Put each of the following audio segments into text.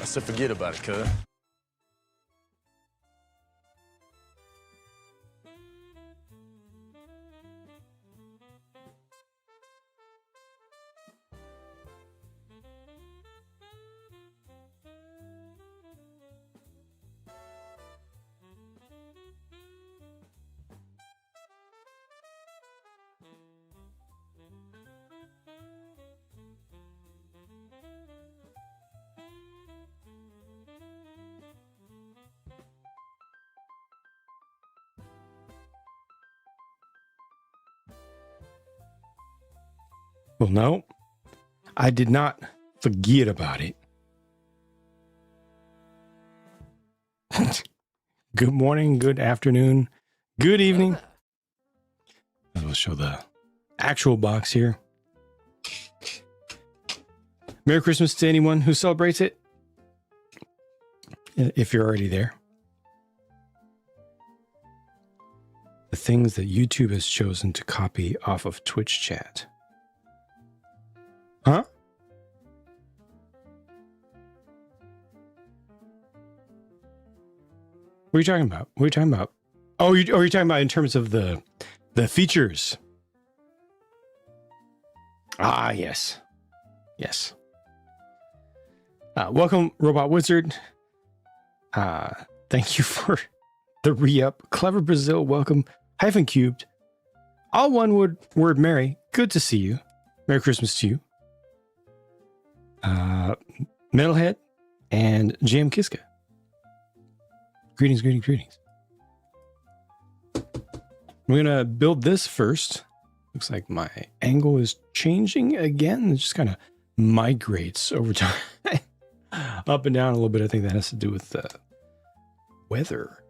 I said forget about it, cuz. Well, no, I did not forget about it. Good morning, good afternoon, good evening. We'll show the actual box here. Merry Christmas to anyone who celebrates it, if you're already there. The things that YouTube has chosen to copy off of Twitch chat. Huh? What are you talking about? What are you talking about? Oh, you're talking about in terms of the features. Ah, yes. Yes. Welcome, Robot Wizard. Thank you for the re-up. Clever Brazil, welcome. Hyphen Cubed. All one word Merry. Good to see you. Merry Christmas to you. Metalhead and Jam Kiska. Greetings, greetings, greetings. We're going to build this first. Looks like my angle is changing again. It just kind of migrates over time. Up and down a little bit. I think that has to do with the weather.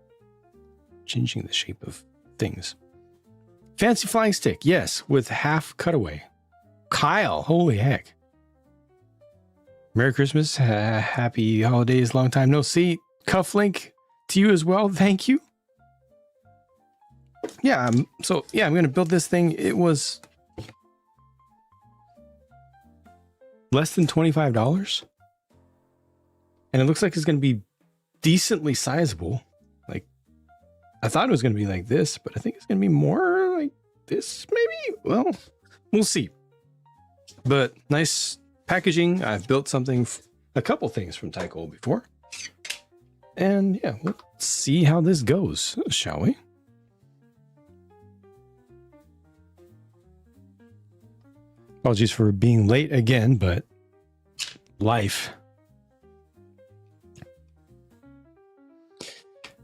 Changing the shape of things. Fancy flying stick. Yes, with half cutaway. Kyle, holy heck. Merry Christmas. Happy holidays. Long time no see. Cufflink to you as well. Thank you. Yeah, I'm going to build this thing. It was less than $25. And it looks like it's going to be decently sizable. Like, I thought it was going to be like this, but I think it's going to be more like this, maybe? Well, we'll see. But nice packaging. I've built a couple things from Tycole before. And yeah, let's see how this goes, shall we? Apologies for being late again, but life.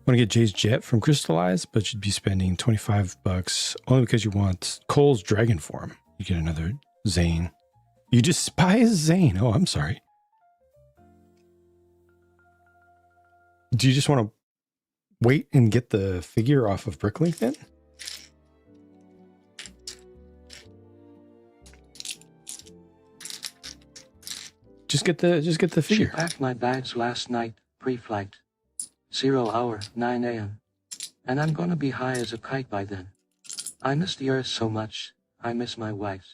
Want to get Jay's jet from Crystallize, but you'd be spending $25 only because you want Cole's dragon form. You get another Zane. You despise Zane. Oh, I'm sorry. Do you just want to wait and get the figure off of Bricklink then? Just get the figure. She packed my bags last night, pre-flight. 0 hour, 9 a.m. And I'm gonna be high as a kite by then. I miss the earth so much. I miss my wife.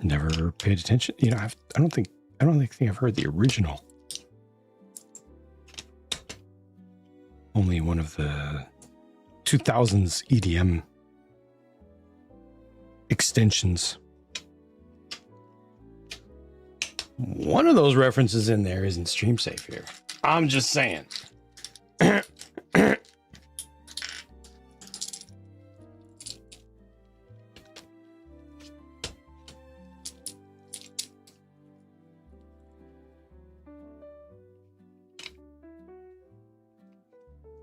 Never paid attention. You know, I don't think I've heard the original. Only one of the 2000s EDM extensions. One of those references in there isn't stream safe here. I'm just saying.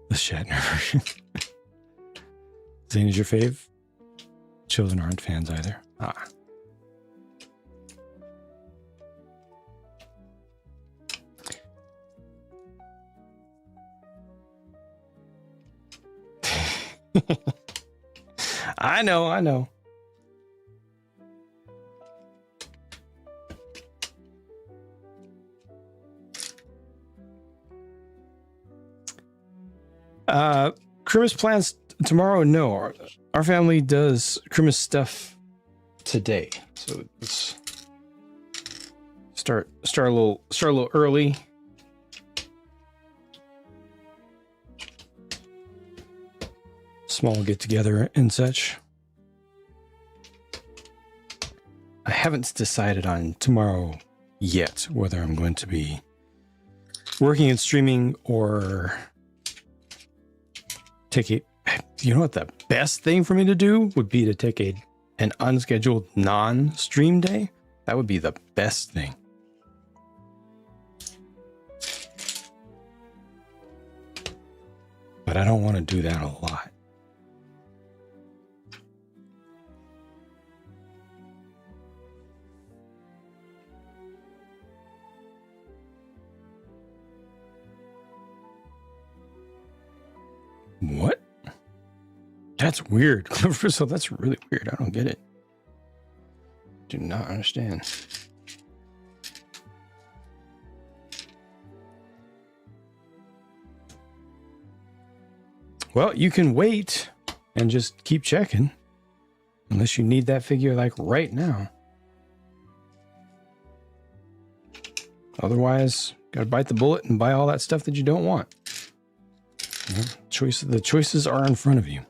The Shatner version. Zane is your fave? Children aren't fans either. Ah. I know. Christmas plans tomorrow? No, our family does Christmas stuff today. So let's start a little early. Small get together and such. I haven't decided on tomorrow yet whether I'm going to be working and streaming or take it. You know what the best thing for me to do would be to take an unscheduled non-stream day. That would be the best thing. But I don't want to do that a lot. What? That's weird. So that's really weird. I don't get it. Do not understand. Well, you can wait and just keep checking. Unless you need that figure like right now. Otherwise, gotta bite the bullet and buy all that stuff that you don't want. The choices are in front of you.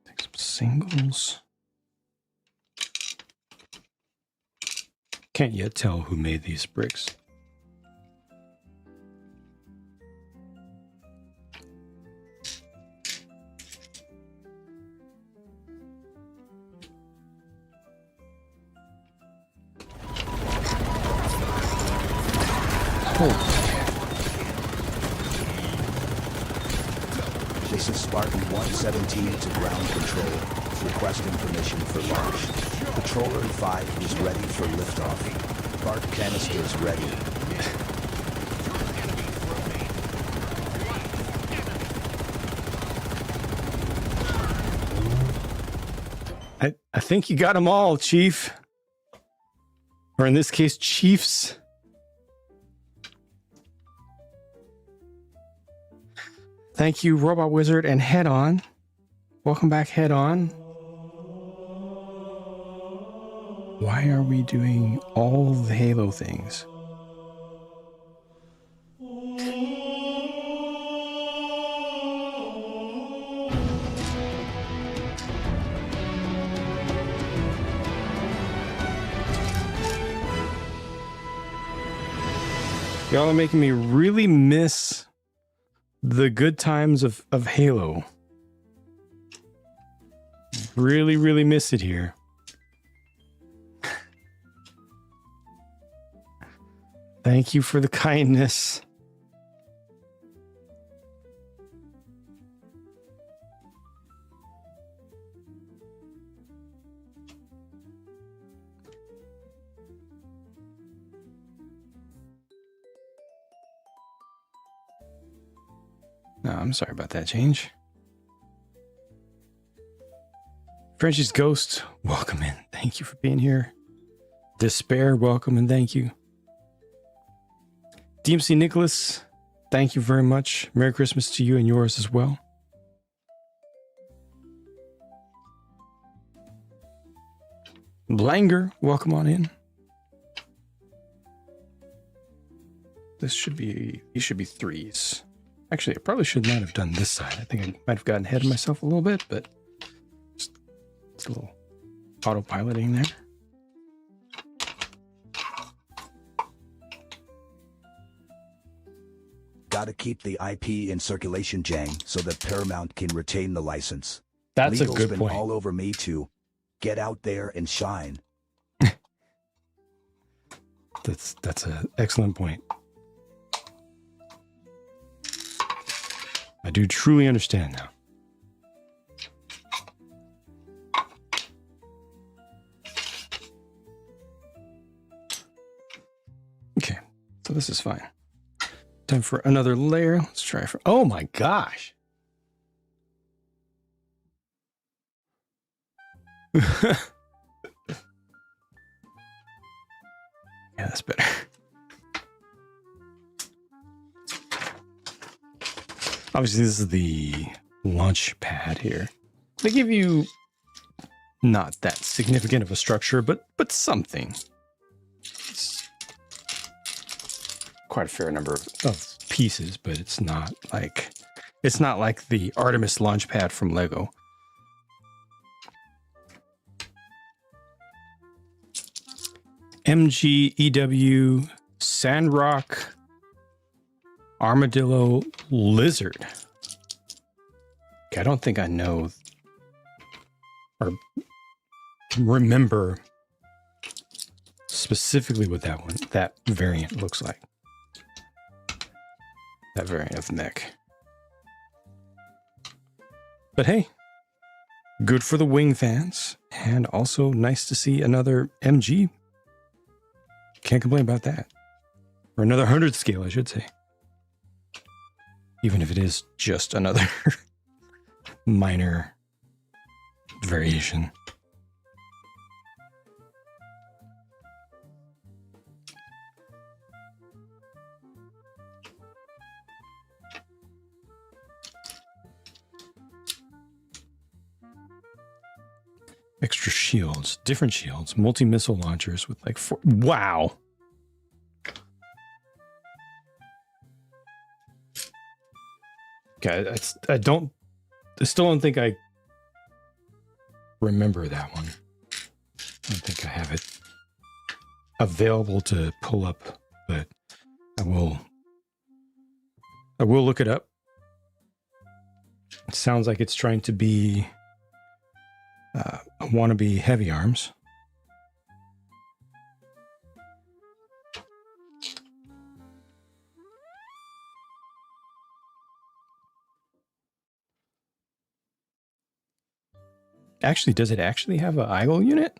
Take some singles. Can't yet tell who made these bricks. This is Spartan 117 to ground control, requesting permission for launch. Patroller 5 is ready for liftoff. Bark canisters ready. I think you got them all, Chief. Or in this case, Chiefs. Thank you, Robot Wizard and Head On. Welcome back, Head On. Why are we doing all the Halo things? Y'all are making me really miss the good times of Halo. Really, really miss it here. Thank you for the kindness. No, I'm sorry about that change. Frenchie's Ghost, welcome in. Thank you for being here. Despair, welcome and thank you. DMC Nicholas, thank you very much. Merry Christmas to you and yours as well. Blanger, welcome on in. These should be threes. Actually, I probably should not have done this side. I think I might have gotten ahead of myself a little bit, but just a little autopiloting there. Gotta keep the IP in circulation, Jang, so that Paramount can retain the license. That's Legal's a good been point. all over me to get out there and shine. That's an excellent point. I do truly understand now. Okay, so this is fine. Time for another layer. Let's try for, oh my gosh. Yeah, that's better. Obviously, this is the launch pad here. They give you not that significant of a structure, but something. It's quite a fair number of pieces, but it's not like the Artemis launch pad from Lego. MGEW Sandrock Armadillo Lizard. Okay, I don't think I know or remember specifically what that variant looks like. That variant of mech. But hey, good for the wing fans, and also nice to see another MG. Can't complain about that. Or another 100th scale, I should say. Even if it is just another minor variation. Extra shields, different shields, multi-missile launchers with like 4. Wow. Okay, I still don't think I remember that one. I don't think I have it available to pull up, but I will look it up. It sounds like it's trying to be a wannabe heavy arms. Actually, does it actually have an Tycole unit?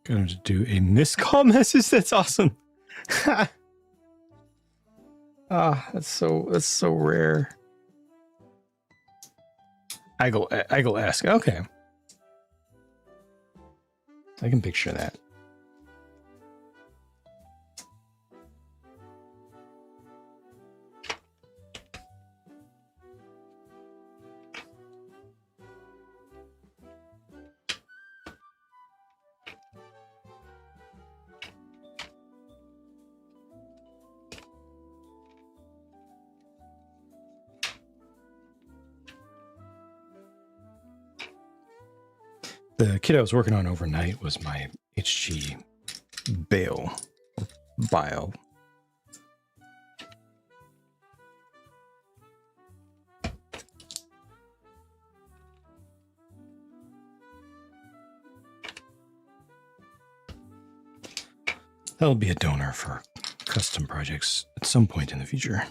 Going to do a miscall message. That's awesome. Ah, that's so rare. Tycole-esque. Okay. I can picture that. The kit I was working on overnight was my HG bale. That'll be a donor for custom projects at some point in the future.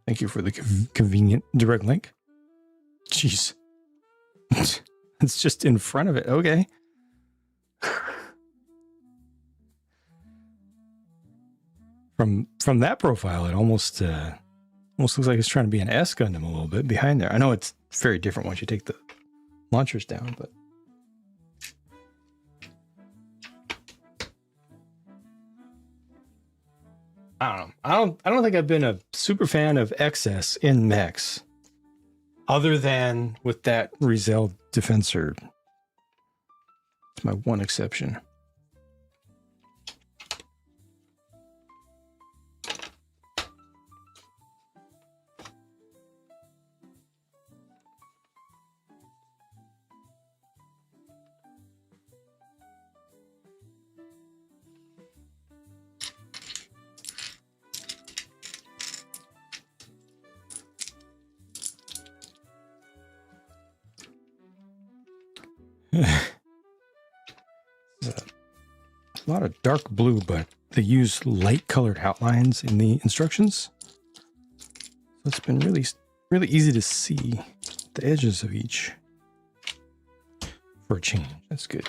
Thank you for the convenient direct link. Jeez. It's just in front of it. Okay. From that profile, it almost looks like it's trying to be an S Gundam a little bit behind there. I know it's very different once you take the launchers down, but I don't know. I don't think I've been a super fan of XS in mechs, other than with that Rizel Defensor. It's my one exception. A lot of dark blue, but they use light colored outlines in the instructions. it's been really easy to see the edges of each for a change. That's good.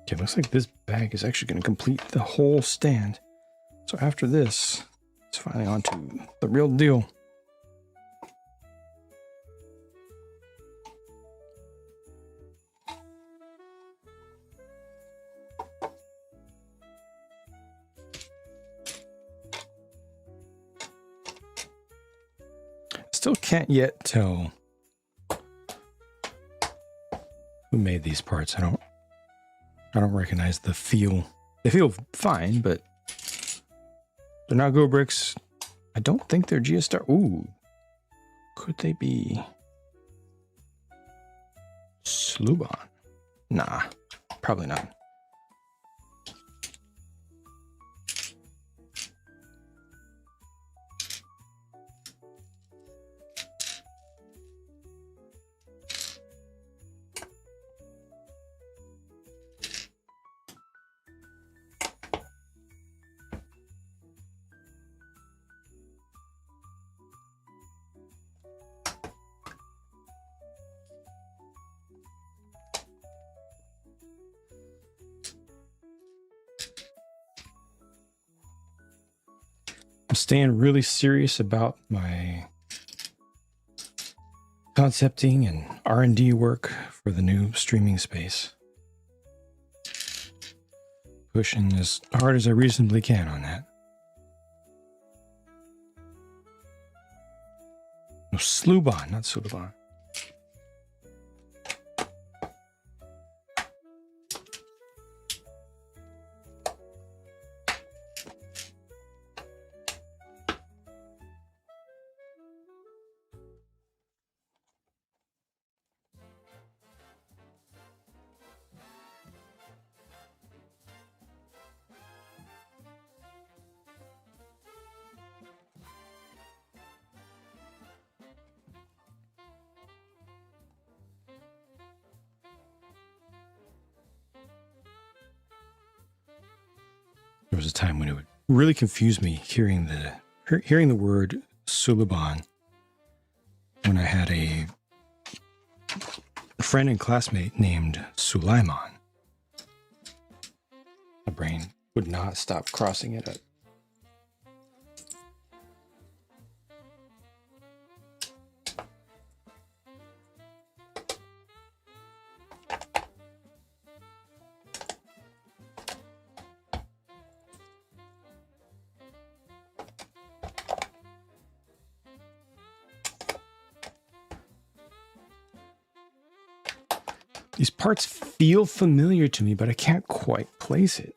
Okay, looks like this bag is actually going to complete the whole stand. So after this, it's finally on to the real deal. Still can't yet tell who made these parts. I don't recognize the feel. They feel fine, but they're not Reobrix. I don't think they're Geostar. Ooh, could they be Sluban? Nah, probably not. I'm staying really serious about my concepting and R&D work for the new streaming space. Pushing as hard as I reasonably can on that. No, Sluban, not Suluban. There was a time when it would really confuse me hearing the word Suluban when I had a friend and classmate named Sulaiman. My brain would not stop crossing it up. These parts feel familiar to me, but I can't quite place it.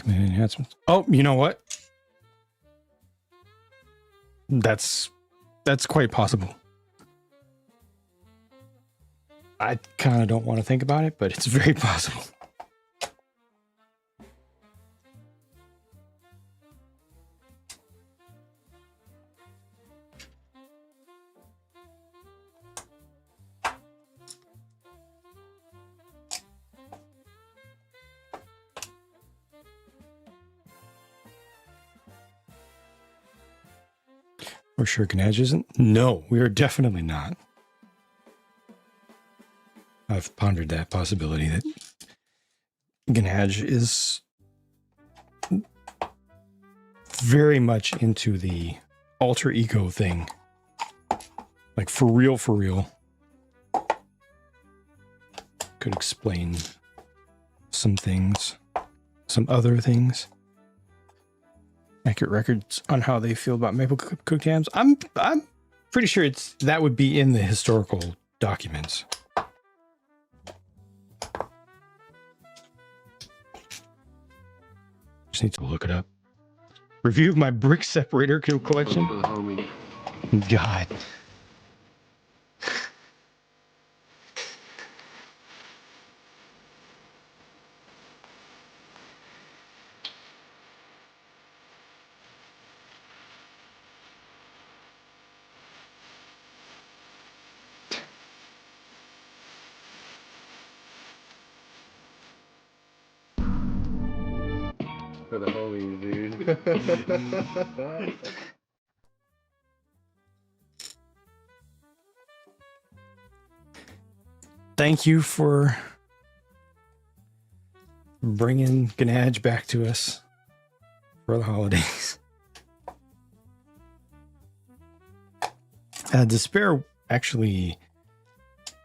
Enhancements. Oh, you know what? That's quite possible. I kind of don't want to think about it, but it's very possible. We're sure Gnage isn't? No, we are definitely not. I've pondered that possibility that Gnaj is very much into the alter ego thing. Like for real, for real. Could explain some things, some other things. Accurate records on how they feel about maple cooked hams. I'm pretty sure that would be in the historical documents. Just need to look it up. Review of my brick separator collection. God. For the homies, dude. Thank you for bringing Gnaj back to us for the holidays. Despair, actually,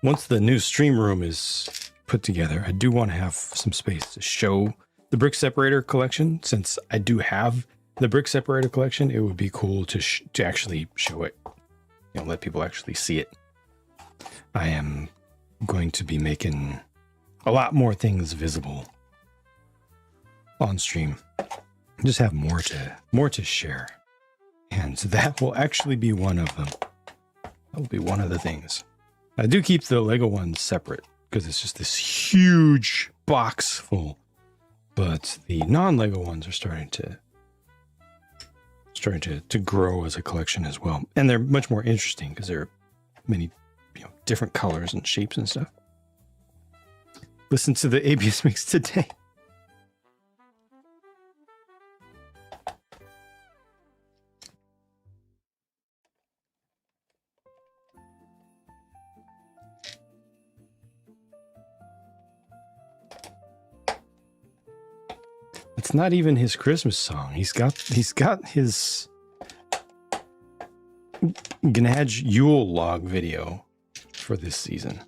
once the new stream room is put together, I do want to have some space to show the brick separator collection. Since I do have the brick separator collection, it would be cool to actually show it, let people actually see it. I am going to be making a lot more things visible on stream. Just have more to share, and that will actually be one of them. That will be one of the things. I do keep the Lego ones separate because it's just this huge box full, but the non-Lego ones are starting to grow as a collection as well, and they're much more interesting because there are many different colors and shapes and stuff. Listen to the ABS mix today. It's not even his Christmas song. He's got his Gnaj Yule log video for this season.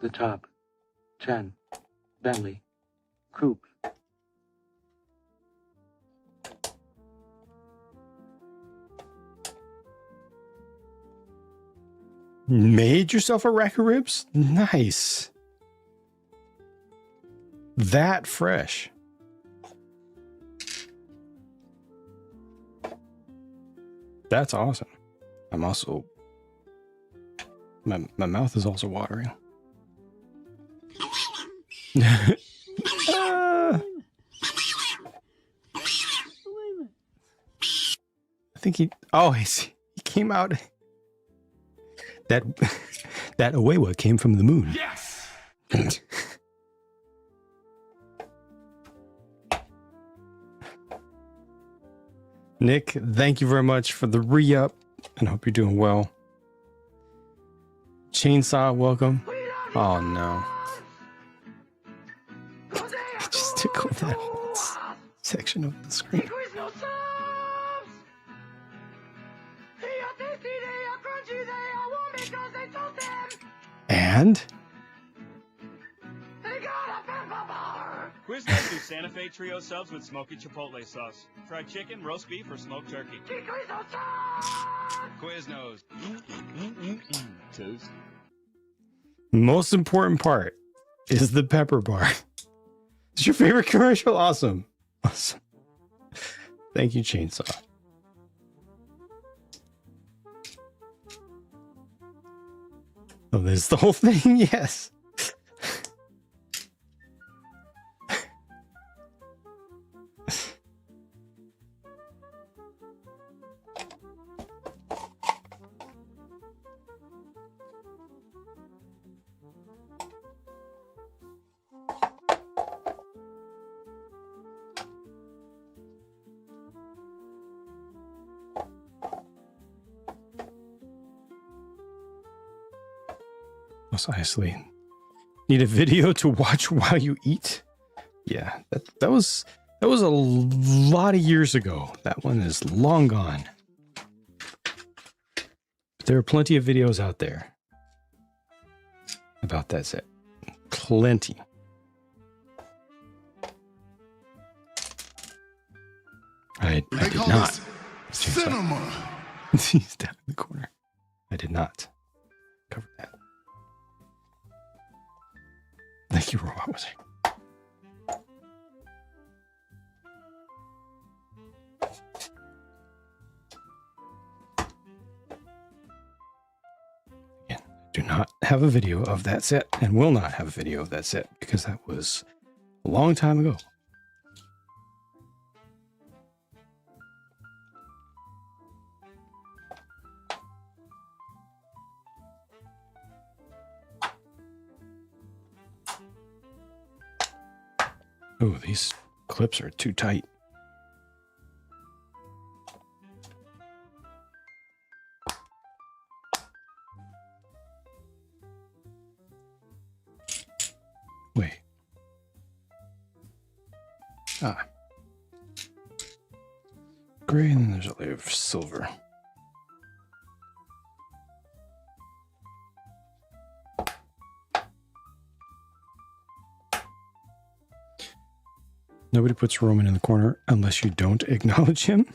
The top. 10. Bentley. Coupe. Made yourself a rack of ribs? Nice. That fresh. That's awesome. I'm also... My mouth is also watering. I think he came out. That Awewa came from the moon. Yes! Nick, thank you very much for the re-up, and hope you're doing well. Chainsaw, welcome. Oh no. I just took over that whole section of the screen. And? Quiznos do Santa Fe Trio subs with smoky chipotle sauce. Fried chicken, roast beef, or smoked turkey. Quiznos. Toast. Most important part is the pepper bar. It's your favorite commercial? Awesome. Awesome. Thank you, Chainsaw. Oh, there's the whole thing? Yes. Most honestly, need a video to watch while you eat. Yeah, that was a lot of years ago. That one is long gone. But there are plenty of videos out there about that set. Plenty. I did not. Cinema. He's down in the corner. I did not cover that. Thank you, Robot Wizard. Again, do not have a video of that set and will not have a video of that set because that was a long time ago. Oh, these clips are too tight. Wait. Ah. Gray, and then there's a layer of silver. Nobody puts Roman in the corner unless you don't acknowledge him.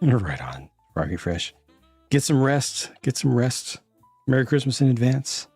Right on, Froggy Fresh. Get some rest. Get some rest. Merry Christmas in advance.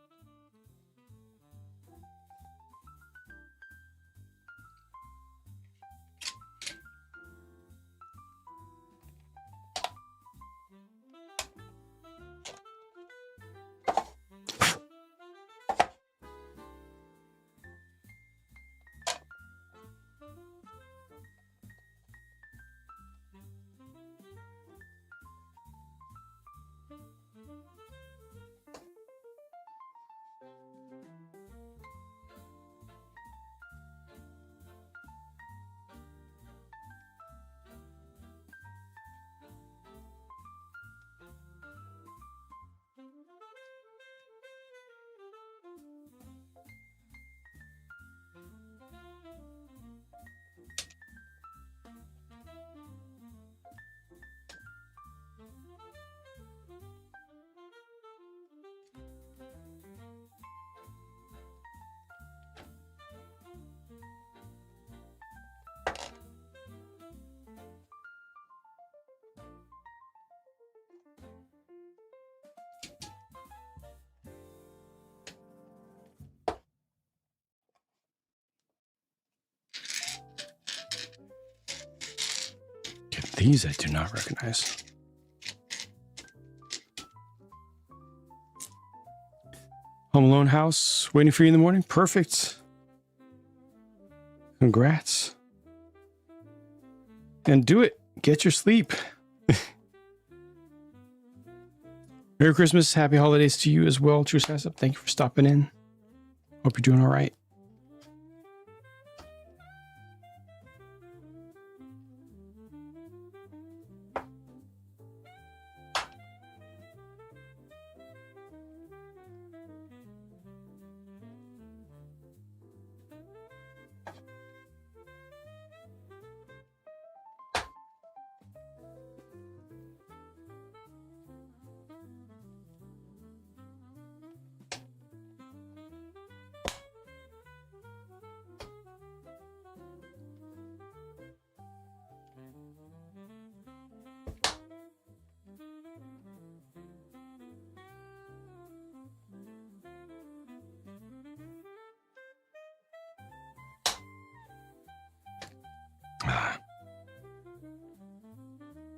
These I do not recognize. Home Alone house waiting for you in the morning. Perfect. Congrats. And do it. Get your sleep. Merry Christmas. Happy holidays to you as well, True Sassup. Thank you for stopping in. Hope you're doing all right.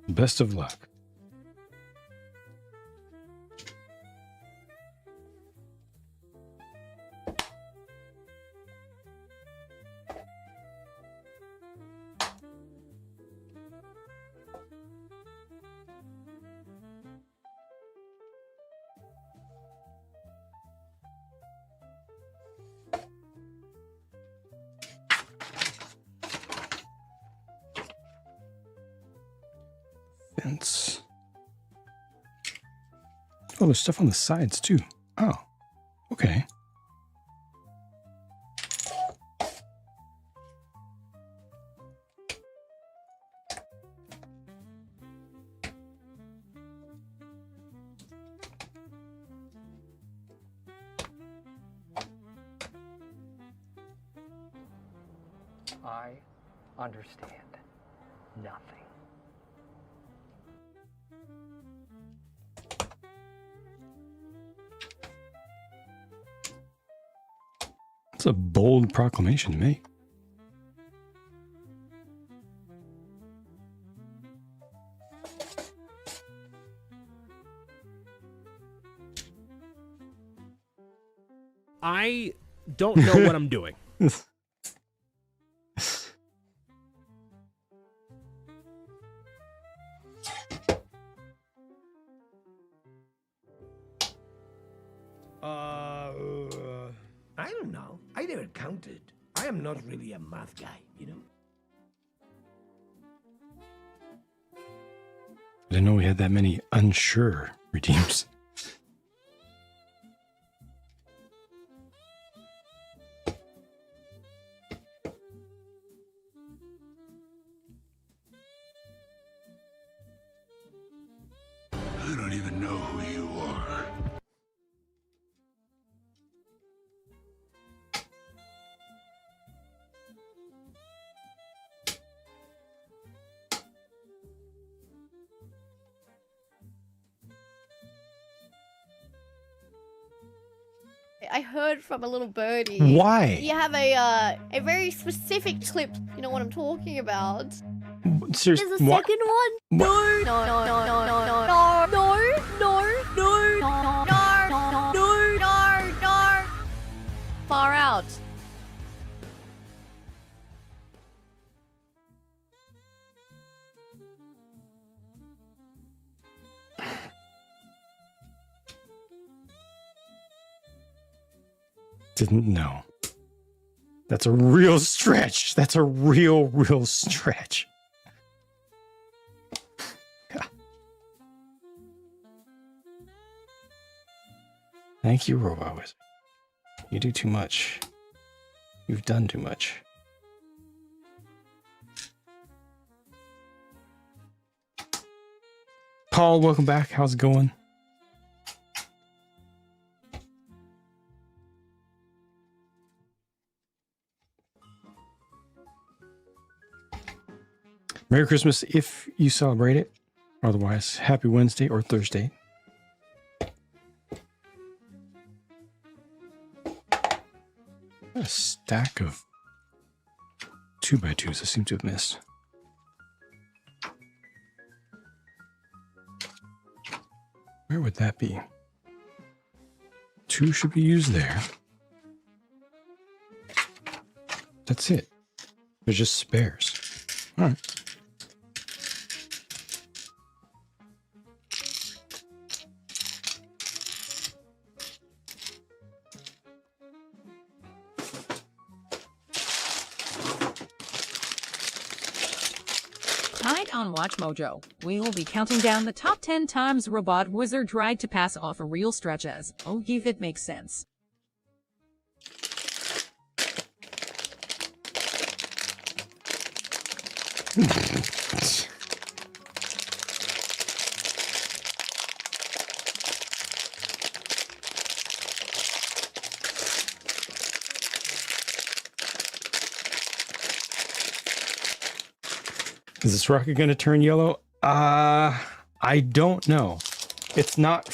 Best of luck. vents. Oh, there's stuff on the sides too. Oh, okay. I understand nothing. That's a bold proclamation to make. I don't know what I'm doing. I don't know. I never counted. I am not really a math guy, you know? I didn't know we had that many unsure redeems. I don't even know who you are. I heard from a little birdie. Why? You have a very specific clip. You know what I'm talking about. Seriously, There's a second one. No, no, no, no, no, no, no, no, no, no, no, no, no, no. Far out. Didn't know. That's a real stretch. That's a real stretch. Thank you, Robot Wizard. You do too much. You've done too much. Paul, welcome back. How's it going? Merry Christmas if you celebrate it. Otherwise, happy Wednesday or Thursday. A stack of 2x2s I seem to have missed. Where would that be? 2 should be used there. That's it. They're just spares. All right. Tonight on Watch Mojo, we will be counting down the top 10 times Robot Wizard tried to pass off a real stretches. Oh, if it makes sense. Is this rocket going to turn yellow? I don't know. It's not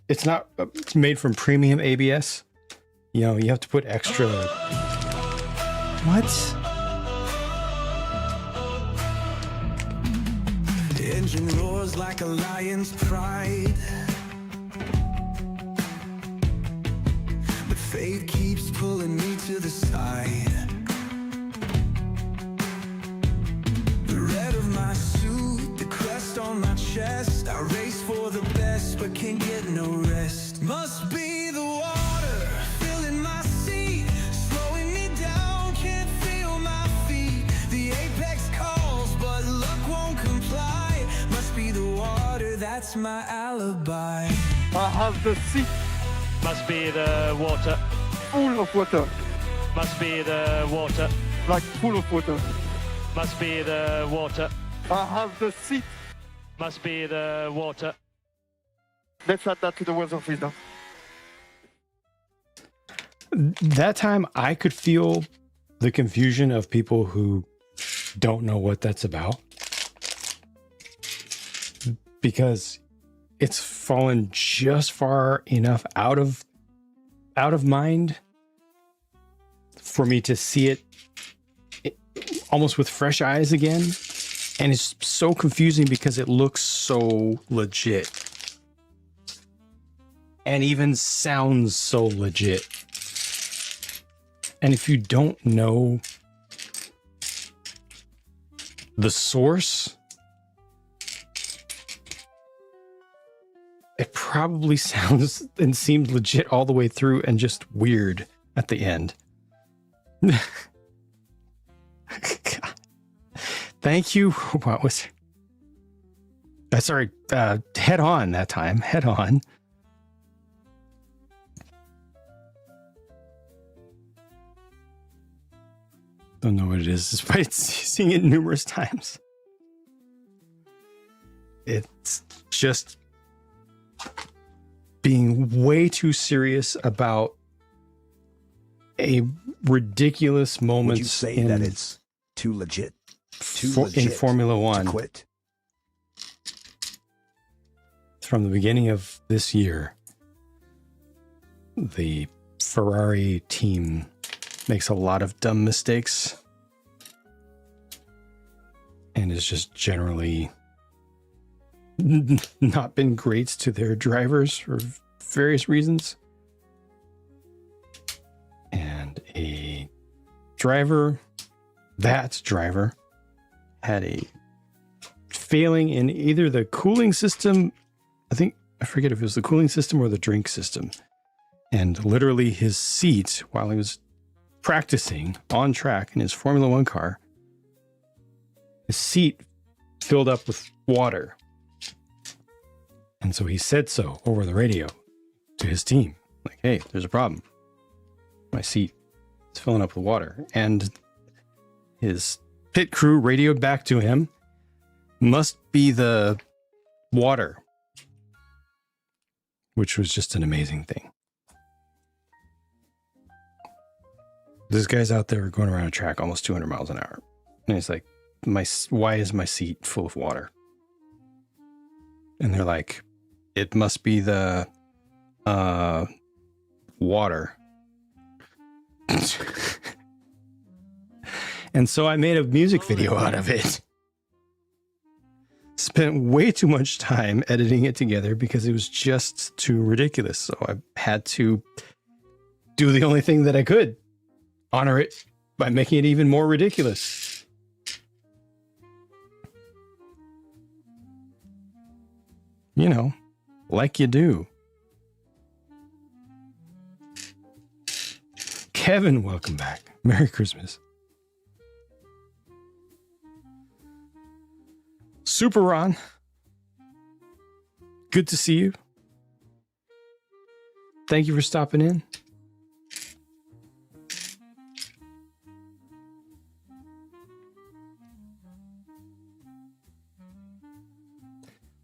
it's made from premium ABS. You know, you have to put extra. What? The engine roars like a lion's pride, but fate keeps pulling me to the side. The red of my suit, the crest on my chest, I race for the best but can't get no rest. Must be the water filling my seat, slowing me down, can't feel my feet. The apex calls but luck won't comply. Must be the that's my alibi. I have the seat. Must be the water. Full of water. Must be the water. Like full of water. Must be the water. I have the seat. Must be the water. Let's add that to the words of wisdom. That time I could feel the confusion of people who don't know what that's about. Because it's fallen just far enough out of mind for me to see it almost with fresh eyes again. And it's so confusing because it looks so legit. And even sounds so legit. And if you don't know the source, it probably sounds and seems legit all the way through and just weird at the end. Thank you. What was sorry, head on that time. Head on. Don't know what it is, despite seeing it numerous times. It's just being way too serious about a ridiculous moment. Would you say that it's too legit? In Formula One. To quit? From the beginning of this year, the Ferrari team makes a lot of dumb mistakes and is just generally not been great to their drivers for various reasons. And a driver, had a failing in either the cooling system. I forget if it was the cooling system or the drink system. And literally his seat, while he was practicing on track in his Formula One car, his seat filled up with water. And so he said so over the radio to his team. Like, hey, there's a problem. My seat is filling up with water. And his pit crew radioed back to him, must be the water. Which was just an amazing thing. This guy's out there going around a track almost 200 miles an hour. And he's like, why is my seat full of water? And they're like, it must be the water. And so I made a music video out of it. Spent way too much time editing it together because it was just too ridiculous. So I had to do the only thing that I could. Honor it by making it even more ridiculous. You know, like you do. Kevin, welcome back. Merry Christmas. Super Ron, good to see you. Thank you for stopping in.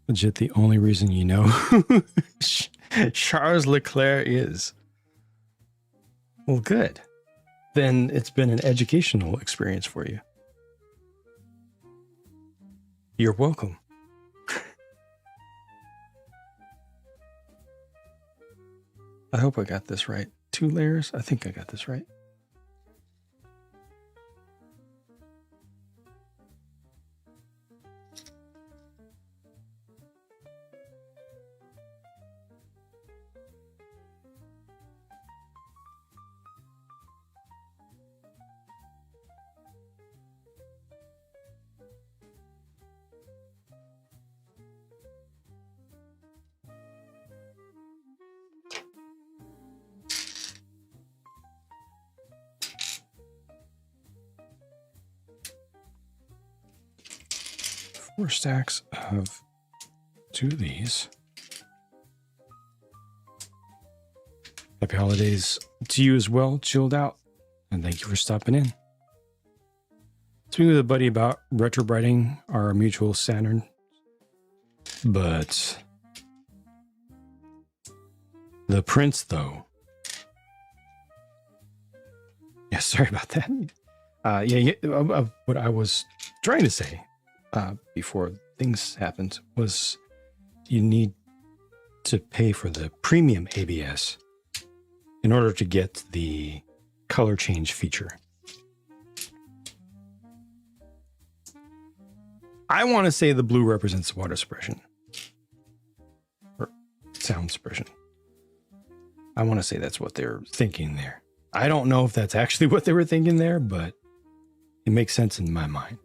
Legit, the only reason you know who Charles Leclerc is. Well, good. Then it's been an educational experience for you. You're welcome. I hope I got this right. 2 layers? I think I got this right. Four stacks of 2 of these. Happy holidays to you as well, chilled out. And thank you for stopping in. Speaking with a buddy about retrobriding our mutual Saturn. But the Prince, though. Yeah, sorry about that. What I was trying to say before things happened was you need to pay for the premium ABS in order to get the color change feature. I want to say the blue represents water suppression or sound suppression. I want to say that's what they're thinking there. I don't know if that's actually what they were thinking there, but it makes sense in my mind.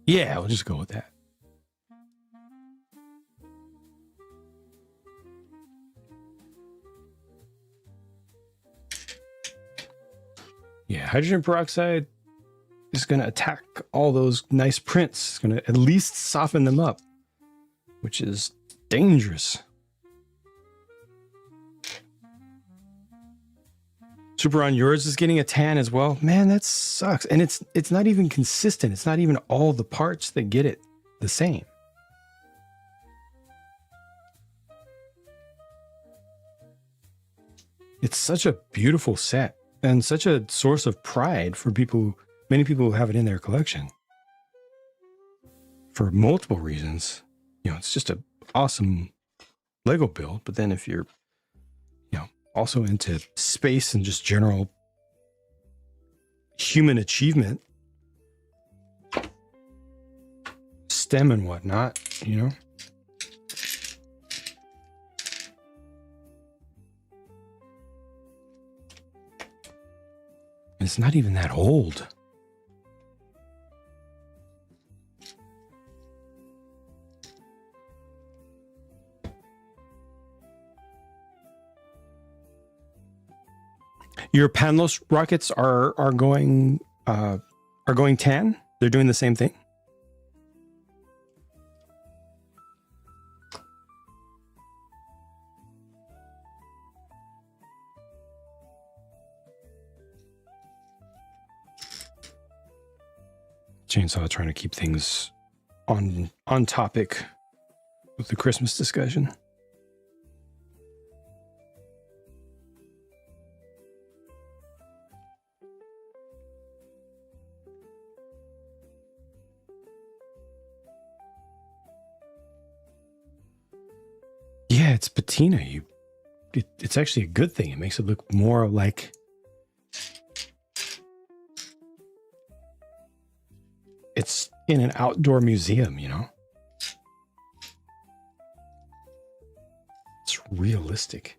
Yeah, we'll just go with that. Yeah, hydrogen peroxide is going to attack all those nice prints. It's going to at least soften them up, which is dangerous. Super on yours is getting a tan as well. Man, that sucks. And it's not even consistent. It's not even all the parts that get it the same. It's such a beautiful set and such a source of pride for people, many people who have it in their collection. For multiple reasons. You know, it's just an awesome Lego build. But then if you're, you know, also into space and just general human achievement, STEM and whatnot, you know. It's not even that old. Your Panlos rockets are going tan. They're doing the same thing. Chainsaw trying to keep things on topic with the Christmas discussion. Yeah, it's patina. It's actually a good thing. It makes it look more like it's in an outdoor museum, you know? It's realistic.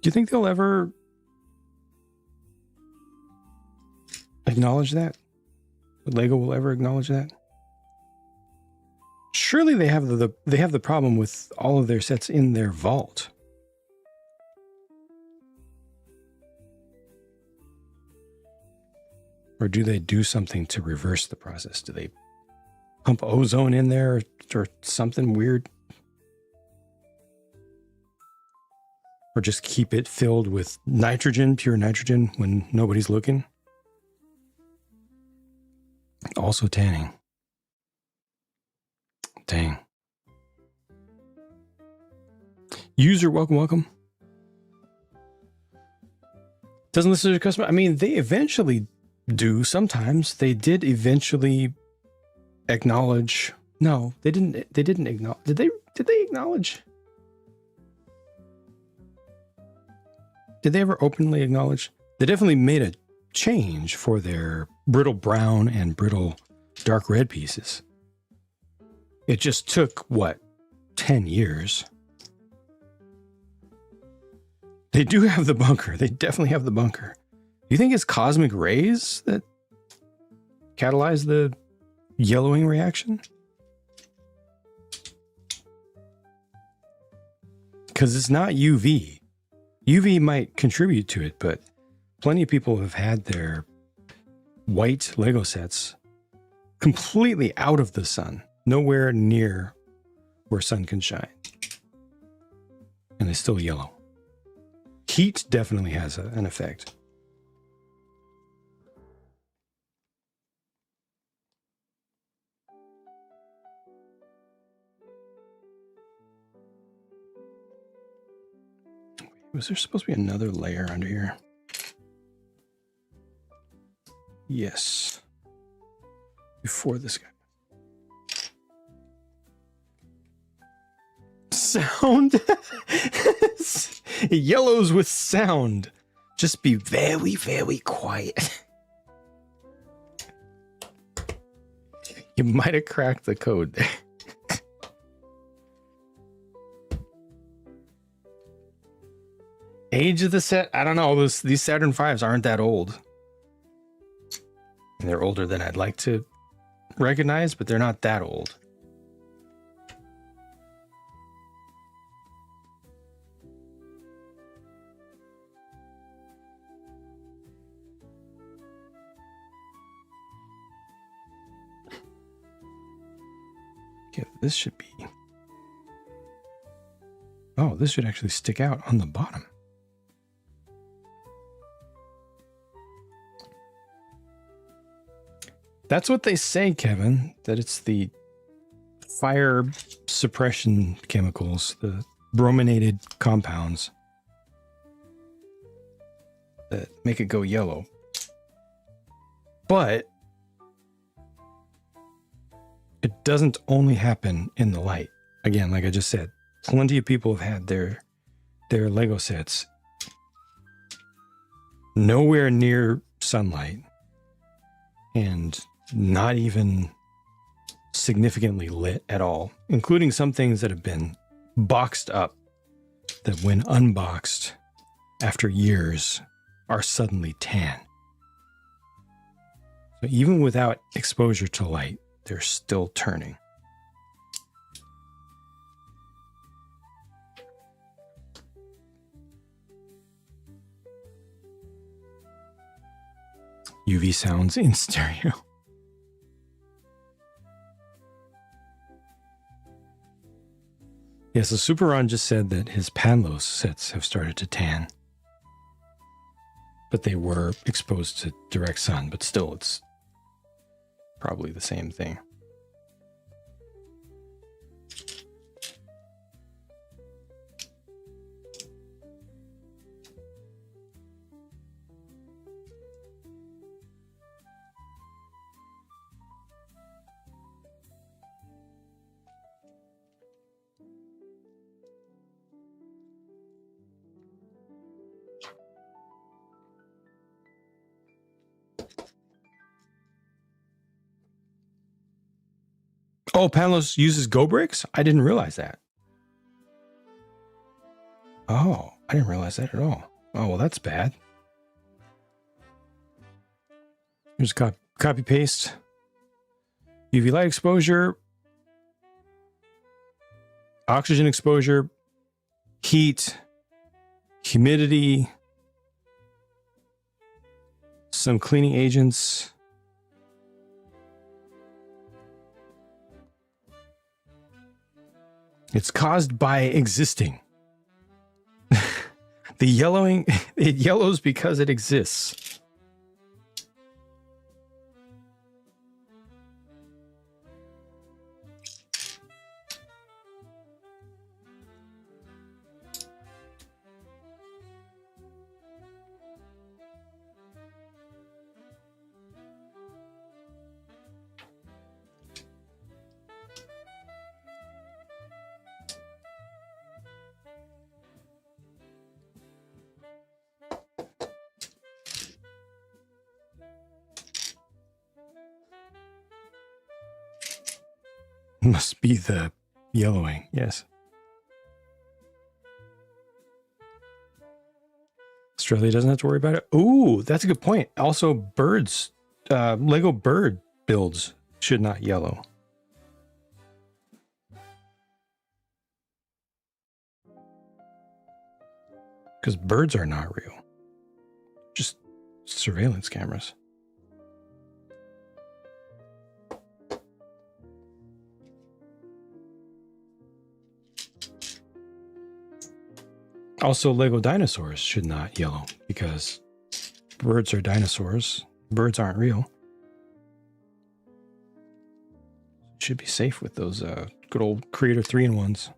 Do you think they'll ever acknowledge that? Lego will ever acknowledge that? Surely they have the problem with all of their sets in their vault. Or do they do something to reverse the process? Do they pump ozone in there or something weird? Or just keep it filled with nitrogen, pure nitrogen, when nobody's looking? Also tanning. Dang. User, welcome. Doesn't listen to the customer. I mean, they eventually do sometimes. They did eventually acknowledge. No, they didn't acknowledge. Did they acknowledge? Did they ever openly acknowledge? They definitely made a change for their brittle brown and brittle dark red pieces. It just took, what, 10 years? They do have the bunker. They definitely have the bunker. Do you think it's cosmic rays that catalyze the yellowing reaction? Because it's not UV. UV might contribute to it, but plenty of people have had their white Lego sets completely out of the sun, nowhere near where sun can shine. And they still yellow. Heat definitely has an effect. Was there supposed to be another layer under here? Yes. Before this guy. Sound. It yellows with sound. Just be very, very quiet. You might have cracked the code there. Age of the set? I don't know. These Saturn V's aren't that old. And they're older than I'd like to recognize, but they're not that old. Yeah, this should be... Oh, this should actually stick out on the bottom. That's what they say, Kevin, that it's the fire suppression chemicals, the brominated compounds that make it go yellow. But it doesn't only happen in the light. Again, like I just said, plenty of people have had their Lego sets nowhere near sunlight and not even significantly lit at all, including some things that have been boxed up that when unboxed after years are suddenly tan. So even without exposure to light, they're still turning. UV sounds in stereo. Yes, so Superon just said that his Panlos sets have started to tan. But they were exposed to direct sun, but still it's probably the same thing. Oh, Panos uses Reobrix? I didn't realize that. Oh, I didn't realize that at all. Oh, well, that's bad. Here's copy paste. UV light exposure, oxygen exposure, heat, humidity, some cleaning agents. It's caused by existing. The yellowing, it yellows because it exists. Must be the yellowing, yes. Australia doesn't have to worry about it. Ooh, that's a good point. Also, birds, Lego bird builds should not yellow. Because birds are not real. Just surveillance cameras. Also, Lego dinosaurs should not yellow because birds are dinosaurs. Birds aren't real. Should be safe with those good old Creator 3-in-1s.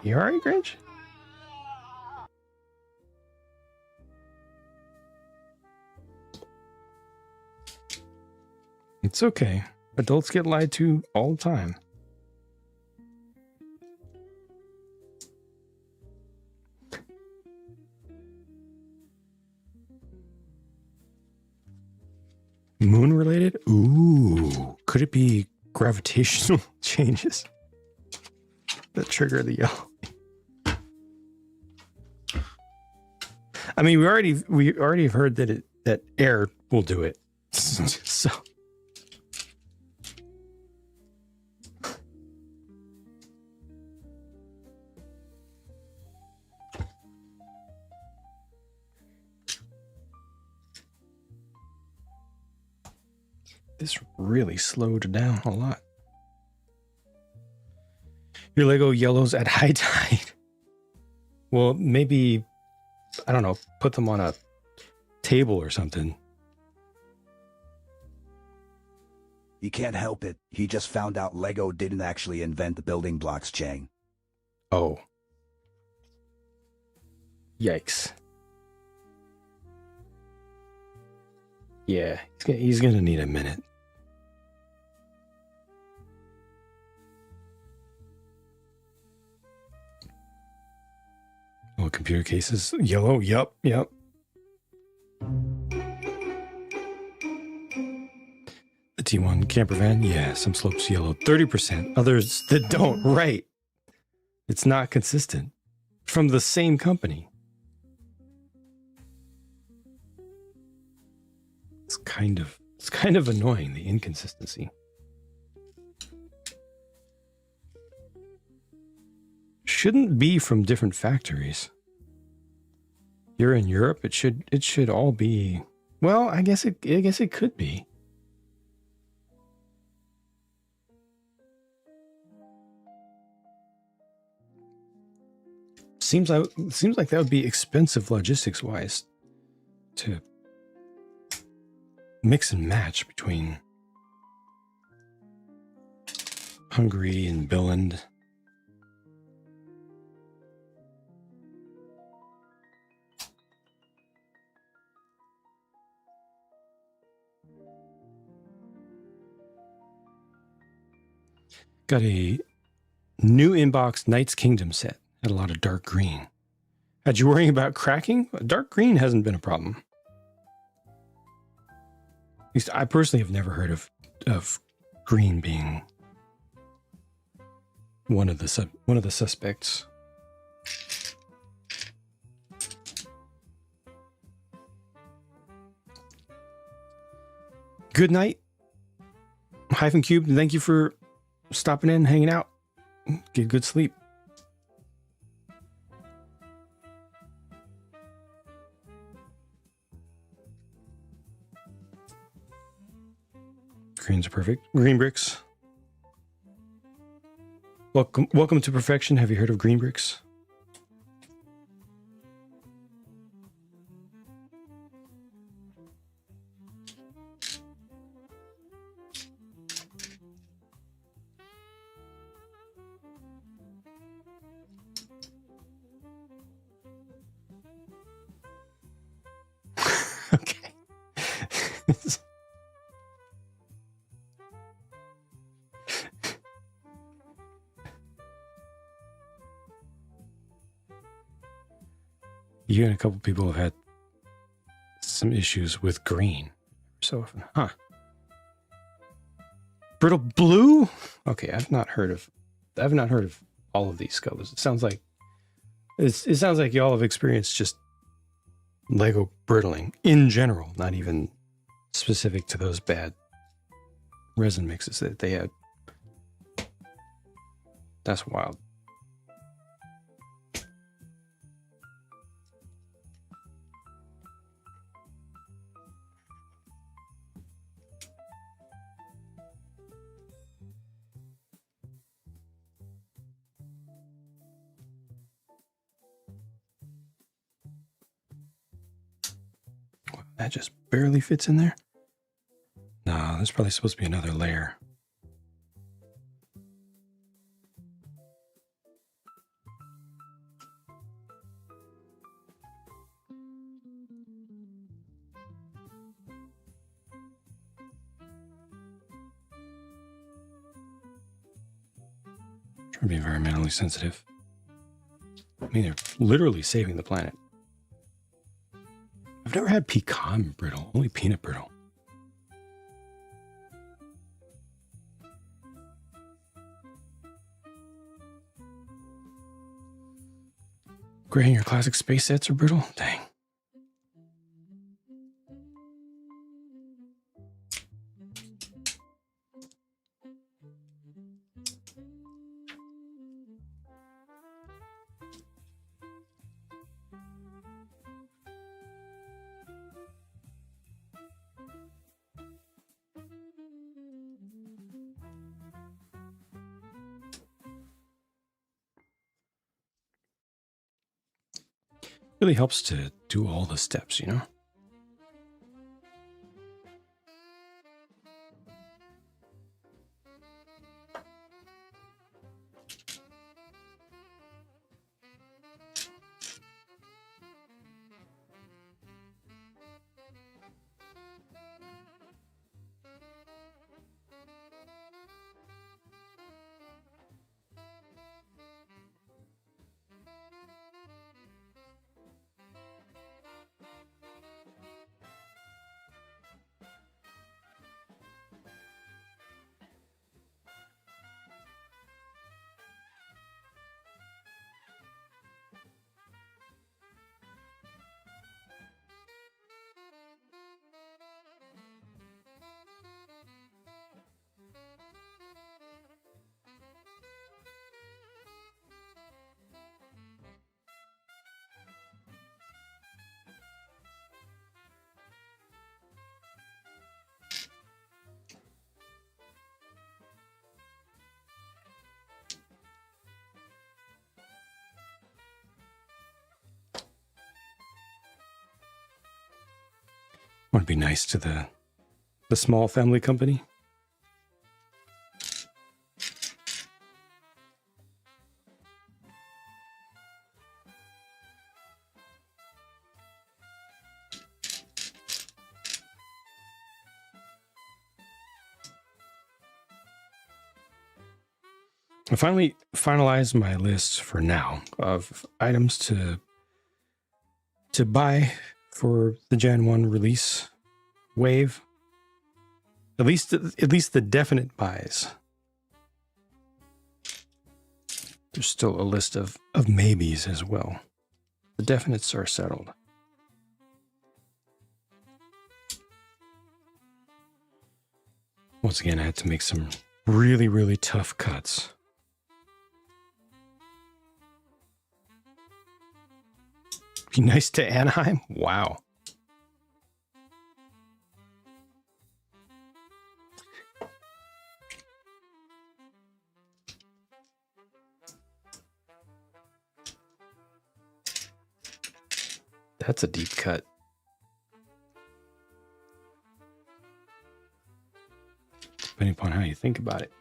You all right, Grinch? It's okay. Adults get lied to all the time. Moon related? Ooh. Could it be gravitational changes that trigger the yellow? I mean, we already have heard that air will do it. So this really slowed down a lot. Your Lego yellows at high tide. Well, maybe, I don't know, put them on a table or something. He can't help it. He just found out Lego didn't actually invent the building blocks chain. Oh. Yikes. Yeah, he's gonna need a minute. Oh, computer cases, yellow, yep. The T1 camper van, yeah, some slopes yellow, 30%, others that don't, right. It's not consistent. From the same company. It's kind of annoying, the inconsistency. Shouldn't be from different factories. You're in Europe, it should all be, well, I guess it could be. Seems like that would be expensive logistics wise to mix and match between Hungary and Billund. Got a new inbox Knight's Kingdom set. Had a lot of dark green. Had you worrying about cracking? Dark green hasn't been a problem. At least I personally have never heard of green being one of the suspects. Good night, Hyphen Cube. Thank you for stopping in, hanging out. Get good sleep. Greens are perfect. Green bricks. Welcome to perfection. Have you heard of green bricks? Okay. You and a couple people have had some issues with green. So often, huh? Brittle blue? Okay, I've not heard of all of these colors. It sounds like y'all have experienced just Lego brittling in general, not even specific to those bad resin mixes that they had. That's wild. That just barely fits in there. No, there's probably supposed to be another layer. Trying to be environmentally sensitive. I mean, they're literally saving the planet. I've never had pecan brittle, only peanut brittle. Gray, your classic space sets are brittle? Dang. Really helps to do all the steps, you know? Want to be nice to the small family company. I finally finalized my list for now of items to buy for the Gen 1 release wave. At least the definite buys. There's still a list of maybes as well. The definites are settled. Once again, I had to make some really, really tough cuts. Be nice to Anaheim? Wow. That's a deep cut. Depending upon how you think about it.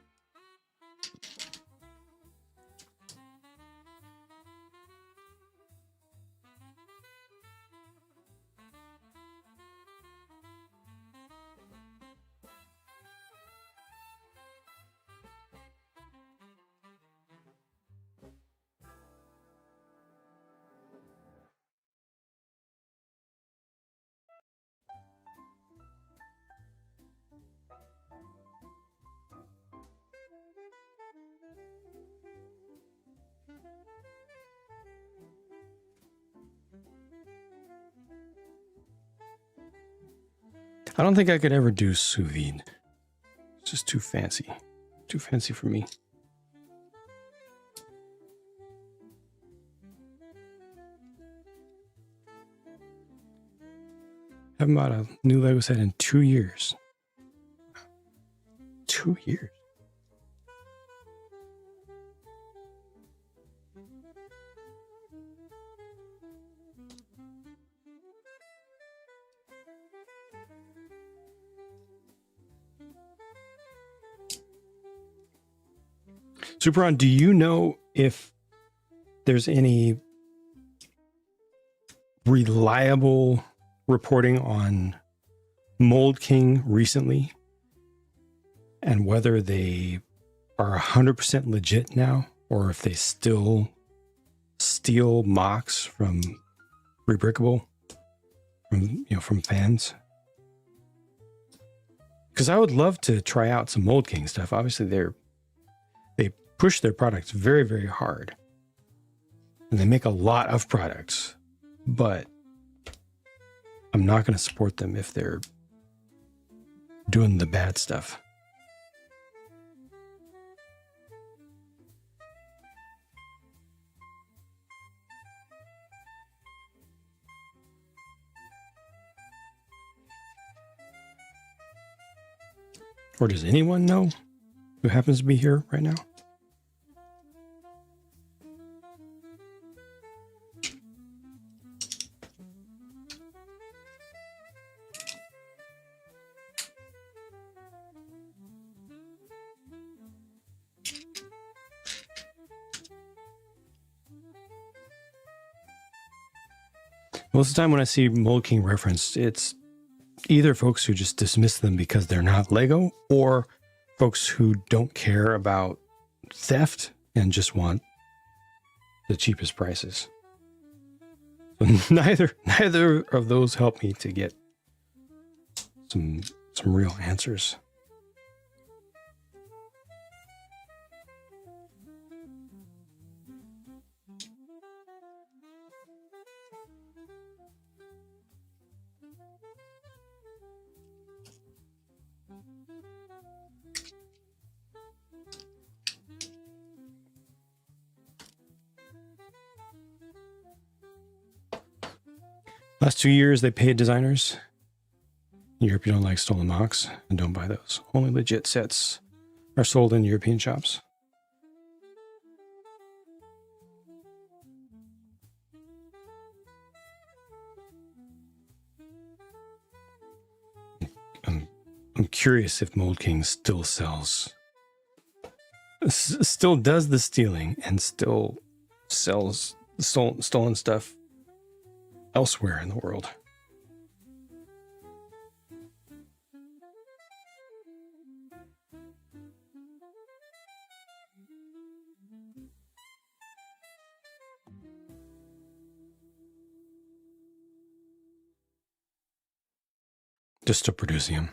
I don't think I could ever do sous vide. It's just too fancy. Too fancy for me. Haven't bought a new Lego set in 2 years. 2 years. Superon, do you know if there's any reliable reporting on Mold King recently and whether they are 100% legit now or if they still steal mocks from Rebrickable from fans? Because I would love to try out some Mold King stuff. Obviously they push their products very, very hard. And they make a lot of products, but I'm not going to support them if they're doing the bad stuff. Or does anyone know who happens to be here right now? Most of the time when I see Mold King referenced, it's either folks who just dismiss them because they're not Lego or folks who don't care about theft and just want the cheapest prices. So neither of those help me to get some real answers. Last 2 years, they paid designers. In Europe, you don't like stolen mocks, and don't buy those. Only legit sets are sold in European shops. I'm curious if Mold King still does the stealing and still sells stolen stuff elsewhere in the world. Just still producing them.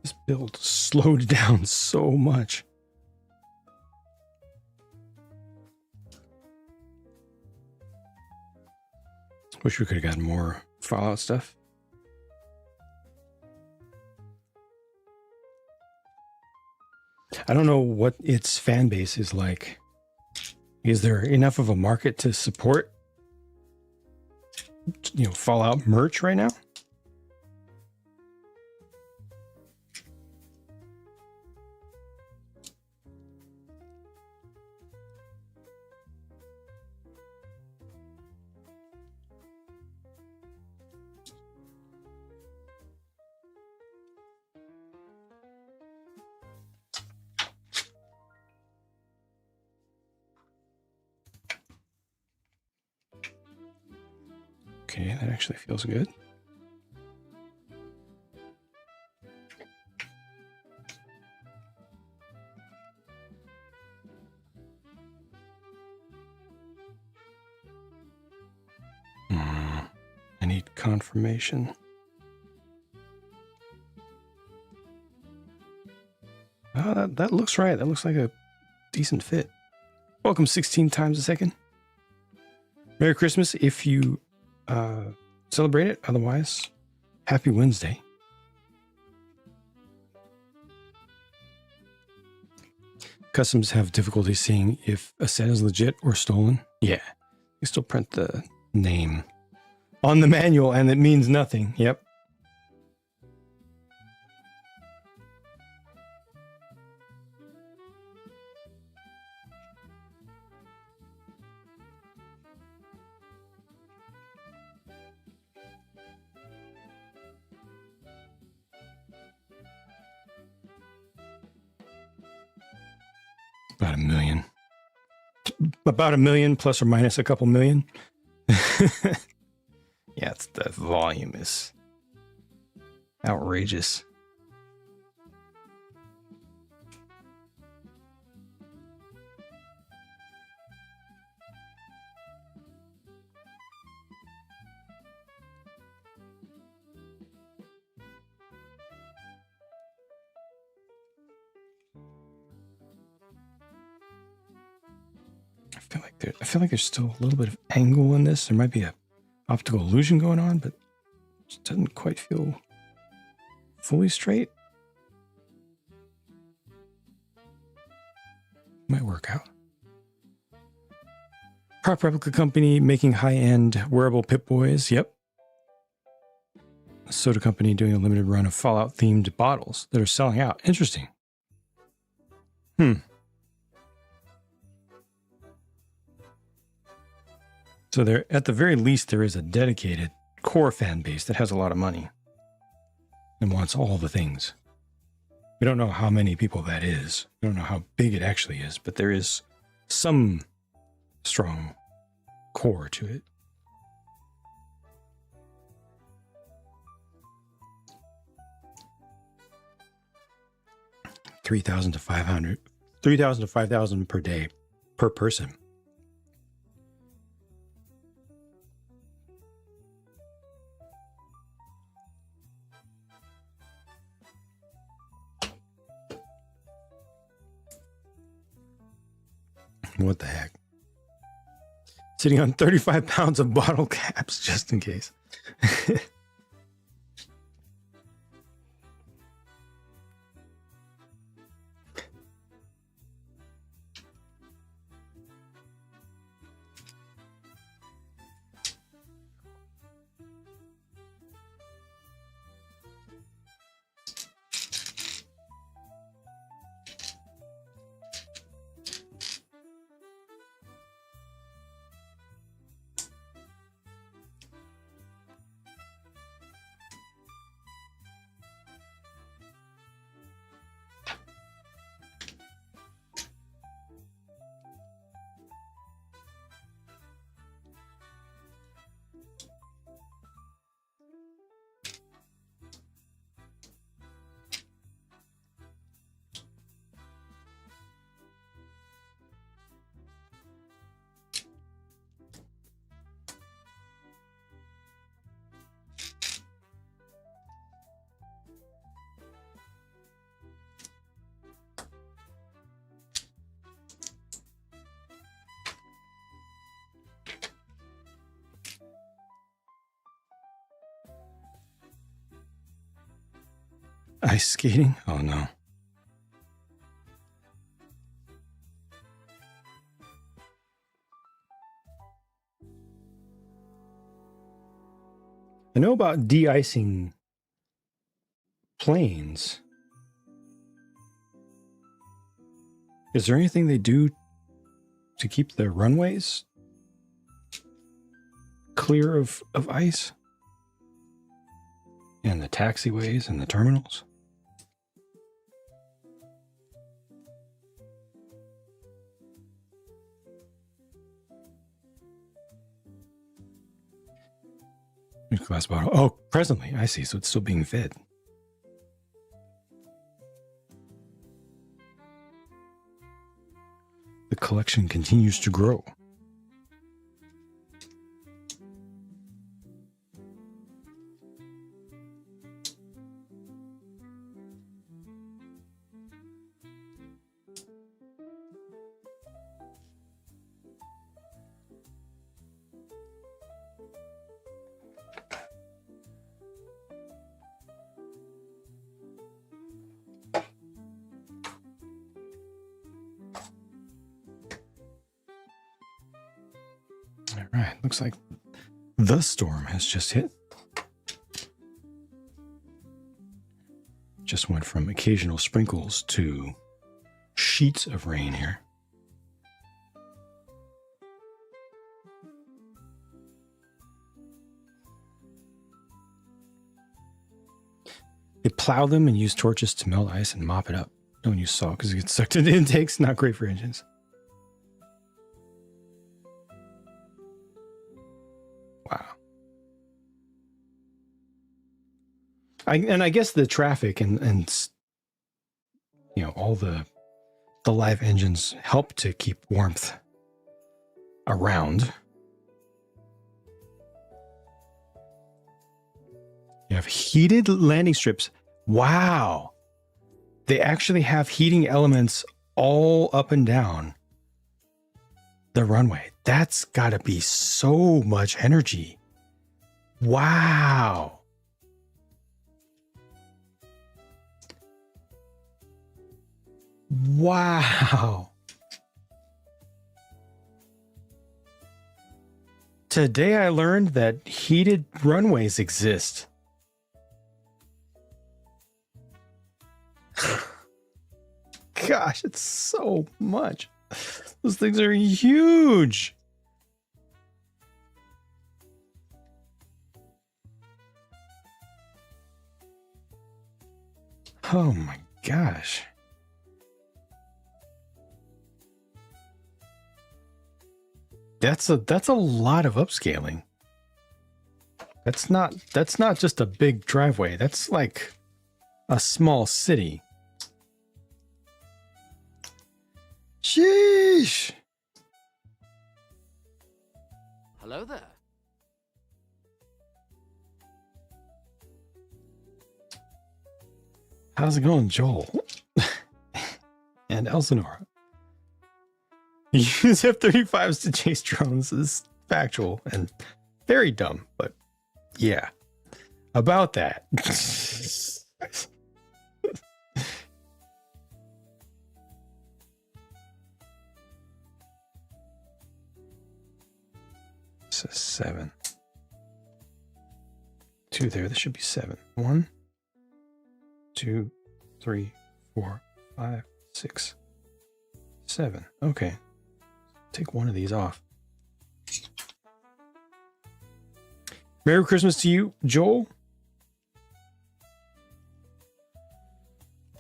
This build slowed down so much. Wish we could have gotten more Fallout stuff. I don't know what its fan base is like. Is there enough of a market to support, Fallout merch right now? Okay, that actually feels good. I need confirmation. Oh, that looks right. That looks like a decent fit. Welcome 16 times a second. Merry Christmas if you celebrate it. Otherwise, happy Wednesday. Customs have difficulty seeing if a set is legit or stolen. Yeah, you still print the name on the manual and it means nothing. Yep. About 1 million. About 1 million plus or minus a couple million. Yeah, it's, the volume is outrageous. I feel like there's still a little bit of angle in this. There might be a optical illusion going on, but it just doesn't quite feel fully straight. Might work out. Prop replica company making high-end wearable Pip-Boys. Yep. A soda company doing a limited run of Fallout-themed bottles that are selling out. Interesting. So there, at the very least, there is a dedicated core fan base that has a lot of money and wants all the things. We don't know how many people that is. We don't know how big it actually is, but there is some strong core to it. $3,000 to $5,000 per day per person. What the heck? Sitting on 35 pounds of bottle caps just in case. Ice skating? Oh no. I know about de-icing planes. Is there anything they do to keep the runways clear of ice? And the taxiways and the terminals? Glass bottle. Oh, presently. I see. So it's still being fed. The collection continues to grow. All right, looks like the storm has just hit. Just went from occasional sprinkles to sheets of rain here. They plow them and use torches to melt ice and mop it up. Don't use salt because it gets sucked into intakes. Not great for engines. Wow. I guess the traffic and you know, all the live engines help to keep warmth around. You have heated landing strips. Wow. They actually have heating elements all up and down the runway. That's got to be so much energy. Wow. Wow. Today I learned that heated runways exist. Gosh, it's so much. Those things are huge. Oh my gosh. That's a lot of upscaling. That's not just a big driveway. That's like a small city. Sheesh. Hello there. How's it going, Joel? And Elsinore. Use F-35s to chase drones is factual and very dumb, but yeah, about that. This is 7. 2 there. This should be 7. 1, 2, 3, 4, 5, 6, 7. Okay. Take one of these off. Merry Christmas to you, Joel.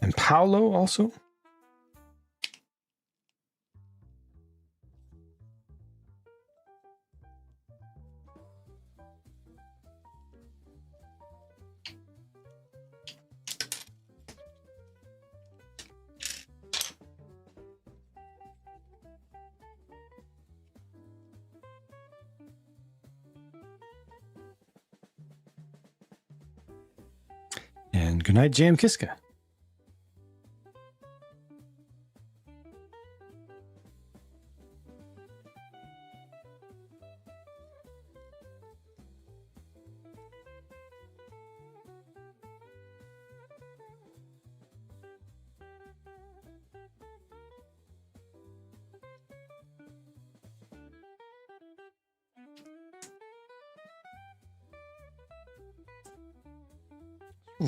And Paolo also. And good night, Jam Kiska.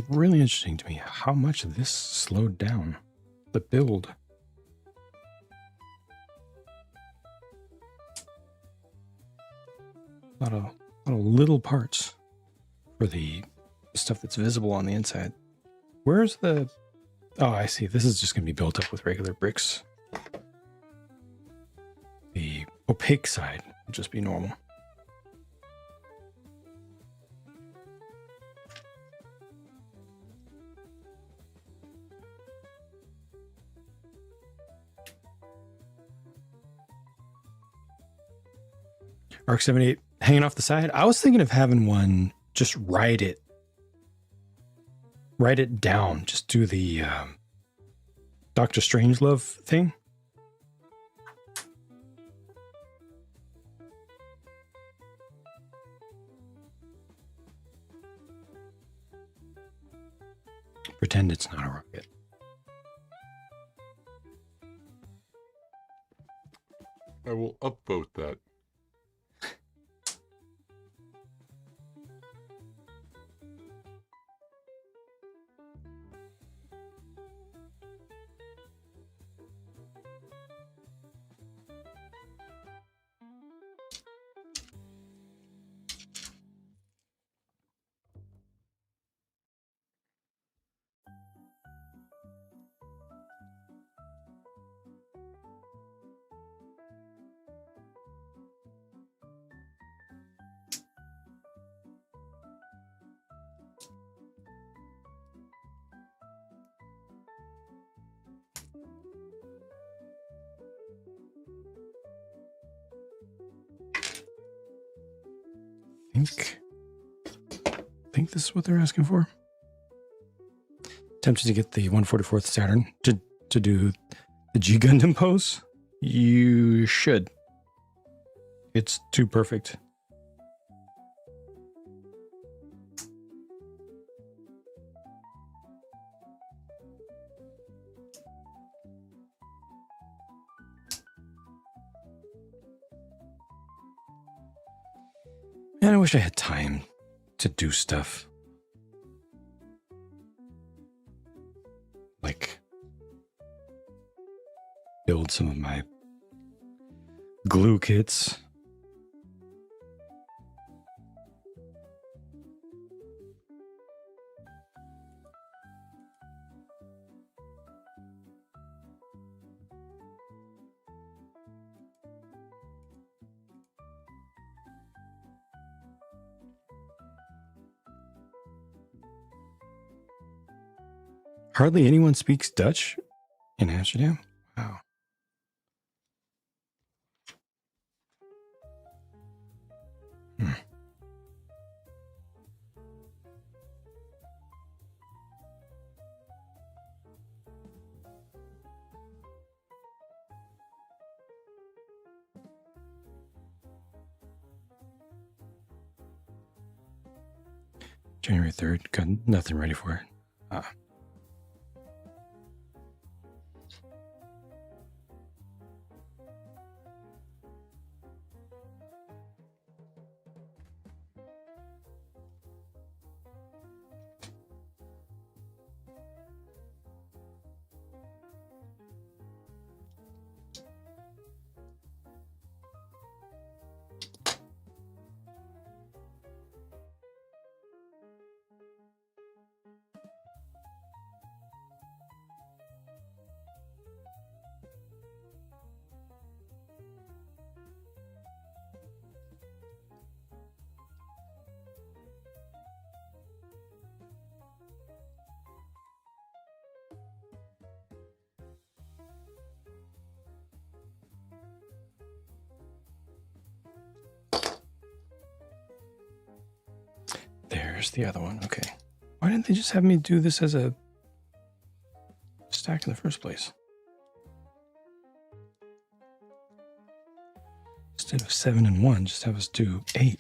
Really interesting to me how much this slowed down the build. A lot of little parts for the stuff that's visible on the inside. Where's the... Oh, I see. This is just going to be built up with regular bricks. The opaque side will just be normal. Arc 78 hanging off the side. I was thinking of having one just ride it down. Just do the Dr. Strangelove thing. Pretend it's not a rocket. I will upvote that. I think this is what they're asking for. Tempted to get the 144th Saturn to do the G Gundam pose. You should. It's too perfect. Man, I wish I had time to do stuff. Like build some of my glue kits. Hardly anyone speaks Dutch in Amsterdam. Wow. January 3rd. Got nothing ready for it. There's the other one. Okay. Why didn't they just have me do this as a stack in the first place? Instead of 7 and 1, just have us do 8.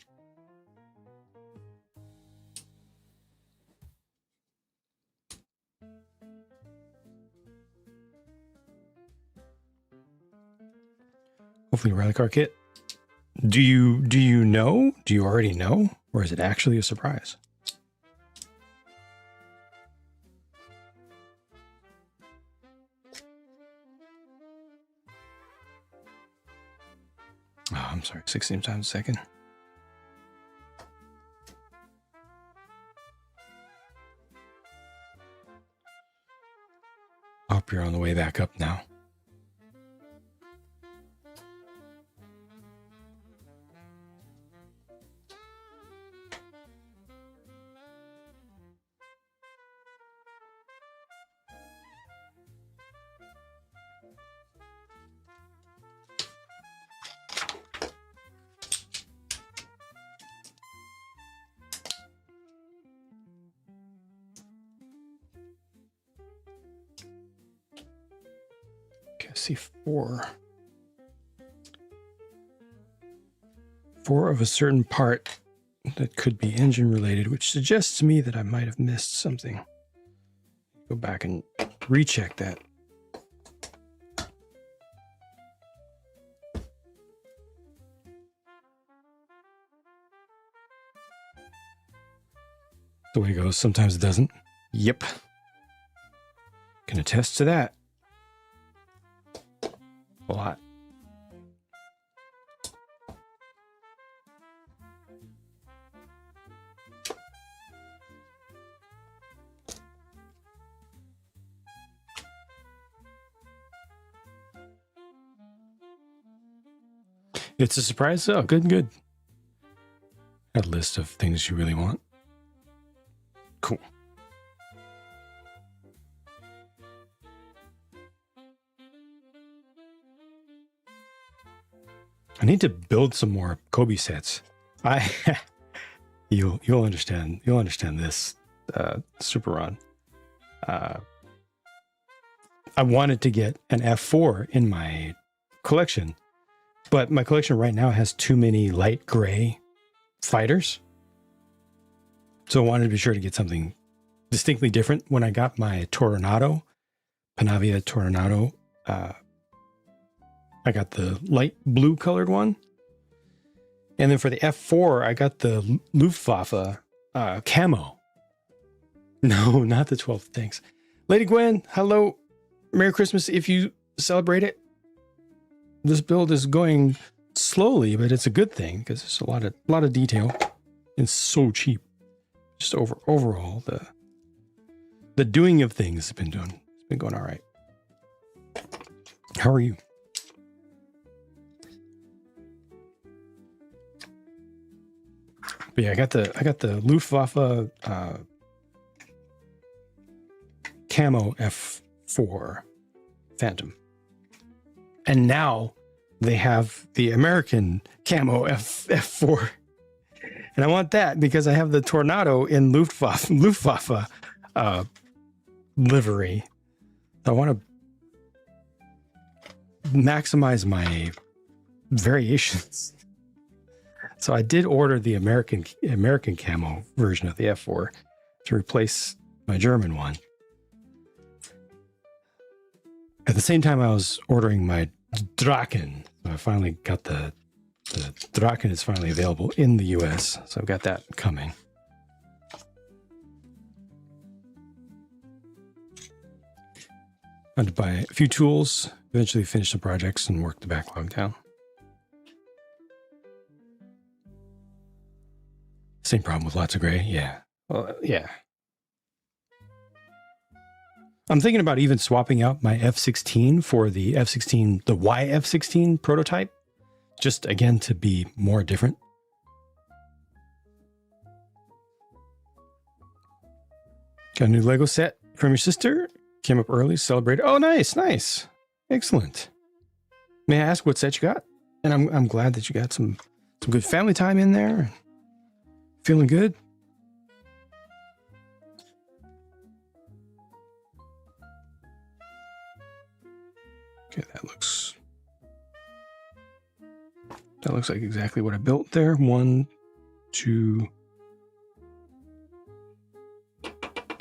Hopefully a rally car kit. Do you know? Do you already know? Or is it actually a surprise? Oh, I'm sorry, 16 times a second. Hope you're on the way back up now. Okay, I see 4. 4 of a certain part that could be engine related, which suggests to me that I might have missed something. Go back and recheck that. The way it goes, sometimes it doesn't. Yep. Can attest to that. A lot. It's a surprise. Oh, good, good. A list of things you really want. Cool. I need to build some more Kobe sets. You'll understand. You'll understand this, Super Ron. I wanted to get an F4 in my collection, but my collection right now has too many light gray fighters. So I wanted to be sure to get something distinctly different. When I got my Tornado, Panavia Tornado, I got the light blue colored one. And then for the F4, I got the Luftwaffe camo. No, not the 12th. Thanks. Lady Gwen, hello. Merry Christmas if you celebrate it. This build is going slowly, but it's a good thing because there's a lot of detail. It's so cheap. Just overall, the doing of things has been doing. It's been going all right. How are you? But yeah, I got the Luftwaffe camo F4 Phantom, and now they have the American camo F4. And I want that because I have the Tornado in Luftwaffe livery. I want to maximize my variations. So I did order the American camo version of the F4 to replace my German one. At the same time, I was ordering my Draken. So I finally got the Draken is finally available in the US, so I've got that coming. I had to buy a few tools, eventually finish the projects and work the backlog down. Same problem with lots of gray, yeah. Well, yeah. I'm thinking about even swapping out my F-16 for the F-16, the YF-16 prototype. Just, again, to be more different. Got a new Lego set from your sister. Came up early, celebrated. Oh, nice, nice. Excellent. May I ask what set you got? And I'm glad that you got some good family time in there. Feeling good? Okay, that looks like exactly what I built there. 1, 2,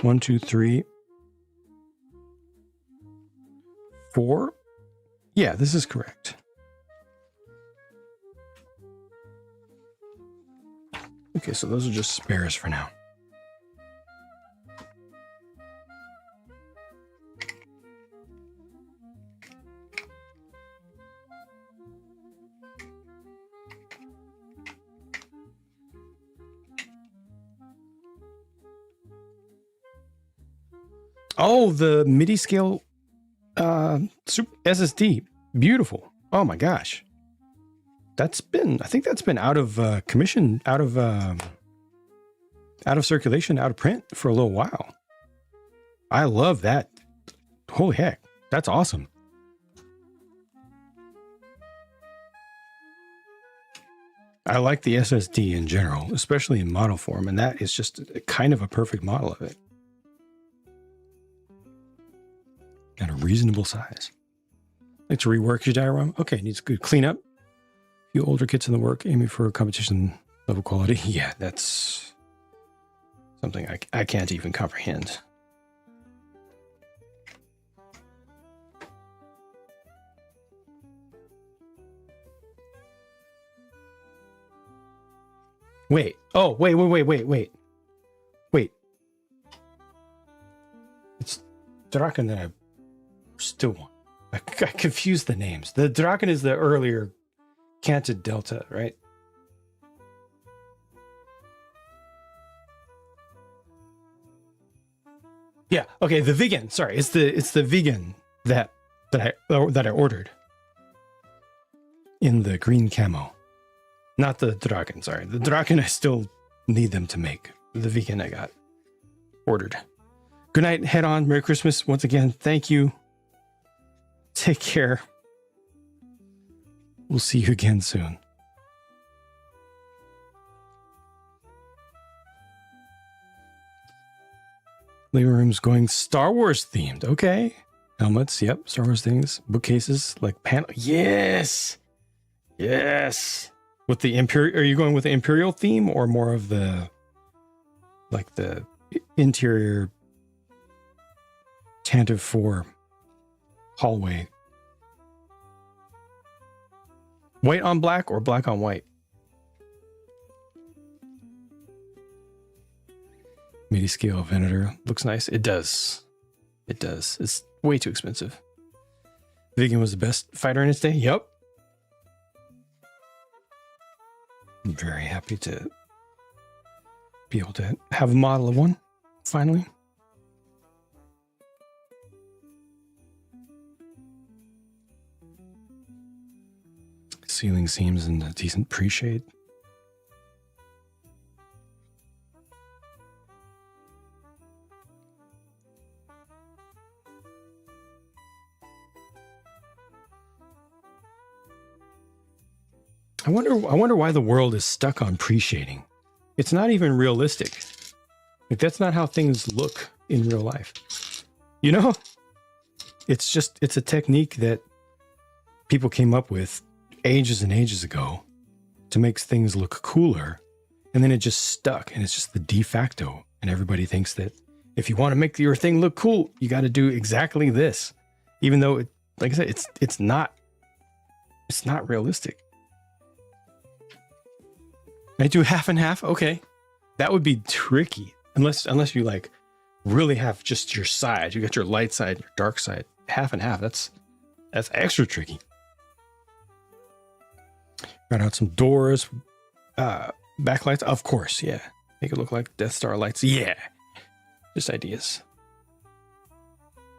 3, 4. Yeah, this is correct. Okay, so those are just spares for now. Oh, the MIDI scale SSD. Beautiful. Oh my gosh. I think that's been out of commission, out of circulation, out of print for a little while. I love that. Holy heck. That's awesome. I like the SSD in general, especially in model form, and that is just kind of a perfect model of it. At a reasonable size. Like to rework your diorama? Okay, needs good cleanup. A few older kits in the work, aiming for competition level quality. Yeah, that's something I can't even comprehend. Wait. Oh, wait. It's Draken that I still want. I confused the names. The Draken is the earlier canted delta, right? Yeah. Okay. The vegan. Sorry, it's the vegan that I ordered in the green camo, not the Draken. Sorry, the Draken I still need them to make. The vegan I got ordered. Good night. Head on. Merry Christmas once again. Thank you. Take care. We'll see you again soon. Living room's going Star Wars themed. Okay. Helmets. Yep. Star Wars things. Bookcases like panel. Yes. Yes. With the Imperial. Are you going with the Imperial theme or more of the like the interior Tantive 4 hallway? White on black or black on white? MIDI scale Venator looks nice. It does. It does. It's way too expensive. Vegan was the best fighter in its day. Yep. I'm very happy to be able to have a model of one finally. Ceiling seams in a decent pre-shade. I wonder why the world is stuck on pre-shading. It's not even realistic. Like that's not how things look in real life. You know? It's a technique that people came up with ages and ages ago to make things look cooler, and then it just stuck, and it's just the de facto, and everybody thinks that if you want to make your thing look cool, you got to do exactly this, even though like I said, it's not realistic. I do half and half. Okay, that would be tricky unless you like really have just your side. You got your light side, your dark side, half and half. That's extra tricky. Got out some doors, backlights, of course, yeah. Make it look like Death Star lights, yeah. Just ideas.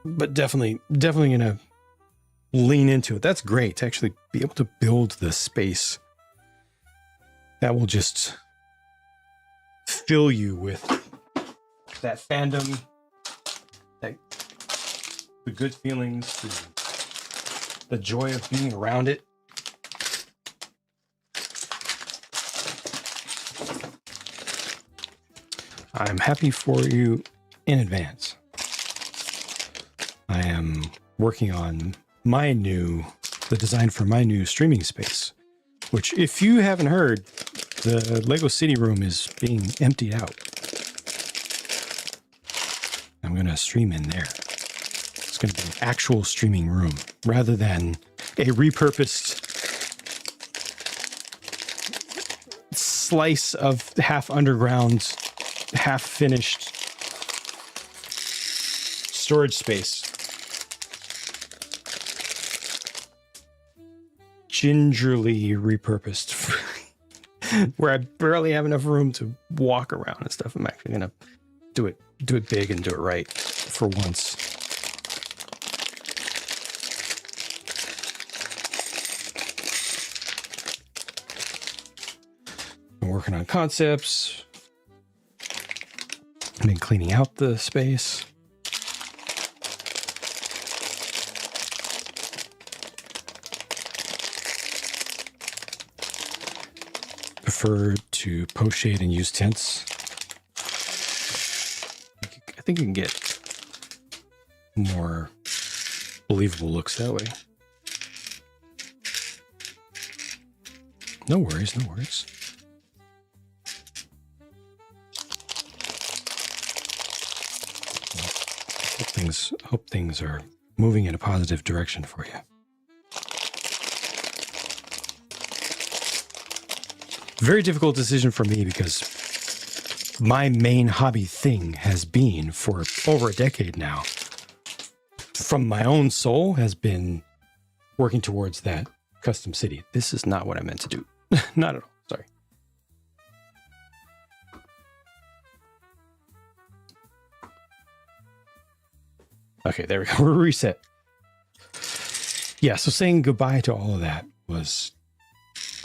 But definitely gonna lean into it. That's great to actually be able to build the space that will just fill you with that fandom, that the good feelings, the joy of being around it. I'm happy for you in advance. I am working on the design for my new streaming space, which if you haven't heard, the Lego City room is being emptied out. I'm going to stream in there. It's going to be an actual streaming room rather than a repurposed slice of half underground, half finished storage space. Gingerly repurposed where I barely have enough room to walk around and stuff. I'm actually gonna do it big and do it right for once. I'm working on concepts. I've been cleaning out the space. Prefer to post shade and use tints. I think you can get more believable looks that way. No worries, no worries. Hope things are moving in a positive direction for you. Very difficult decision for me because my main hobby thing has been for over a decade now. From my own soul has been working towards that custom city. This is not what I meant to do. Not at all. Sorry. Okay, there we go. We're reset. Yeah, so saying goodbye to all of that was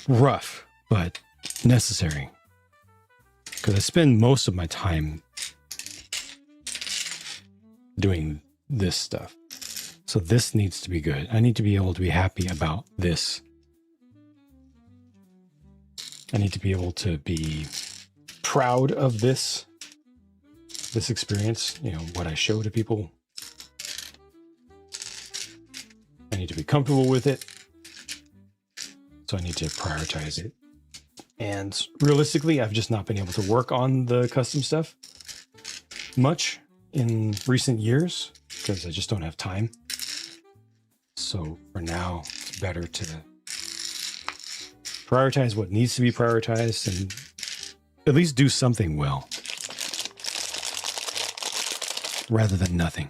rough, but necessary. Because I spend most of my time doing this stuff. So this needs to be good. I need to be able to be happy about this. I need to be able to be proud of this experience, you know, what I show to people. I need to be comfortable with it. So I need to prioritize it. And realistically, I've just not been able to work on the custom stuff much in recent years because I just don't have time. So for now, it's better to prioritize what needs to be prioritized and at least do something well rather than nothing.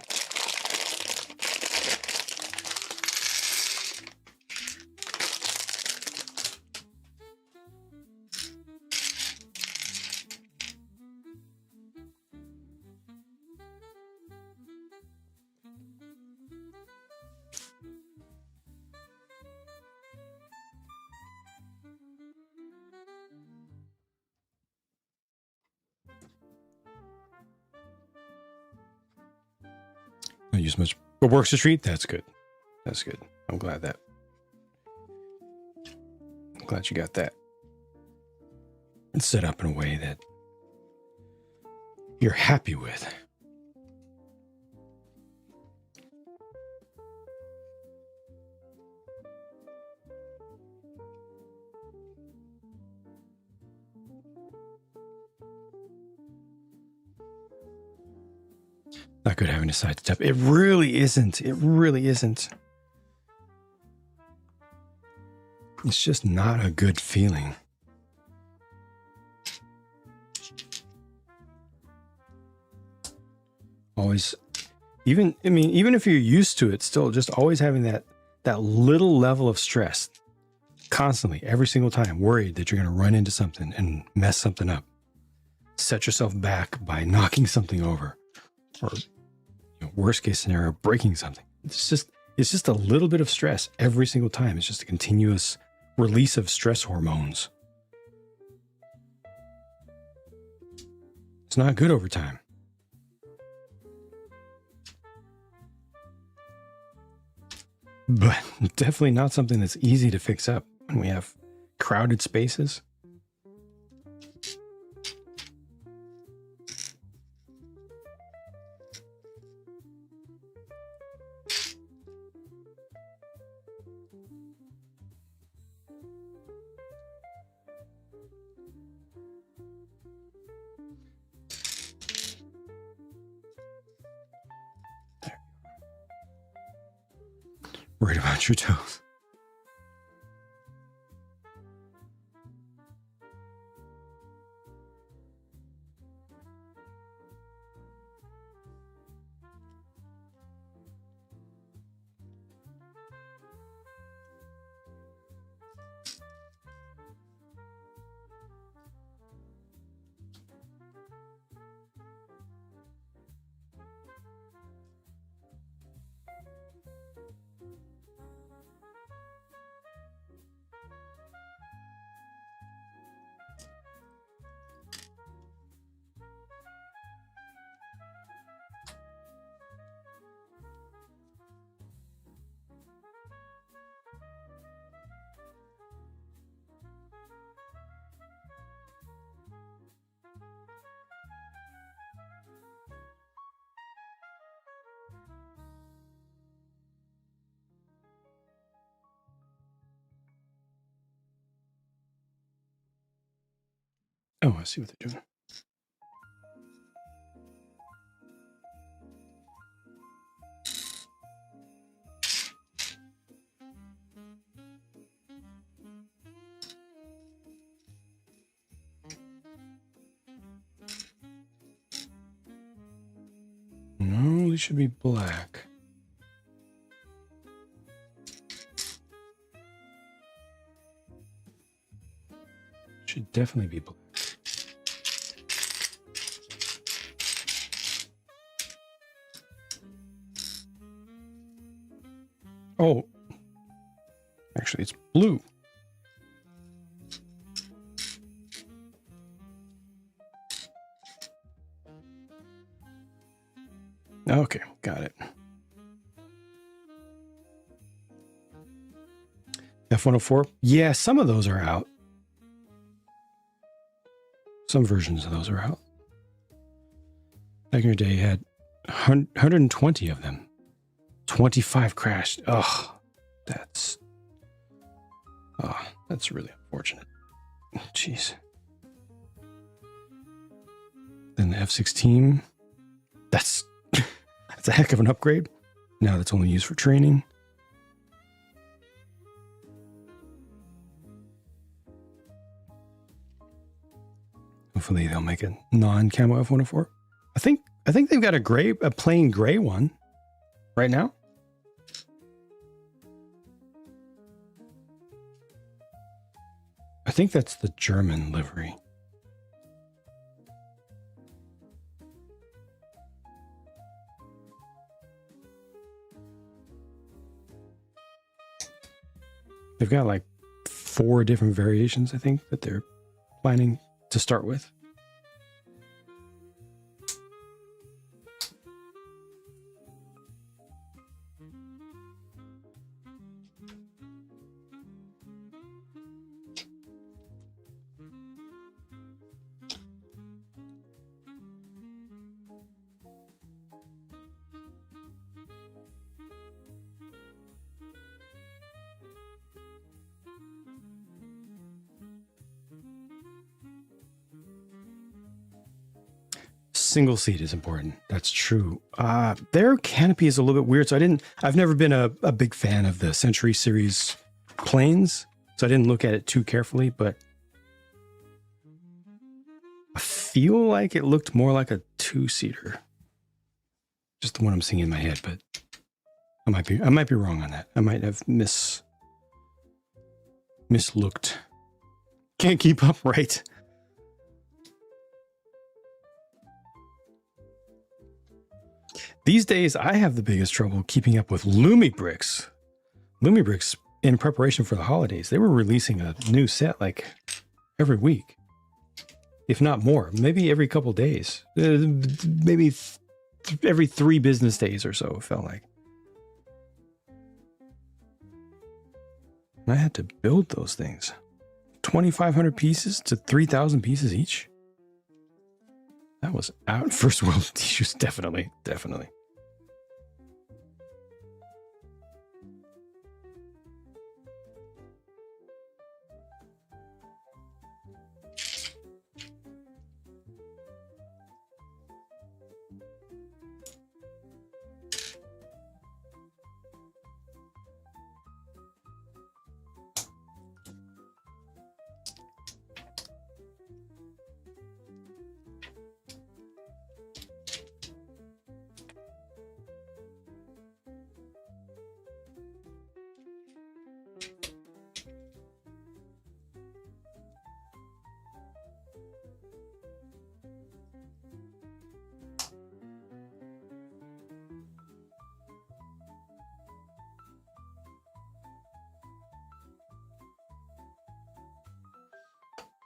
Don't use much, but works the street. That's good. That's good. I'm glad you got that. It's set up in a way that you're happy with. Not good having to side step. It really isn't. It really isn't. It's just not a good feeling. Always, even if you're used to it, still just always having that little level of stress constantly, every single time, worried that you're going to run into something and mess something up. Set yourself back by knocking something over. Or, worst case scenario, breaking something. It's just a little bit of stress every single time. It's just a continuous release of stress hormones. It's not good over time. But definitely not something that's easy to fix up when we have crowded spaces. Worried about your toes. Oh, I see what they're doing. No, it should be black. Should definitely be black. Oh, actually, it's blue. Okay, got it. F-104? Yeah, some of those are out. Some versions of those are out. Back in your day, you had 120 of them. 25 crashed. Oh, that's really unfortunate. Jeez. Then the F-16. That's a heck of an upgrade. Now that's only used for training. Hopefully they'll make a non-camo F-104. I think they've got a plain gray one right now. I think that's the German livery. They've got like 4 different variations, I think, that they're planning to start with. Single seat is important. That's true. Their canopy is a little bit weird. So I've never been a big fan of the Century series planes. So I didn't look at it too carefully, but I feel like it looked more like a 2-seater. Just the one I'm seeing in my head, but I might be wrong on that. I might have mislooked. Can't keep up, right? These days, I have the biggest trouble keeping up with Reobrix. Reobrix, in preparation for the holidays, they were releasing a new set like every week, if not more. Maybe every couple days. Maybe every 3 business days or so, it felt like. And I had to build those things. 2,500 pieces to 3,000 pieces each. That was out. First world issues, definitely.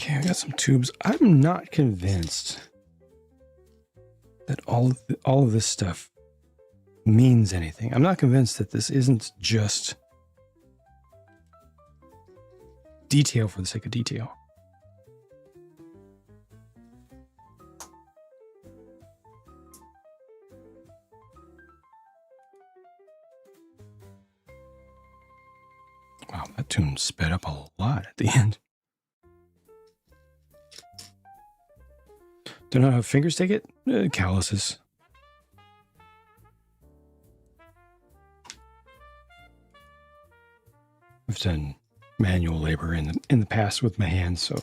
Okay, I got some tubes. I'm not convinced that all of this stuff means anything. I'm not convinced that this isn't just detail for the sake of detail. Wow, that tune sped up a lot at the end. Don't know how fingers take it? Calluses. I've done manual labor in the past with my hands, so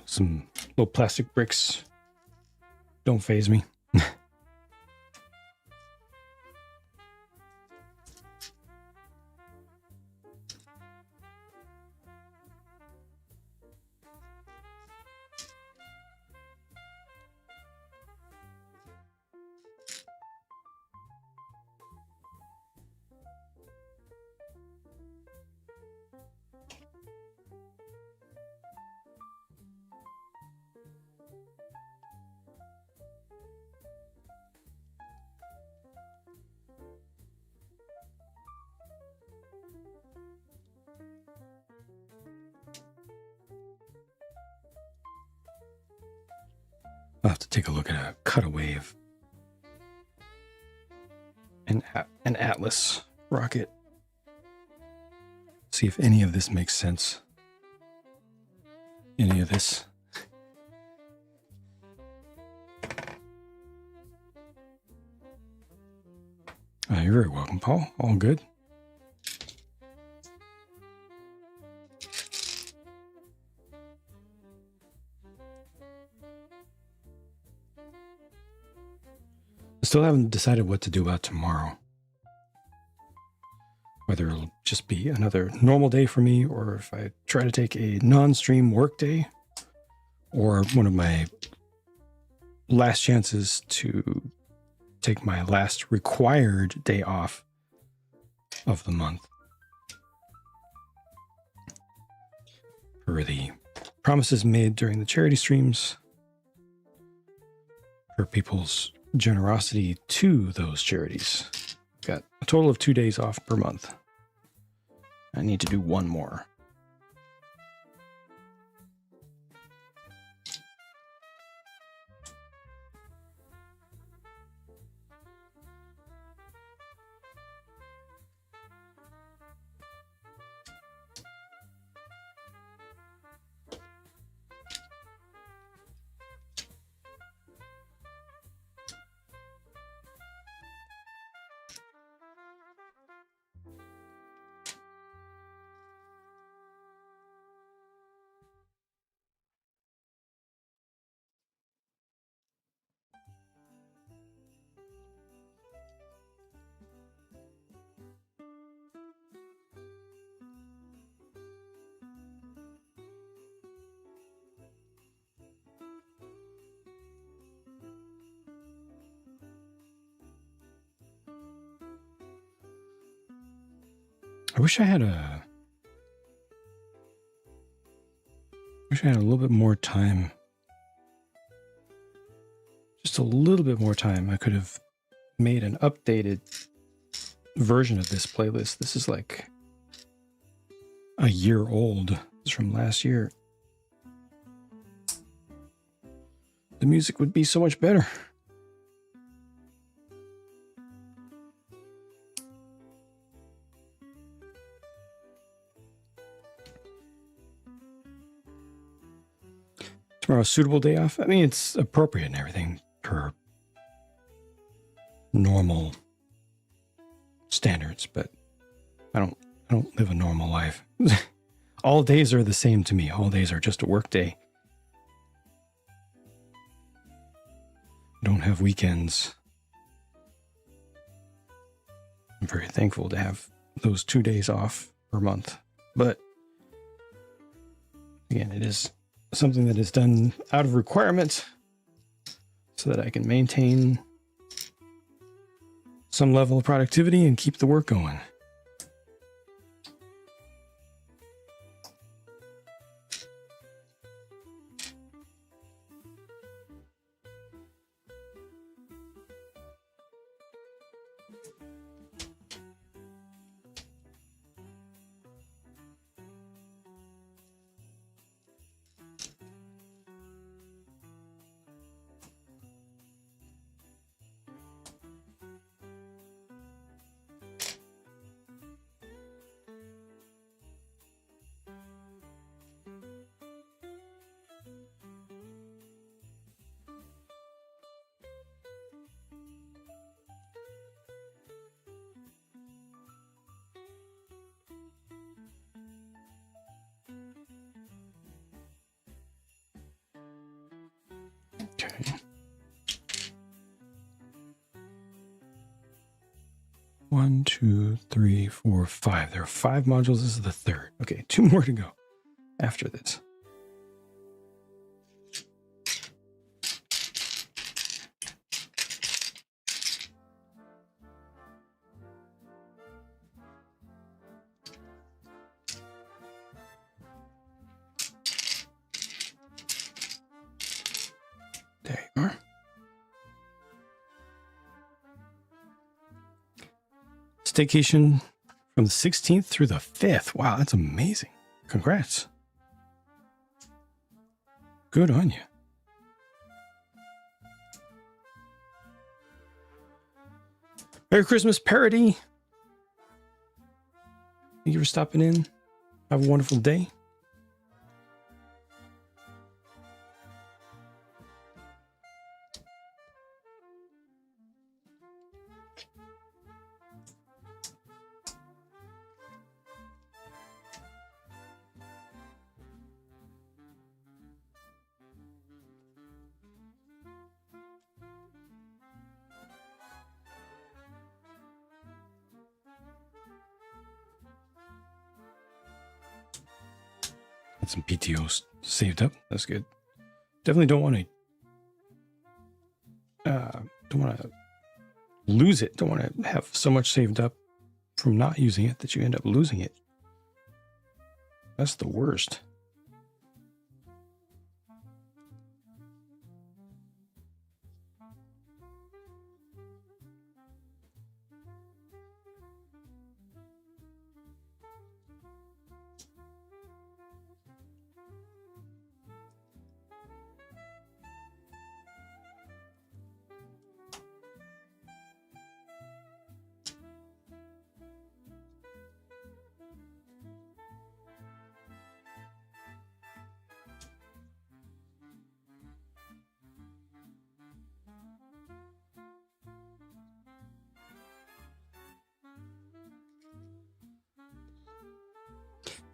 some little plastic bricks don't faze me. I'll have to take a look at a cutaway of an Atlas rocket. See if any of this makes sense. Any of this. You're very welcome, Paul. All good. Still haven't decided what to do about tomorrow. Whether it'll just be another normal day for me, or if I try to take a non-stream work day, or one of my last chances to take my last required day off of the month. For the promises made during the charity streams, for people's generosity to those charities. Got a total of 2 days off per month. I need to do one more. I wish I had a little bit more time. Just a little bit more time. I could have made an updated version of this playlist. This is like a year old. It's from last year. The music would be so much better. Tomorrow's suitable day off. I mean, it's appropriate and everything for normal standards, but I don't live a normal life. All days are the same to me. All days are just a work day. I don't have weekends. I'm very thankful to have those 2 days off per month. But again, it is something that is done out of requirement so that I can maintain some level of productivity and keep the work going. Okay. One, two, three, four, five. There are 5 modules. This is the 3rd. Okay, 2 more to go after this. There you are. Staycation from the 16th through the 5th. Wow, that's amazing. Congrats. Good on you. Merry Christmas, Parody. Thank you for stopping in. Have a wonderful day. Got some PTOs saved up. That's good. Definitely don't want to lose it. Don't want to have so much saved up from not using it that you end up losing it. That's the worst.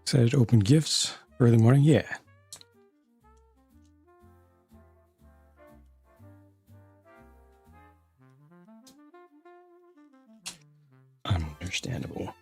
Excited to open gifts early morning? Yeah. Understandable.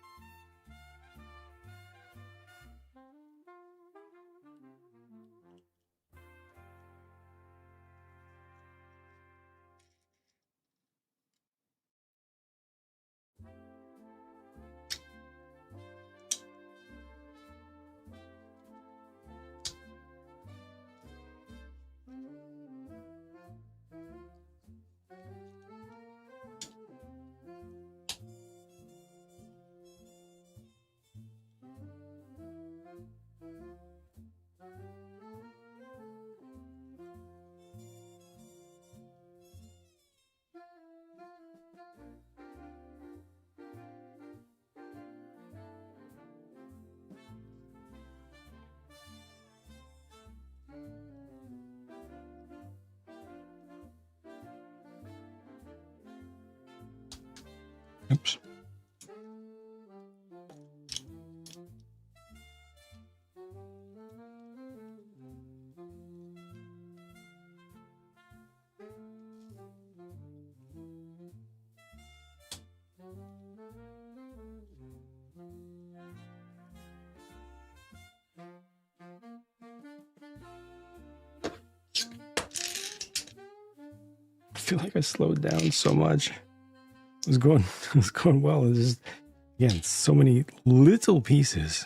Oops. I feel like I slowed down so much. It was going well. It's just, again, so many little pieces.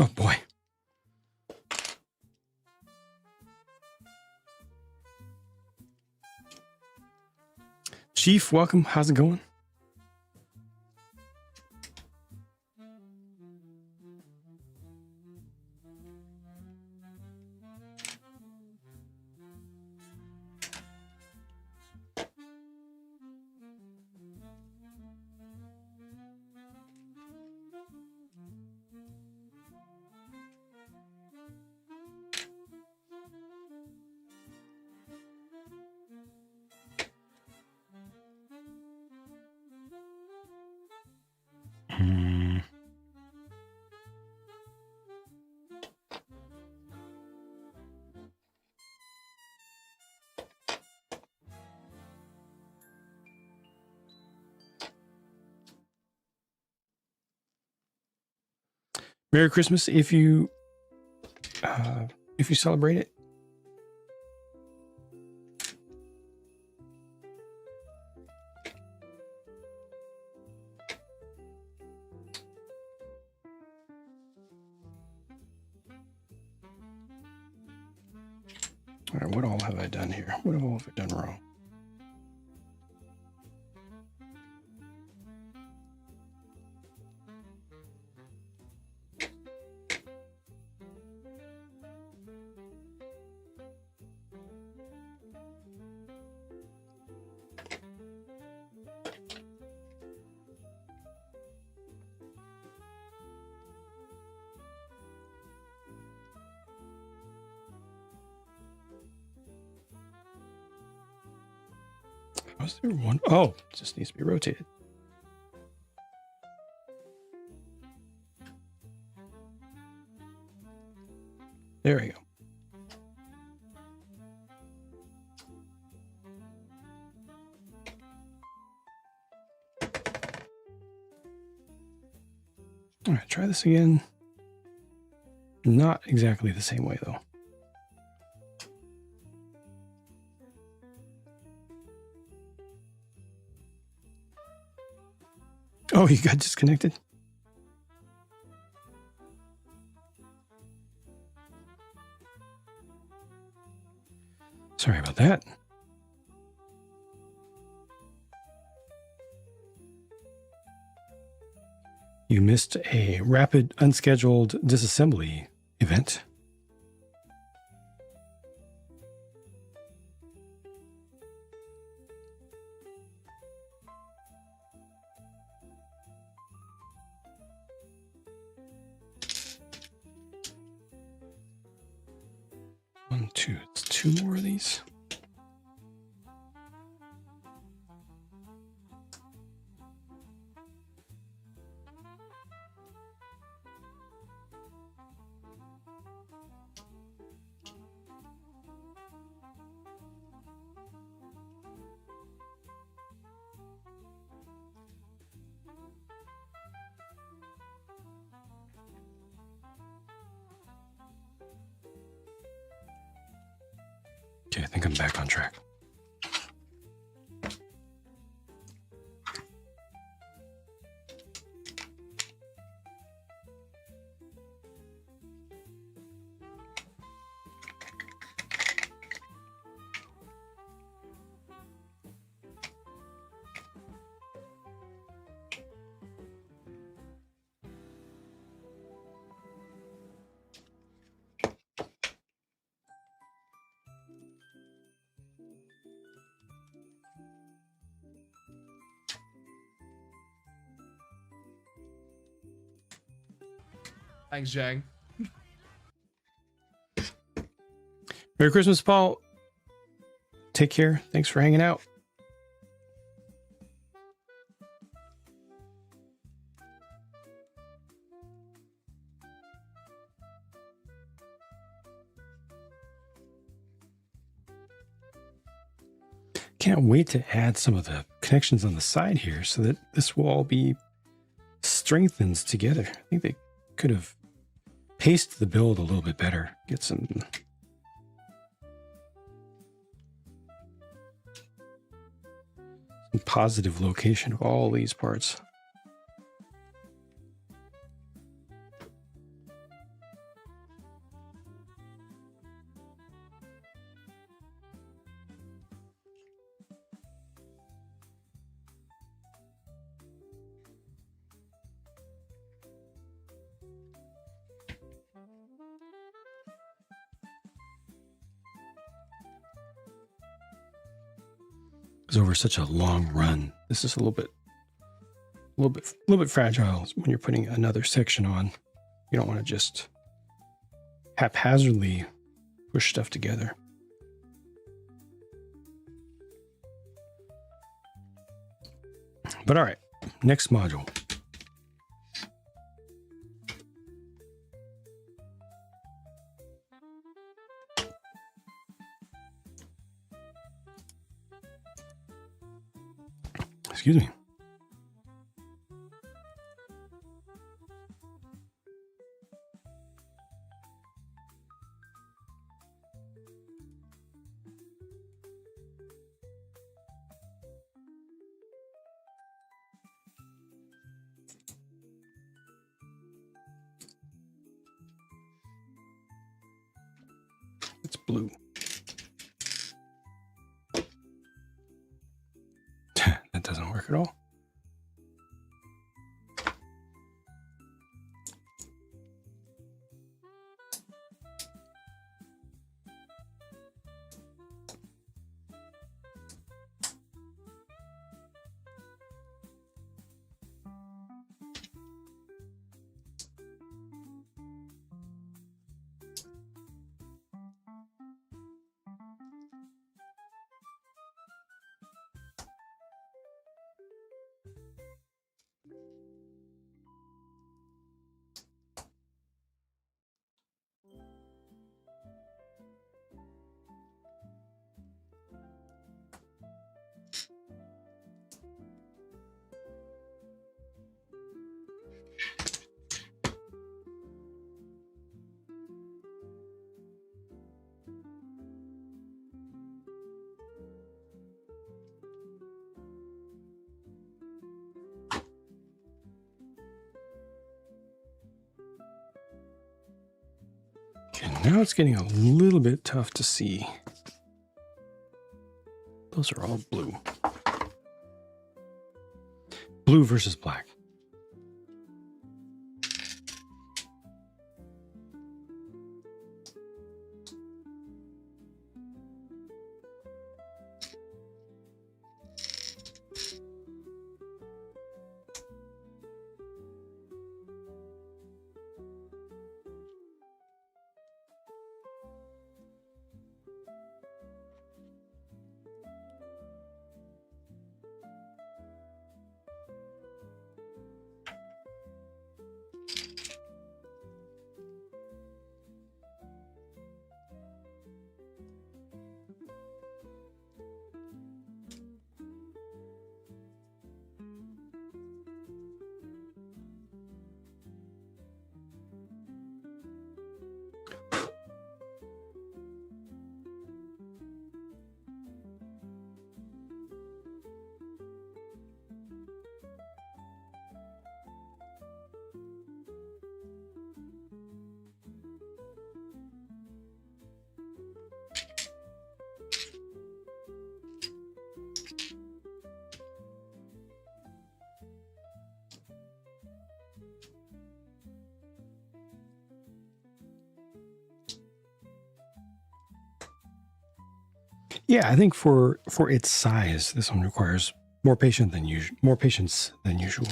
Oh boy. Chief, welcome. How's it going? Merry Christmas if you celebrate it. All right, what all have I done here? What all have I done wrong? Was there one? Oh, it just needs to be rotated. There we go. All right, try this again. Not exactly the same way, though. Oh, you got disconnected? Sorry about that. You missed a rapid unscheduled disassembly event. One, two, it's two more of these. Okay, I think I'm back on track. Thanks, Jang. Merry Christmas, Paul. Take care. Thanks for hanging out. Can't wait to add some of the connections on the side here so that this will all be strengthened together. I think they could have pasted the build a little bit better. Get some positive location of all these parts. It's over such a long run. This is a little bit fragile when you're putting another section on. You don't want to just haphazardly push stuff together. But all right, next module. Excuse me. It's blue. That doesn't work at all. Okay, now it's getting a little bit tough to see. Those are all blue. Blue versus black. Yeah, I think for its size, this one requires more patience than usual,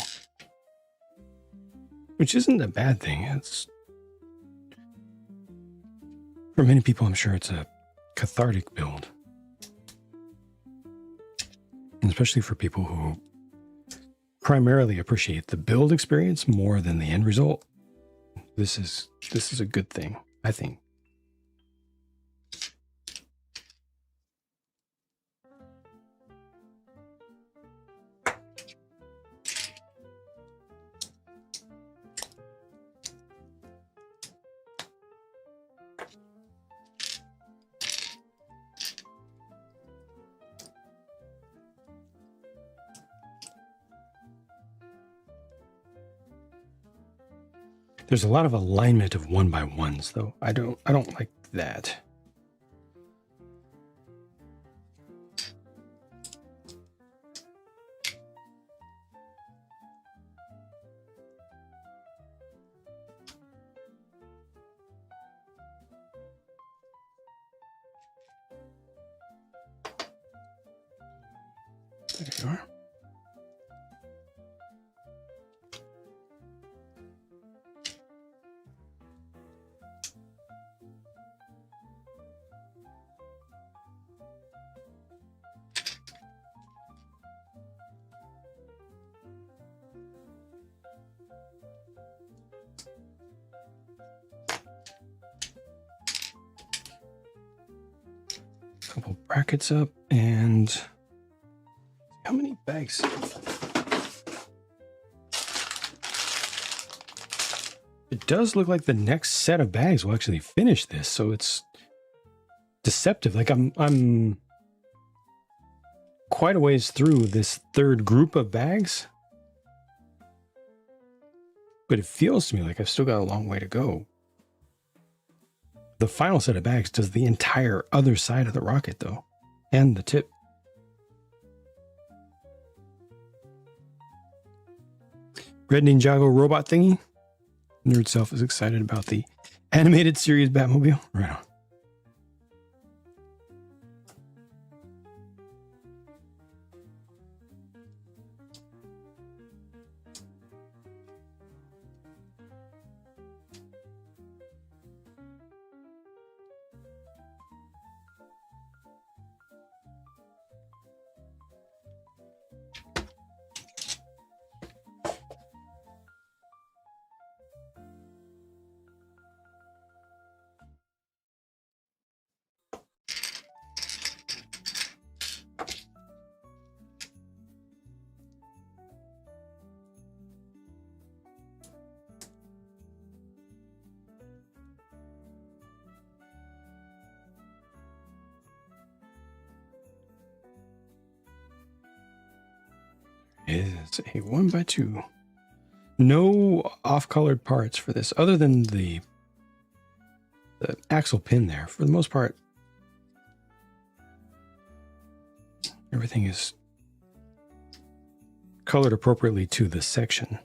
which isn't a bad thing. It's for many people, I'm sure it's a cathartic build, and especially for people who primarily appreciate the build experience more than the end result. This is a good thing, I think. There's a lot of alignment of 1x1s, though. I don't like that. There you are. Couple brackets up, and how many bags? It does look like the next set of bags will actually finish this, so it's deceptive. Like I'm quite a ways through this third group of bags, but it feels to me like I've still got a long way to go. The final set of bags does the entire other side of the rocket, though, and the tip. Red Ninjago robot thingy. Nerd Self is excited about the animated series Batmobile. Right on. Is a 1x2. No off-colored parts for this, other than the axle pin there. For the most part, everything is colored appropriately to the section,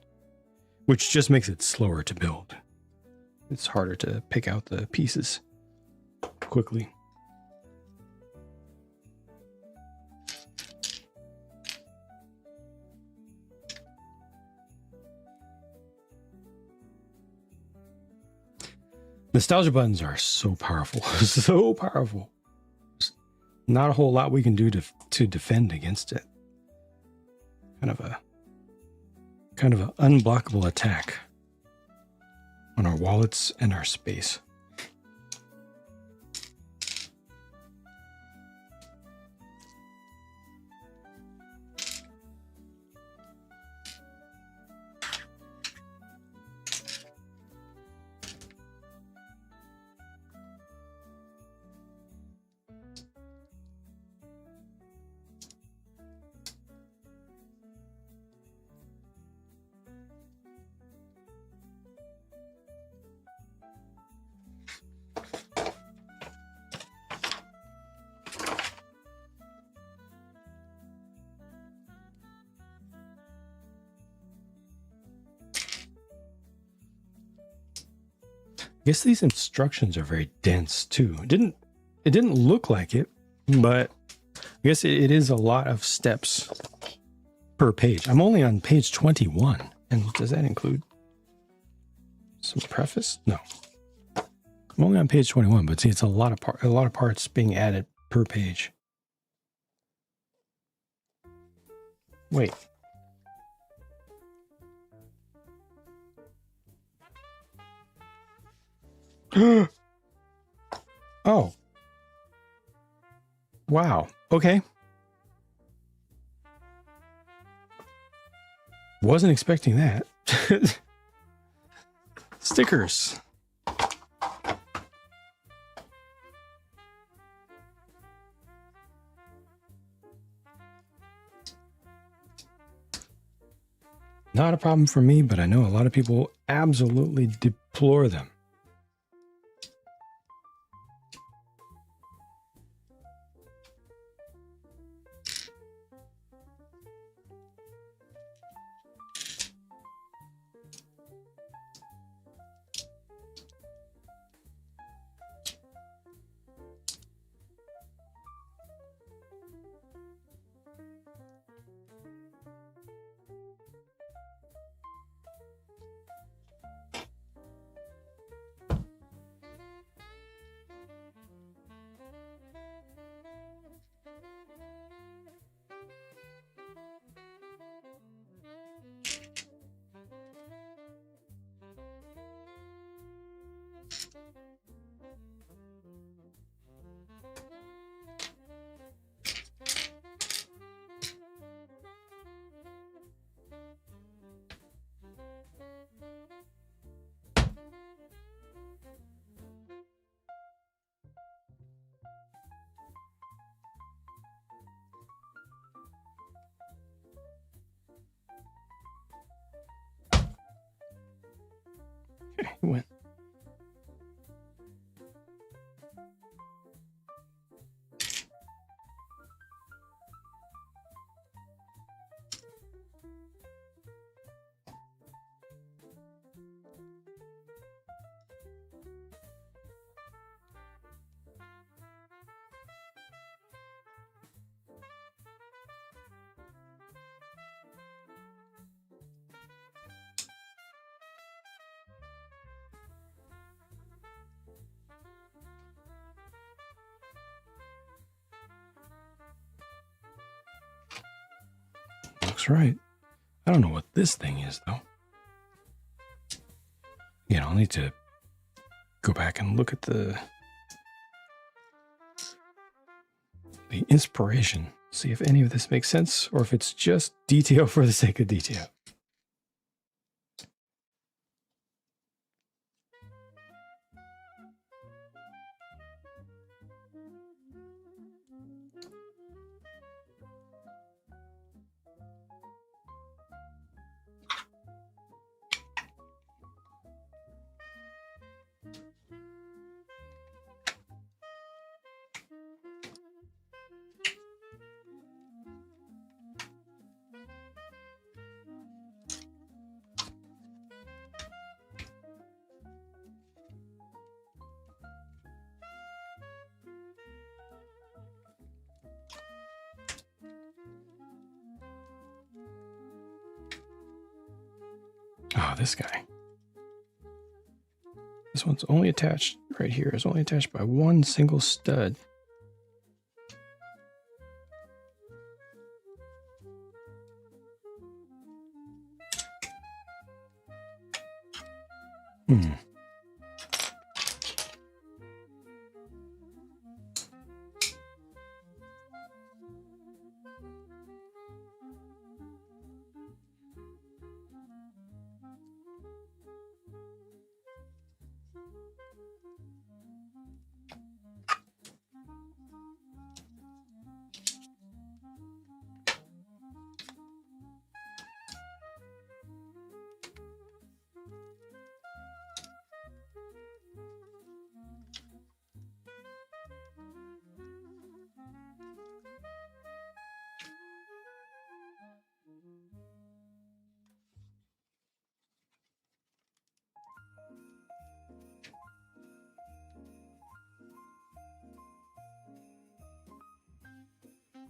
which just makes it slower to build. It's harder to pick out the pieces quickly. Nostalgia buttons are so powerful, so powerful. There's not a whole lot we can do to defend against it. Kind of an unblockable attack on our wallets and our space. I guess these instructions are very dense too. It didn't look like it, but I guess it is a lot of steps per page. I'm only on page 21, and does that include some preface? No, I'm only on page 21, but see, it's a lot of parts being added per page. Wait. Oh. Wow. Okay. Wasn't expecting that. Stickers. Not a problem for me, but I know a lot of people absolutely deplore them. Okay, it went. Looks right. I don't know what this thing is, though. Again, I'll need to go back and look at the inspiration, see if any of this makes sense or if it's just detail for the sake of detail. Oh, this guy. This one's only attached right here. It's only attached by one single stud. Hmm.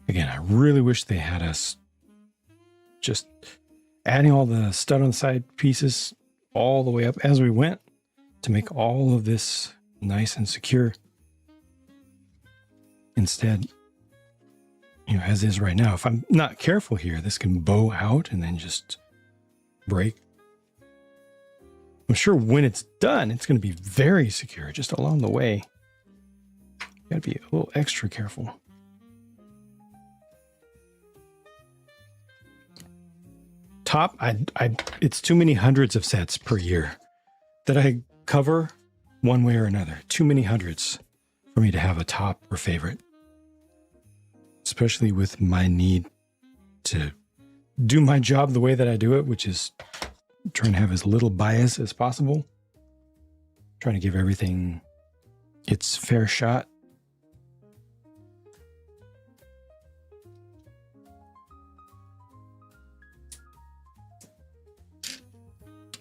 Again, I really wish they had us just adding all the stud on the side pieces all the way up as we went to make all of this nice and secure. Instead, you know, as is right now, if I'm not careful here, this can bow out and then just break. I'm sure when it's done, it's going to be very secure just along the way. You got to be a little extra careful. Top, it's too many hundreds of sets per year that I cover one way or another. Too many hundreds for me to have a top or favorite. Especially with my need to do my job the way that I do it, which is trying to have as little bias as possible. Trying to give everything its fair shot.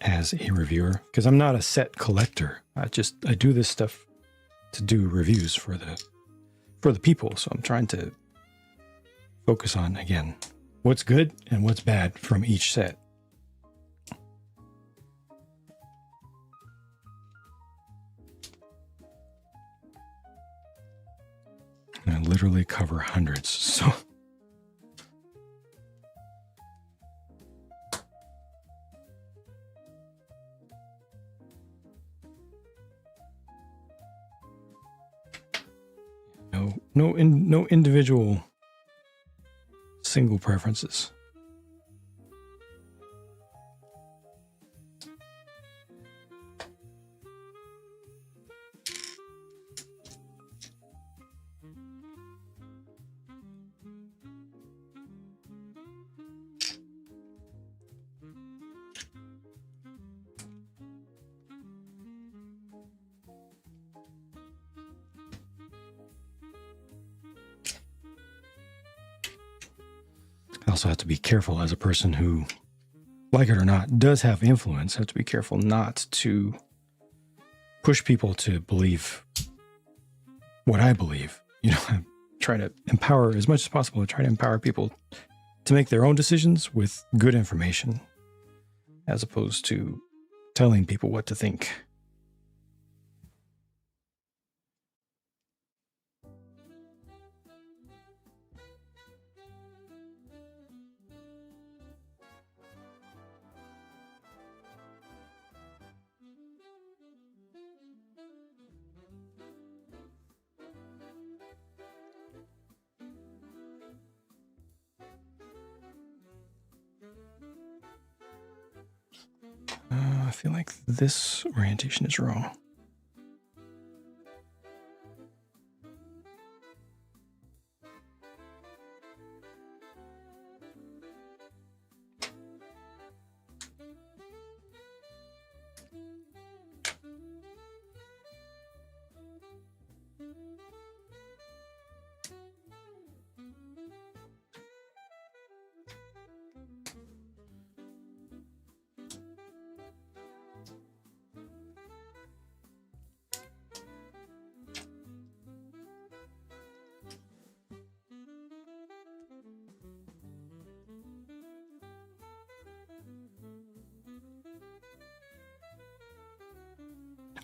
As a reviewer, because I'm not a set collector. I do this stuff to do reviews for the people. So I'm trying to focus on, again, what's good and what's bad from each set. And I literally cover hundreds. So no individual single preferences. I also have to be careful as a person who, like it or not, does have influence. I have to be careful not to push people to believe what I believe. You know, I try to empower as much as possible. I try to empower people to make their own decisions with good information, as opposed to telling people what to think. I feel like this orientation is wrong.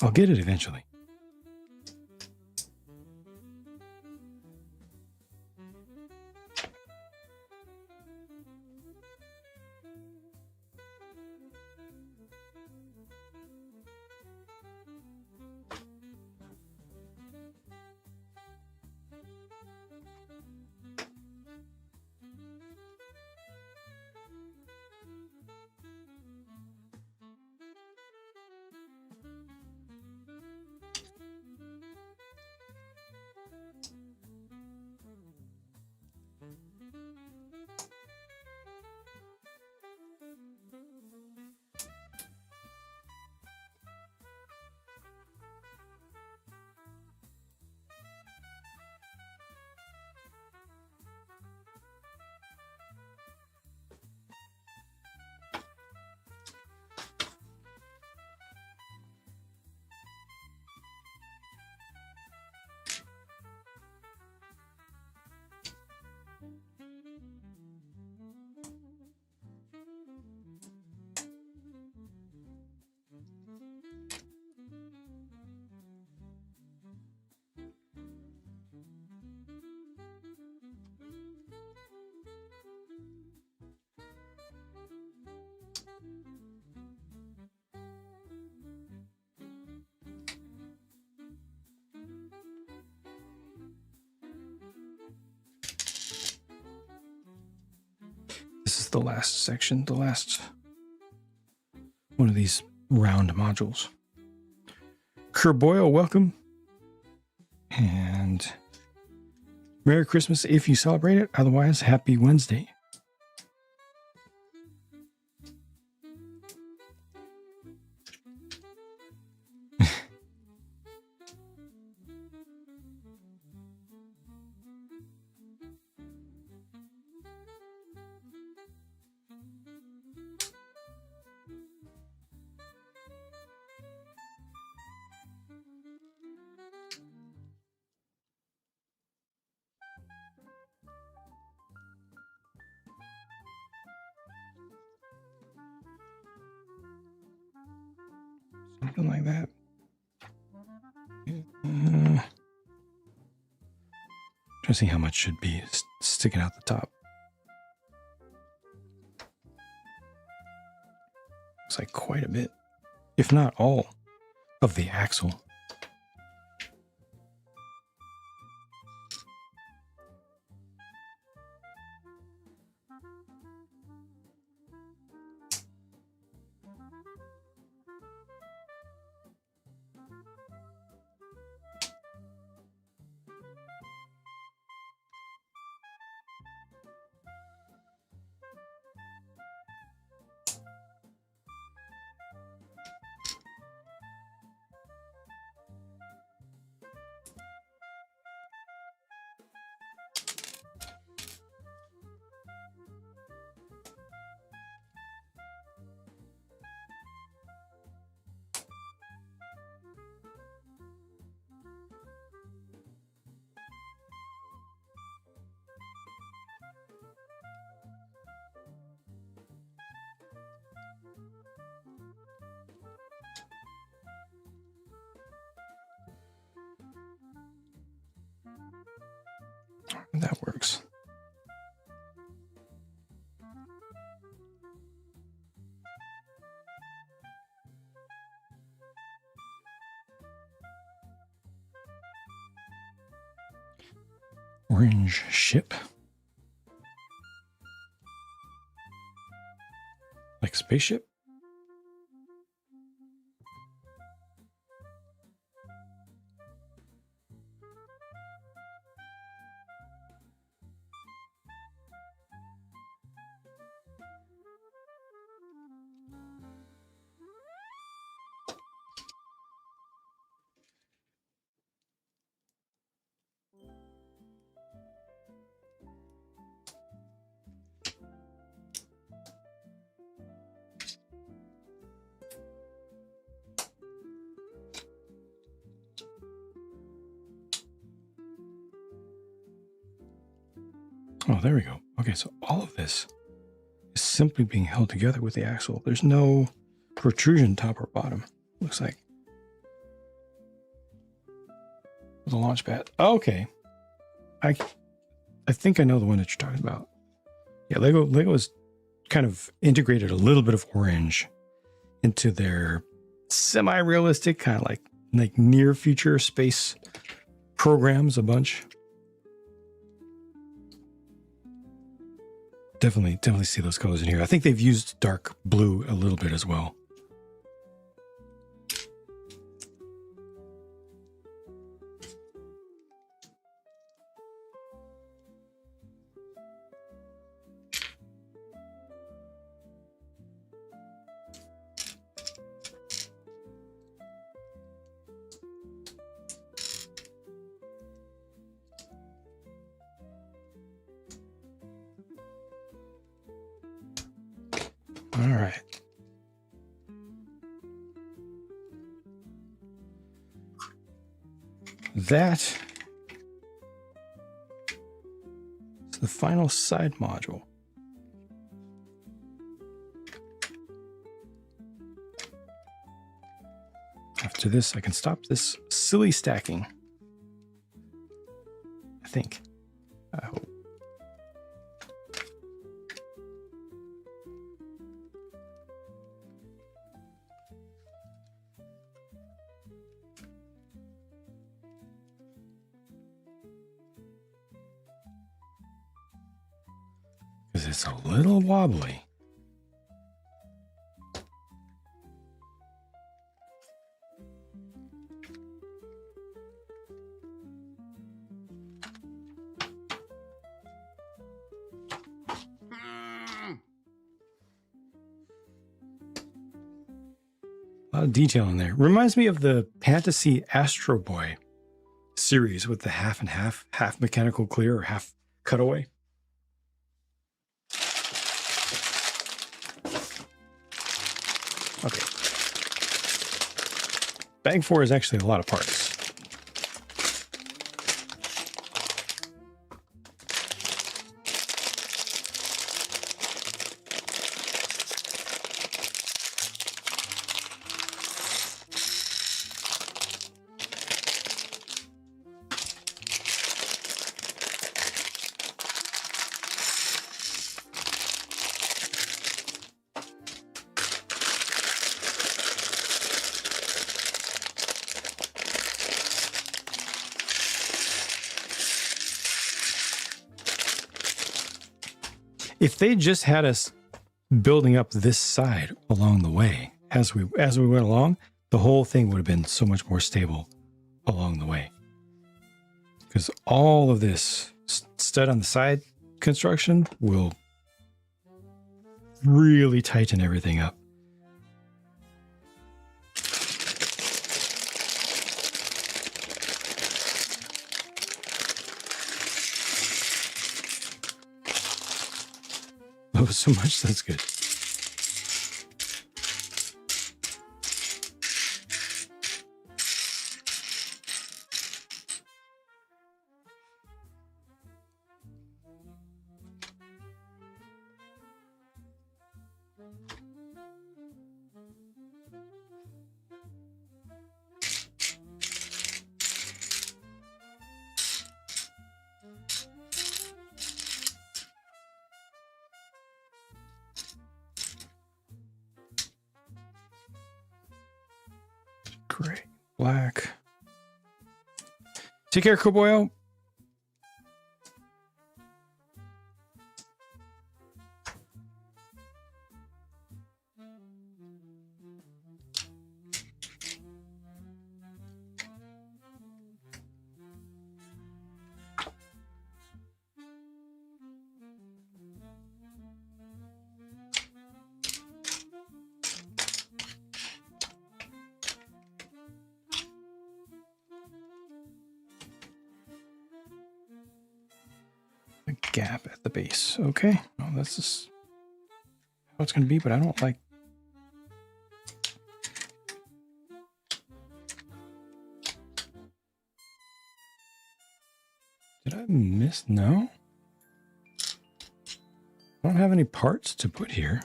I'll get it eventually. This is the last section, the last one of these round modules. Kerboyle, welcome. And Merry Christmas if you celebrate it. Otherwise, Happy Wednesday. Something like that. Trying to see how much should be sticking out the top. Looks like quite a bit, if not all, of the axle. Orange ship. Like spaceship? Oh, there we go. Okay, so all of this is simply being held together with the axle. There's no protrusion top or bottom. Looks like. The launch pad. Okay. I think I know the one that you're talking about. Yeah, Lego has kind of integrated a little bit of orange into their semi-realistic, kind of like near future space programs a bunch. Definitely see those colors in here. I think they've used dark blue a little bit as well. All right. That is the final side module. After this, I can stop this silly stacking. I think. I hope. Because it's a little wobbly. A lot of detail in there. Reminds me of the Fantasy Astro Boy series with the half and half mechanical clear or half cutaway. Okay. Bag 4 is actually a lot of parts. If they just had us building up this side along the way as we went along, the whole thing would have been so much more stable along the way. Because all of this stud on the side construction will really tighten everything up. Oh, so much, that's good. Gray, black. Take care, Koboyo. gap at the base. Okay, well, that's just how it's going to be, but I don't like. Did I miss? No. I don't have any parts to put here.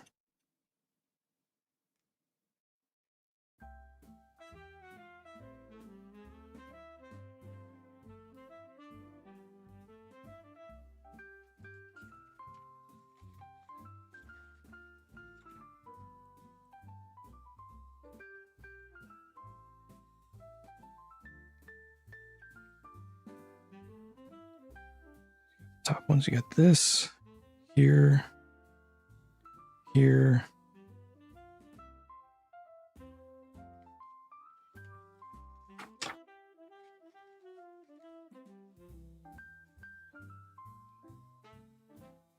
Top ones, you got this here, here.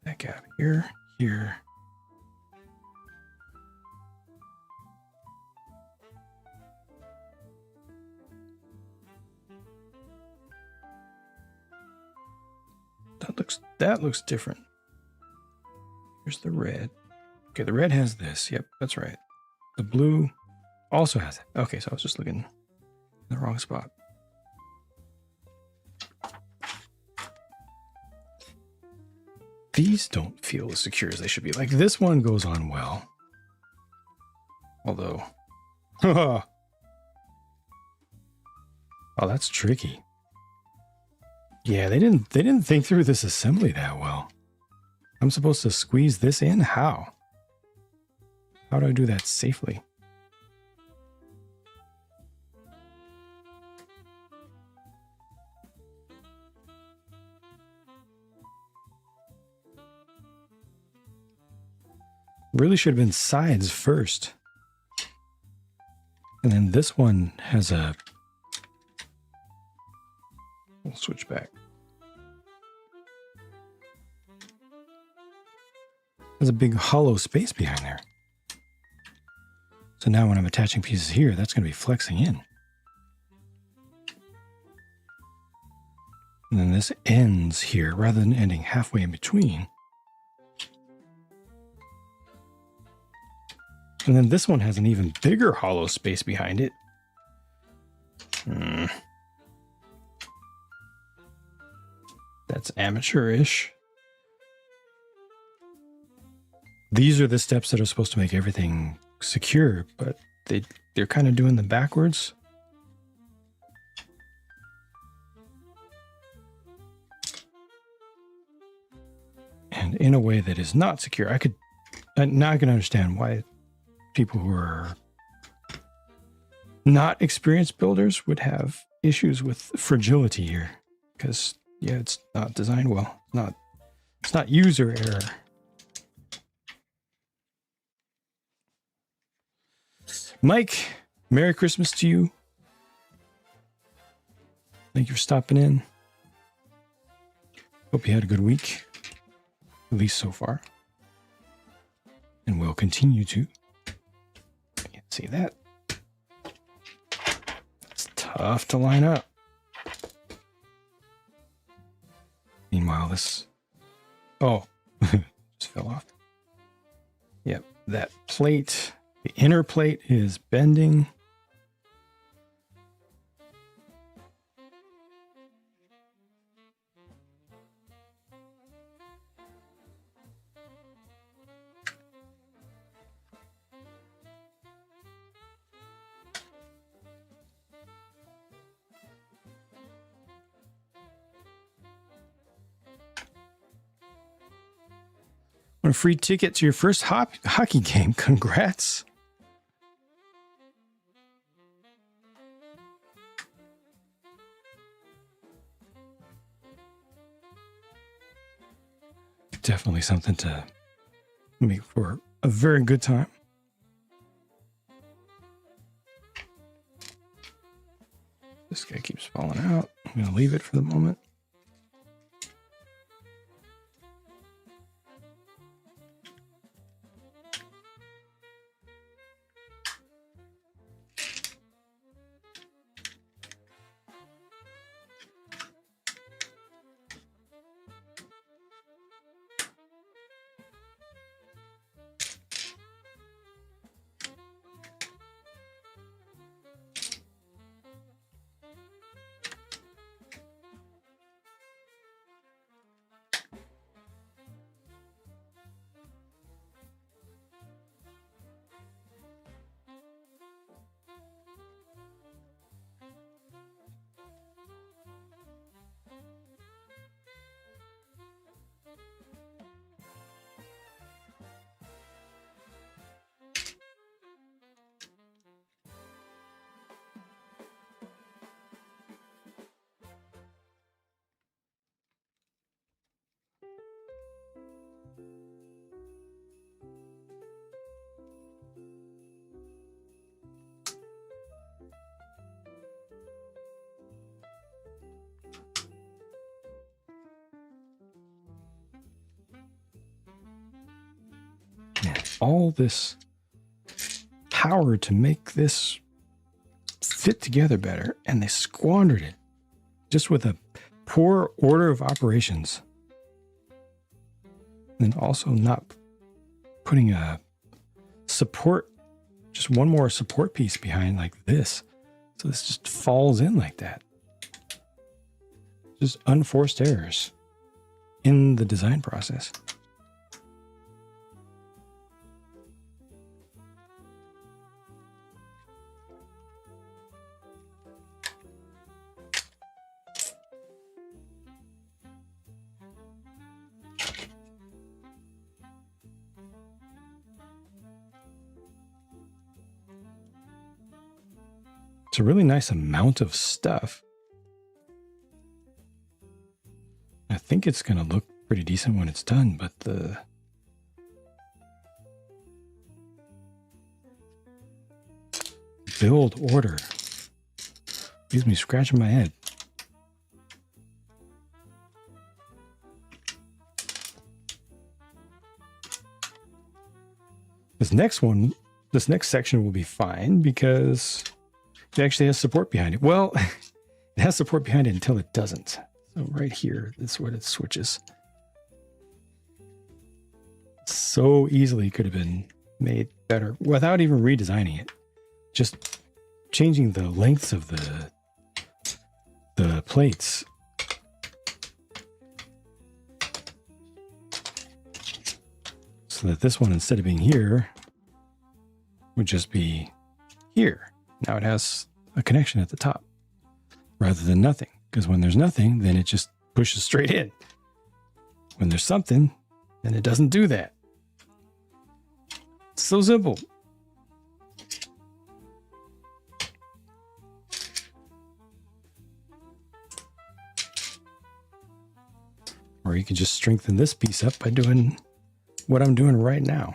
That gap here, here. That looks different. Here's the red. Okay, the red has this. Yep, that's right. The blue also has it. Okay, so I was just looking in the wrong spot. These don't feel as secure as they should be. Like this one goes on well. Although, oh, that's tricky. Yeah, they didn't think through this assembly that well. I'm supposed to squeeze this in? How? How do I do that safely? Really should have been sides first. And then this one has a... We'll switch back. There's a big hollow space behind there. So now when I'm attaching pieces here, that's going to be flexing in. And then this ends here rather than ending halfway in between. And then this one has an even bigger hollow space behind it. That's amateurish. These are the steps that are supposed to make everything secure, but they're kind of doing them backwards. And in a way that is not secure. Now I can understand why people who are not experienced builders would have issues with fragility here. Because, yeah, it's not designed well. It's not user error. Mike, Merry Christmas to you. Thank you for stopping in. Hope you had a good week, at least so far. And we'll continue to. I can't see that. It's tough to line up. Meanwhile, this... Oh, just fell off. Yep, that plate... The inner plate is bending. Want a free ticket to your first hockey game? Congrats. Definitely something to make for a very good time. This guy keeps falling out. I'm going to leave it for the moment. all this power to make this fit together better, and they squandered it just with a poor order of operations. And also not putting a support, just one more support piece behind like this. So this just falls in like that. Just unforced errors in the design process. It's a really nice amount of stuff. I think it's going to look pretty decent when it's done, but the build order leaves me scratching my head. This next section will be fine because it actually has support behind it. Well, it has support behind it until it doesn't. So right here, that's what it switches. So easily could have been made better without even redesigning it. Just changing the lengths of the plates. So that this one, instead of being here, would just be here. Now it has a connection at the top rather than nothing. Because when there's nothing, then it just pushes straight in. When there's something, then it doesn't do that. It's so simple. Or you can just strengthen this piece up by doing what I'm doing right now.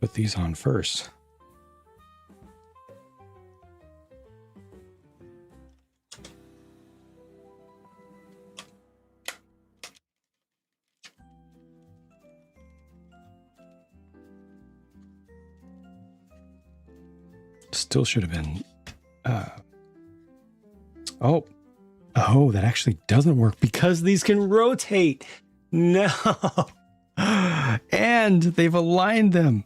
Put these on first. Still should have been. Oh, that actually doesn't work because these can rotate. No. And they've aligned them.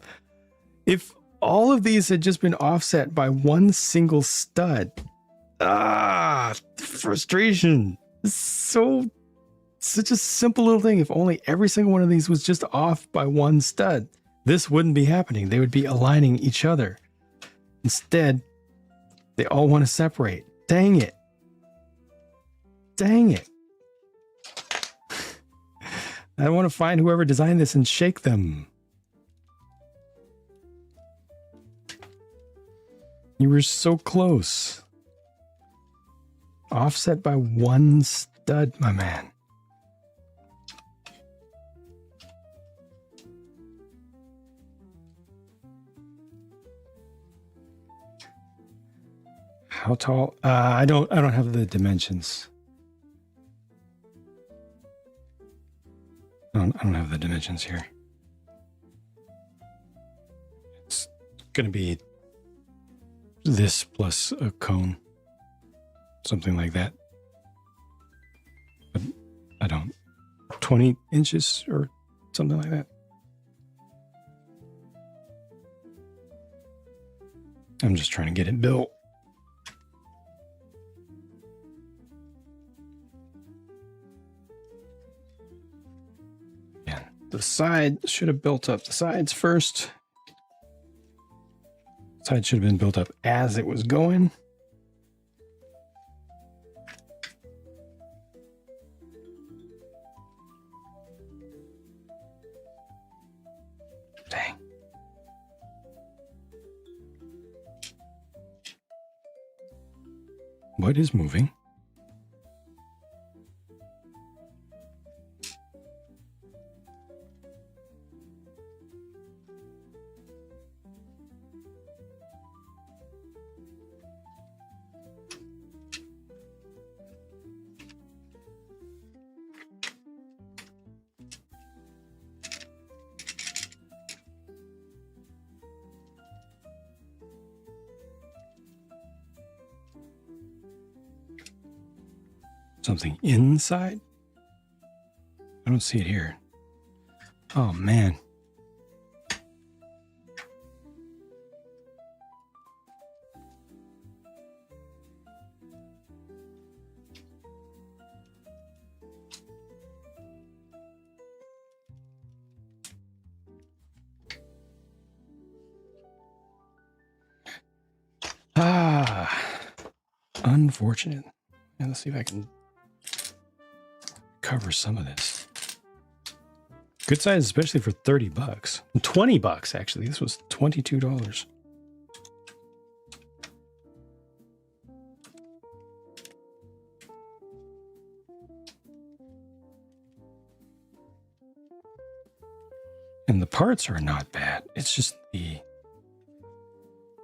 If all of these had just been offset by one single stud, frustration. Such a simple little thing. If only every single one of these was just off by one stud, this wouldn't be happening. They would be aligning each other. Instead, they all want to separate. Dang it. Dang it. I want to find whoever designed this and shake them. You were so close. Offset by one stud, my man. How tall? I don't have the dimensions. I don't have the dimensions here. It's gonna be this plus a cone. Something like that. But I don't. 20 inches or something like that. I'm just trying to get it built. The side should have built up the sides first. Side should have been built up as it was going. Dang. What is moving? something inside? I don't see it here. Oh, man. Unfortunate. And let's see if I can cover some of this. Good size, especially for 30 bucks. 20 bucks, actually. This was $22. And the parts are not bad. It's just the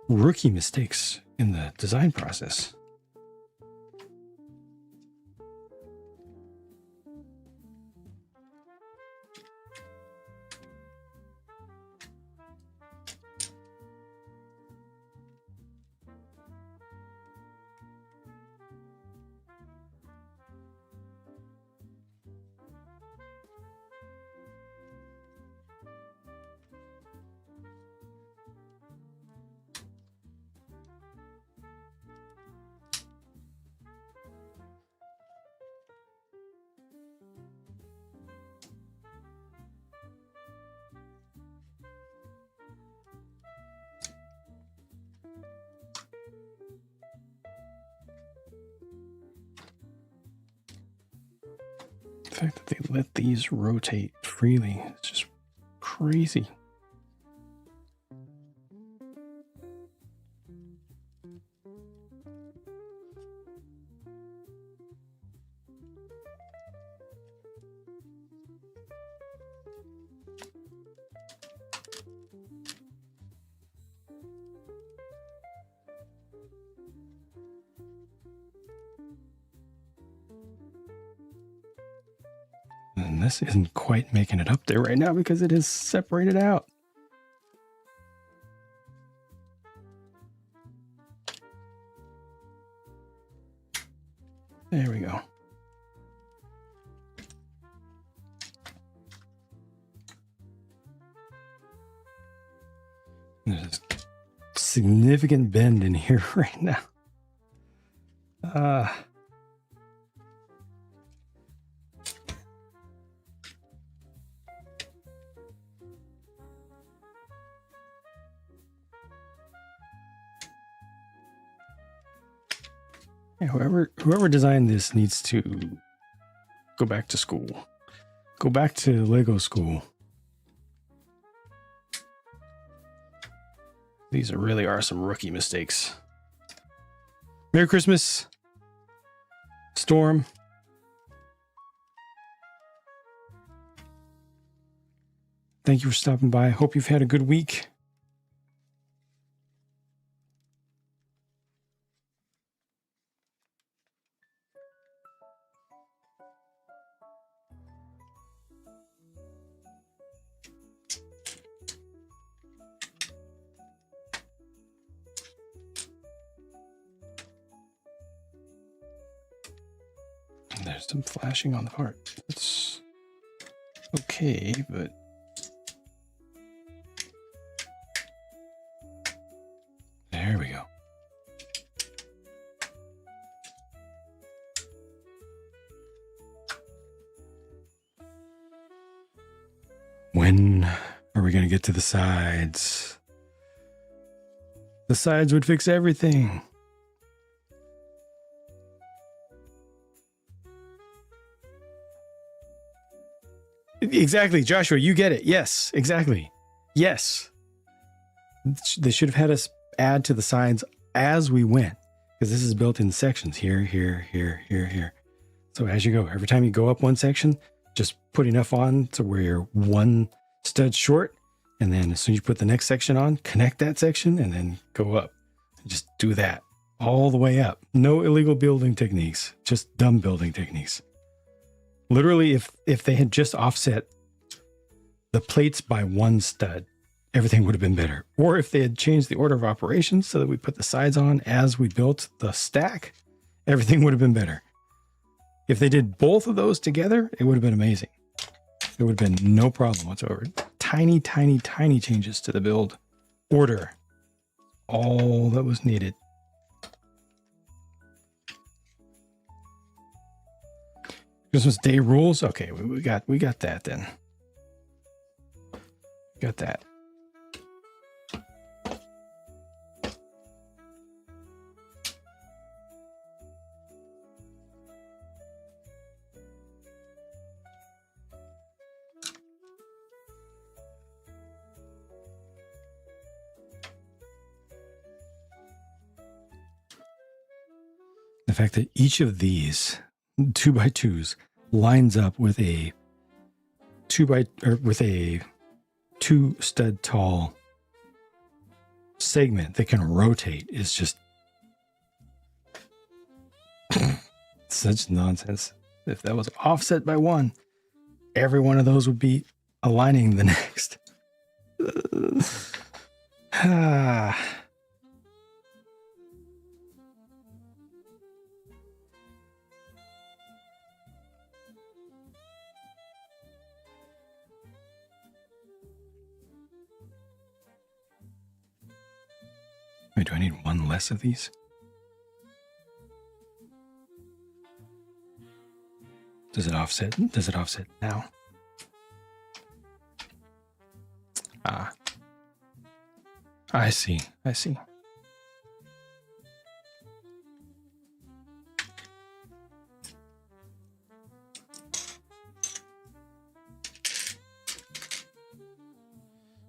rookie mistakes in the design process. The fact that they let these rotate freely is just crazy. And this isn't quite making it up there right now because it is separated out. There we go. There's a significant bend in here right now. Yeah, whoever designed this needs to go back to school. Go back to Lego school. These really are some rookie mistakes. Merry Christmas, Storm. Thank you for stopping by. Hope you've had a good week. There's some flashing on the part. It's okay, but there we go. When are we going to get to the sides? The sides would fix everything. Exactly, Joshua, you get it. Yes, exactly. Yes. They should have had us add to the sides as we went, because this is built in sections. Here, here, here, here, here. So as you go, every time you go up one section, just put enough on to where you're one stud short, and then as soon as you put the next section on, connect that section and then go up. Just do that all the way up. No illegal building techniques, just dumb building techniques. Literally, if they had just offset the plates by one stud, everything would have been better. Or if they had changed the order of operations so that we put the sides on as we built the stack, everything would have been better. If they did both of those together, it would have been amazing. It would have been no problem whatsoever. Tiny, tiny, tiny changes to the build order. All that was needed. Christmas Day rules. Okay, we got that then. Got that. The fact that each of these 2x2s lines up with a 2 stud tall segment that can rotate is just such nonsense. If that was offset by 1, every one of those would be aligning the next. Wait, do I need 1 less of these? Does it offset? Does it offset now? Ah. I see. I see.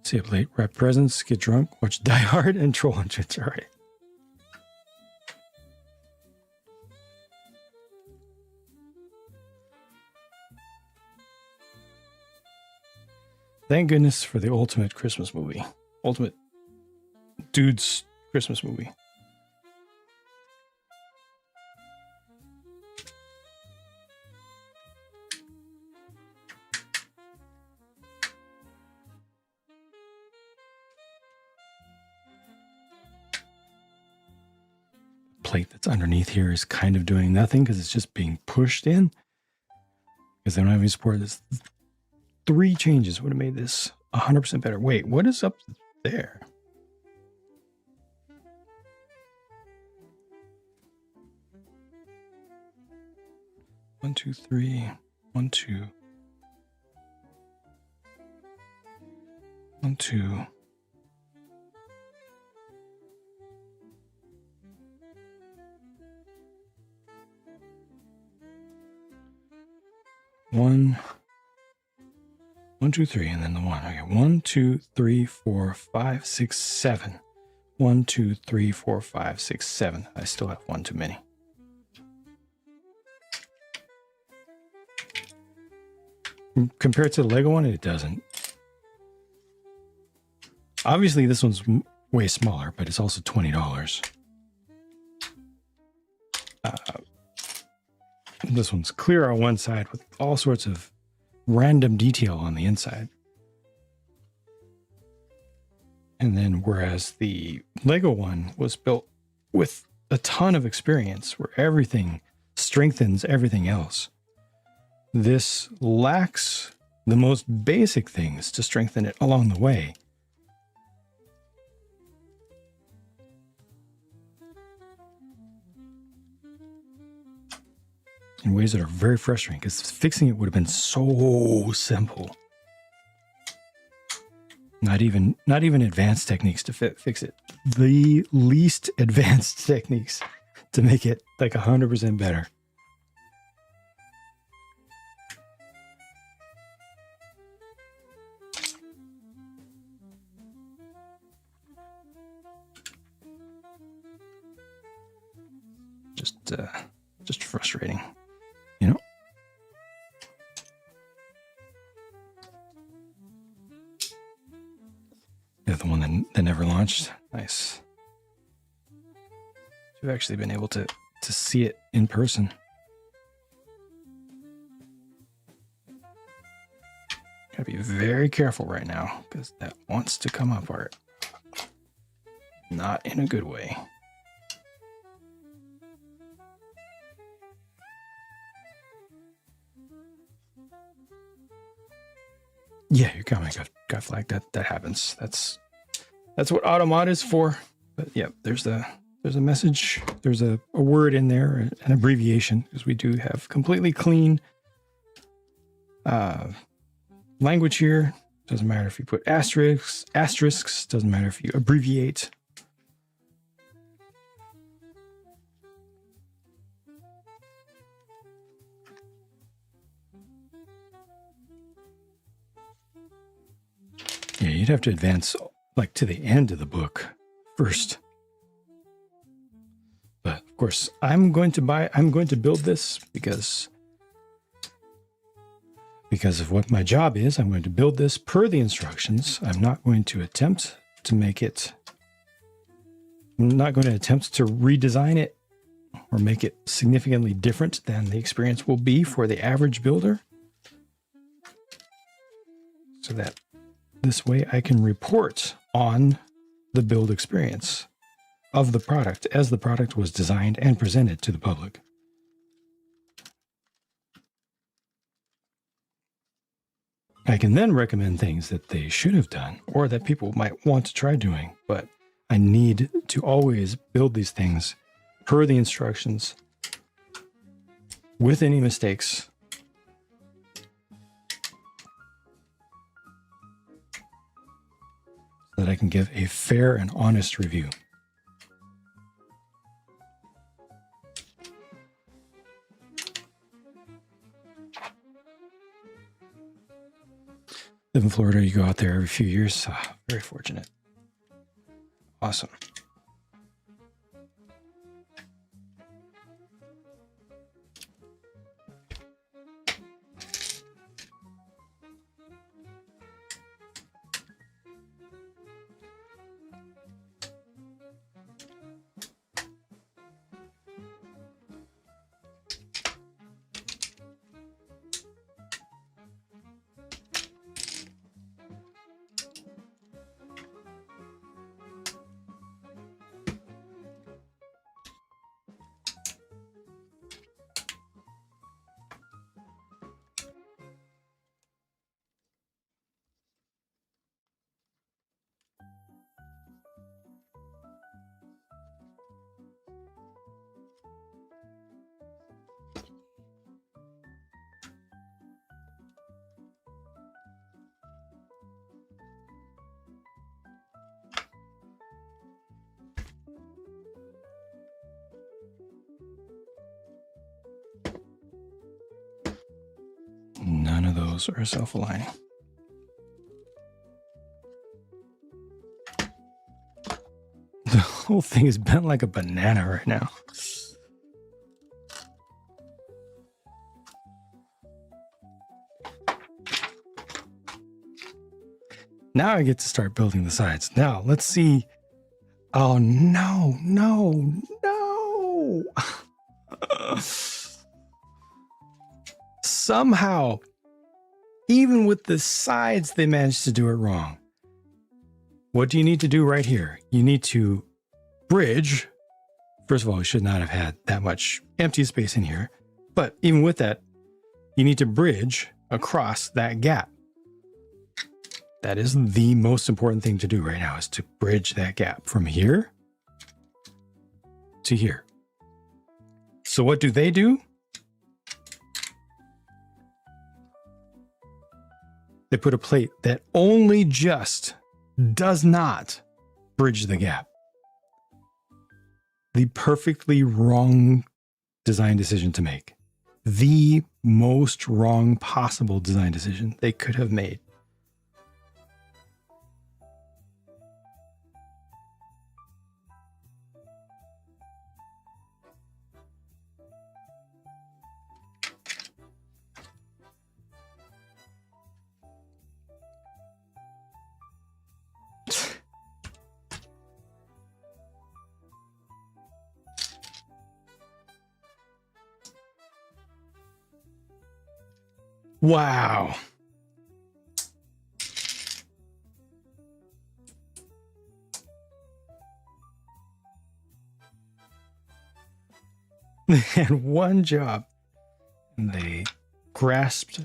Stay up late, wrap presents, get drunk, watch Die Hard, and troll entrance. All right. Thank goodness for the ultimate Christmas movie. Ultimate dude's Christmas movie. Plate that's underneath here is kind of doing nothing because it's just being pushed in. Because they don't have any support. This 3 changes would have made this 100% better. Wait, what is up there? One, two, three. 1, 2. 1, 2. One, 2, 3, and then the 1. Okay, 1, 2, 3, 4, 5, 6, 7. 1, 2, 3, 4, 5, 6, 7. I still have 1 too many. Compared to the Lego one, it doesn't. Obviously, this one's way smaller, but it's also $20. This one's clear on one side with all sorts of random detail on the inside. And then whereas the Lego one was built with a ton of experience where everything strengthens everything else, this lacks the most basic things to strengthen it along the way. In ways that are very frustrating because fixing it would have been so simple. Not even advanced techniques to fix it. The least advanced techniques to make it like 100% better. Just frustrating. You know? Yeah, the one that never launched. Nice. You've actually been able to see it in person. Gotta be very careful right now because that wants to come apart. Not in a good way. Yeah, your comment got flagged. That happens. That's what AutoMod is for. But yeah, there's a message. There's a word in there, an abbreviation, because we do have completely clean language here. Doesn't matter if you put asterisks. Doesn't matter if you abbreviate. Yeah, you'd have to advance like to the end of the book first. But of course, I'm going to build this because of what my job is. I'm going to build this per the instructions. I'm not going to attempt to redesign it or make it significantly different than the experience will be for the average builder. So that this way I can report on the build experience of the product as the product was designed and presented to the public. I can then recommend things that they should have done or that people might want to try doing, but I need to always build these things per the instructions with any mistakes. So that I can give a fair and honest review. Live in Florida, you go out there every few years. Very fortunate. Awesome. None of those are self-aligning. The whole thing is bent like a banana right now. Now I get to start building the sides. Now, let's see. Oh, no. Somehow, even with the sides, they managed to do it wrong. What do you need to do right here? You need to bridge. First of all, we should not have had that much empty space in here. But even with that, you need to bridge across that gap. That is the most important thing to do right now, is to bridge that gap from here to here. So what do? They put a plate that only just does not bridge the gap. The perfectly wrong design decision to make. The most wrong possible design decision they could have made. Wow. They had one job and they grasped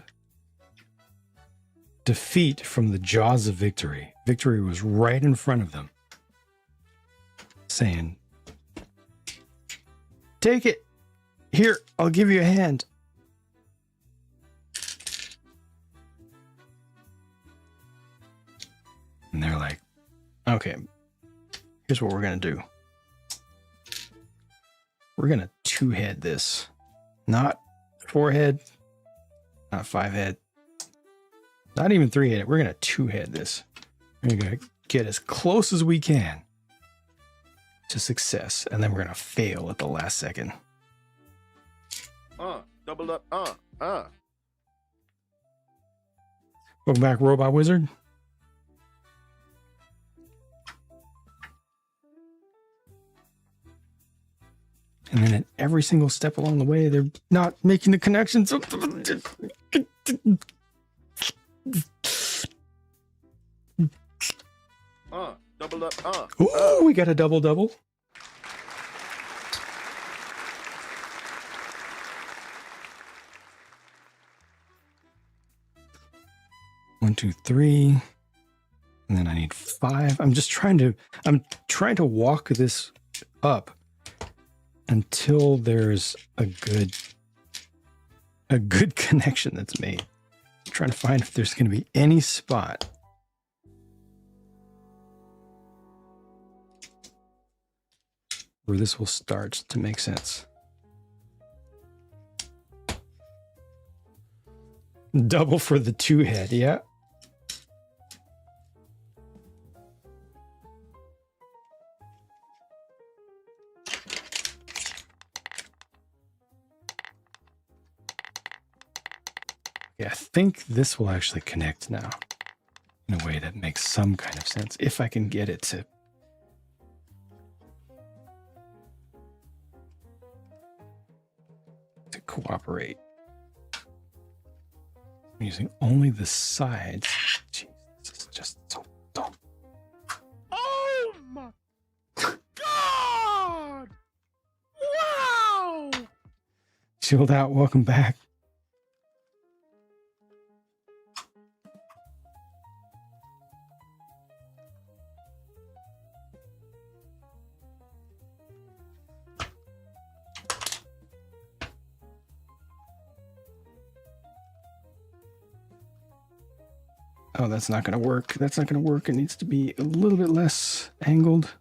defeat from the jaws of victory. Victory was right in front of them, saying, "Take it. Here, I'll give you a hand." And they're like, "Okay, here's what we're going to do. We're going to two-head this. Not four-head, not five-head, not even three-head. We're going to two-head this. We're going to get as close as we can to success, and then we're going to fail at the last second." Double up, Welcome back, Robot Wizard. And then at every single step along the way, they're not making the connections. double up, Ooh, we got a double-double. One, two, three. And then I need 5. I'm trying to walk this up until there's a good connection that's made. I'm trying to find if there's going to be any spot where this will start to make sense. Double for the two-head, yeah. Yeah, I think this will actually connect now in a way that makes some kind of sense, if I can get it to. Cooperate. I'm using only the sides. Jeez, this is just so dumb. Oh my God! Wow! Chilled out, welcome back. Oh, that's not going to work. That's not going to work. It needs to be a little bit less angled.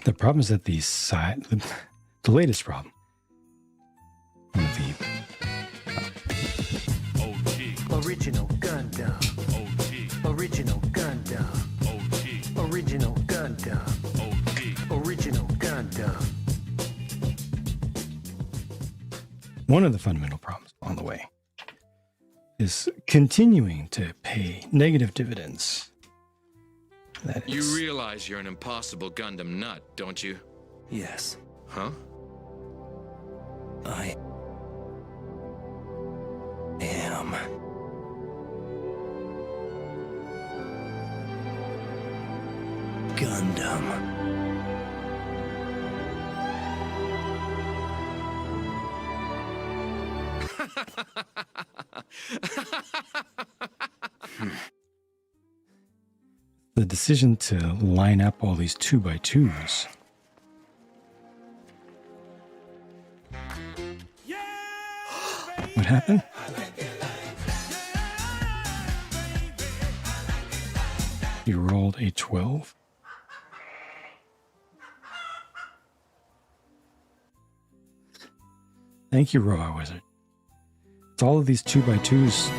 The problem is that the side, the latest problem. Original Gundam. Original Gundam. Original Gundam. Original Gundam. One of the fundamental problems on the way is continuing to pay negative dividends. That You realize you're an impossible Gundam nut, don't you? Yes. Huh? I am. Gundam. The decision to line up all these 2x2s. What happened? You rolled a 12. Thank you, Robot Wizard. It's all of these 2x2s.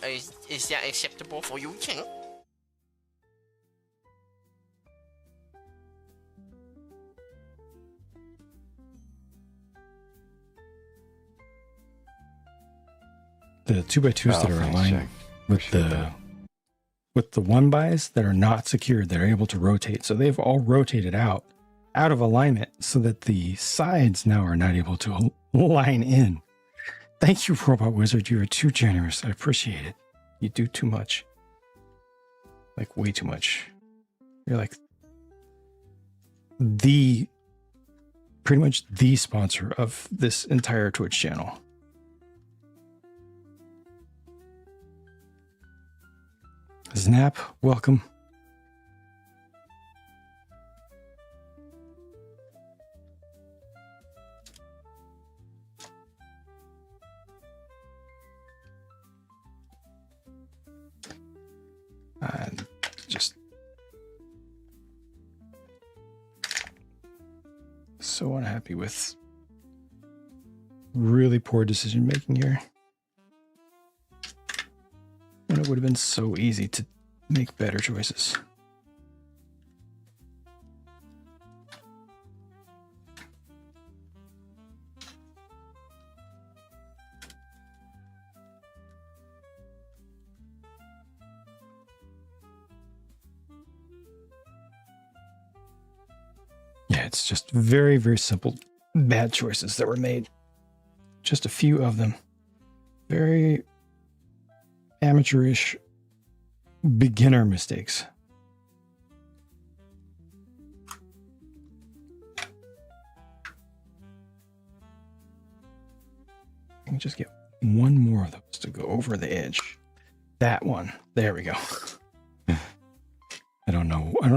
Is that acceptable for you, Cheng? The 2x2s that are aligned with the 1x that are not secured, they're able to rotate. So they've all rotated out of alignment so that the sides now are not able to line in. Thank you, Robot Wizard. You are too generous. I appreciate it. You do too much. Like way too much. You're like pretty much the sponsor of this entire Twitch channel. Snap, welcome. Just so unhappy with really poor decision making here. And it would have been so easy to make better choices. Yeah, it's just very, very simple bad choices that were made. Just a few of them. Very amateurish beginner mistakes. I can just get one more of those to go over the edge. That one. There we go. I don't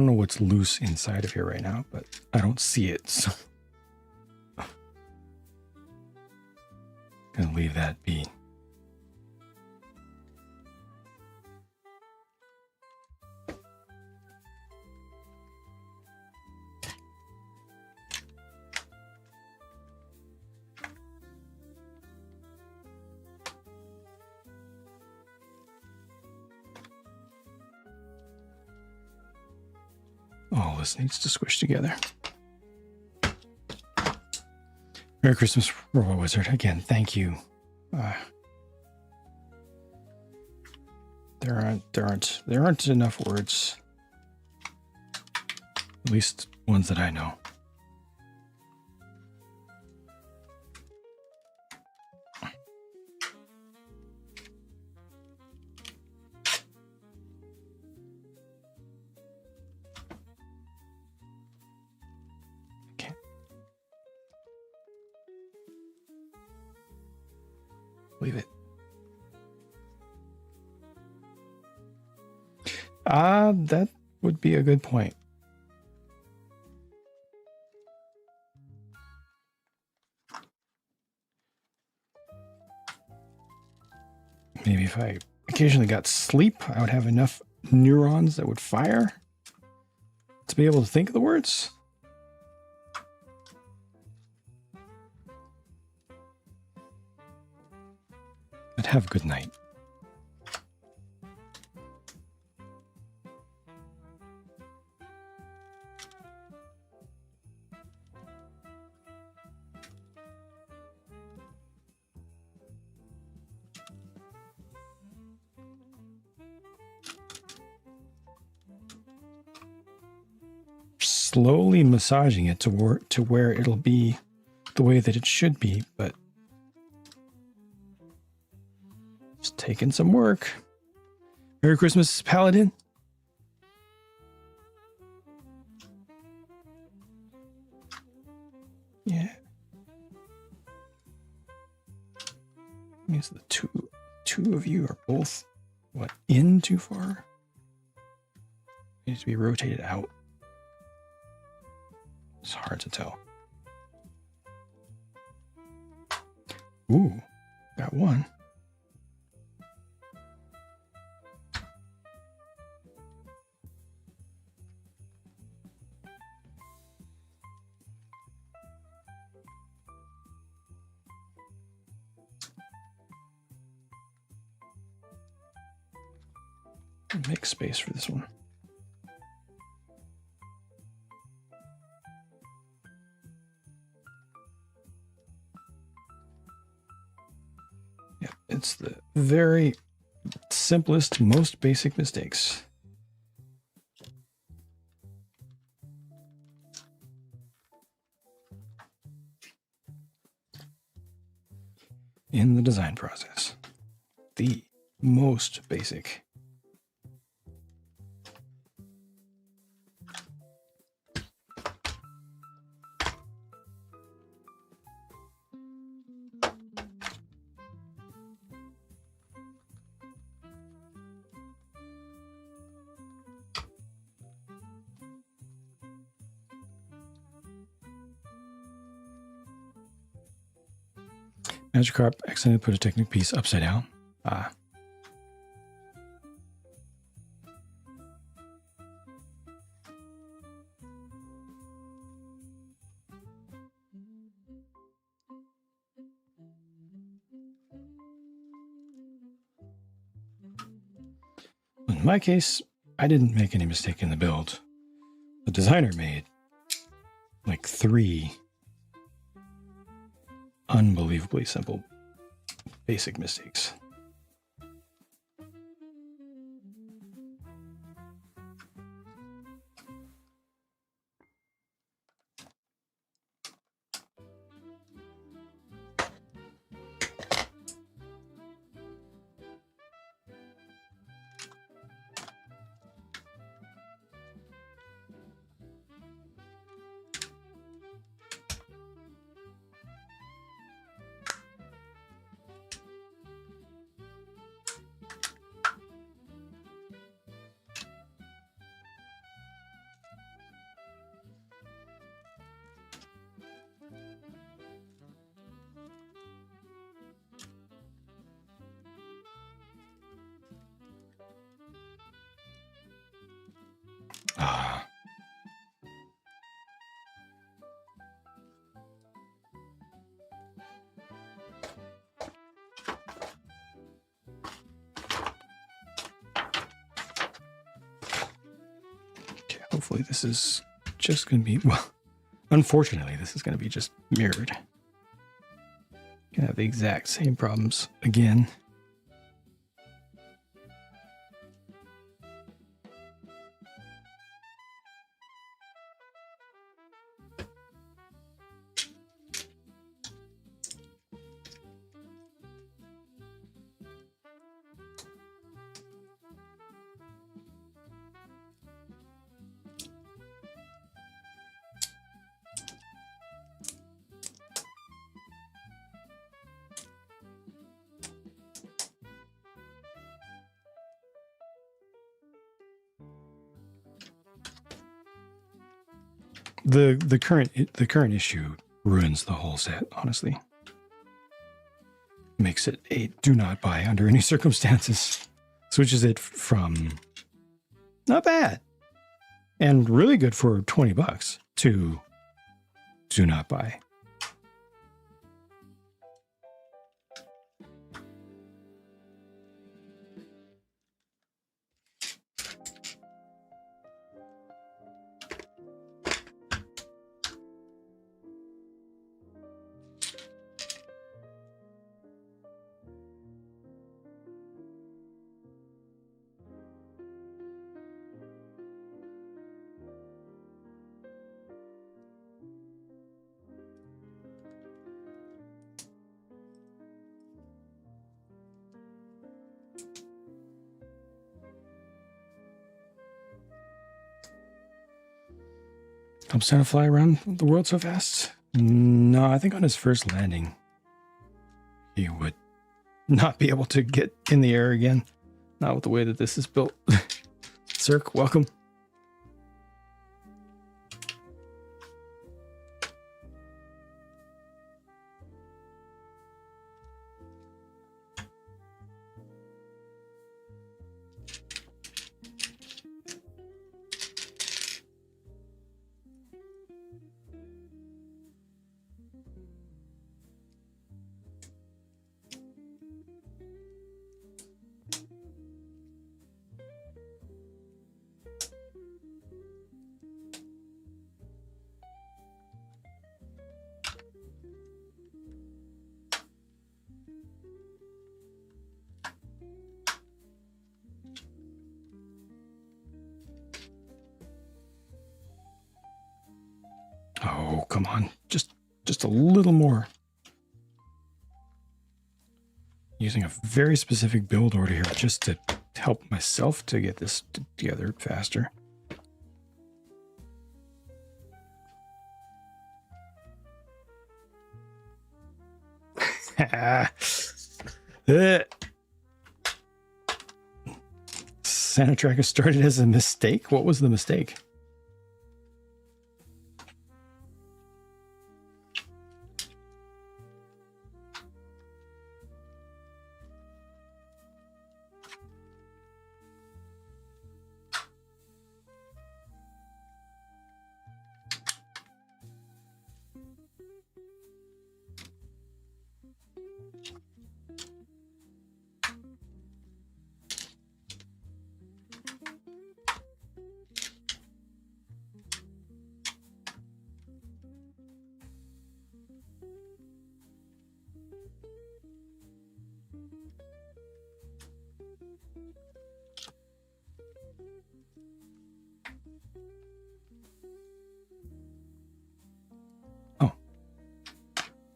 know what's loose inside of here right now, but I don't see it. So gonna leave that be. All this needs to squish together. Merry Christmas, Robot Wizard. Again, thank you. There aren't enough words. At least ones that I know. Leave it. That would be a good point. Maybe if I occasionally got sleep, I would have enough neurons that would fire to be able to think of the words. But have a good night. Slowly massaging it to where it'll be the way that it should be, but it's taking some work. Merry Christmas, Paladin. Yeah. Means the two of you are both in too far? Needs to be rotated out. It's hard to tell. Ooh, got one. make space for this one. Yep, it's the very simplest, most basic mistakes. In the design process. The most basic. Magikarp accidentally put a Technic piece upside down. Ah. In my case, I didn't make any mistake in the build. The designer made like 3 unbelievably simple basic mistakes. Ah. Okay, hopefully this is just going to be, well, unfortunately, this is going to be just mirrored. Gonna have the exact same problems again. The current issue ruins the whole set, honestly. Makes it a do not buy under any circumstances. Switches it from not bad and really good for $20 to do not buy. Tom's trying to fly around the world so fast? No, I think on his first landing, he would not be able to get in the air again. Not with the way that this is built. Cirque, welcome. Oh, come on. Just a little more. Using a very specific build order here just to help myself to get this together faster. Santa Tracker started as a mistake? What was the mistake?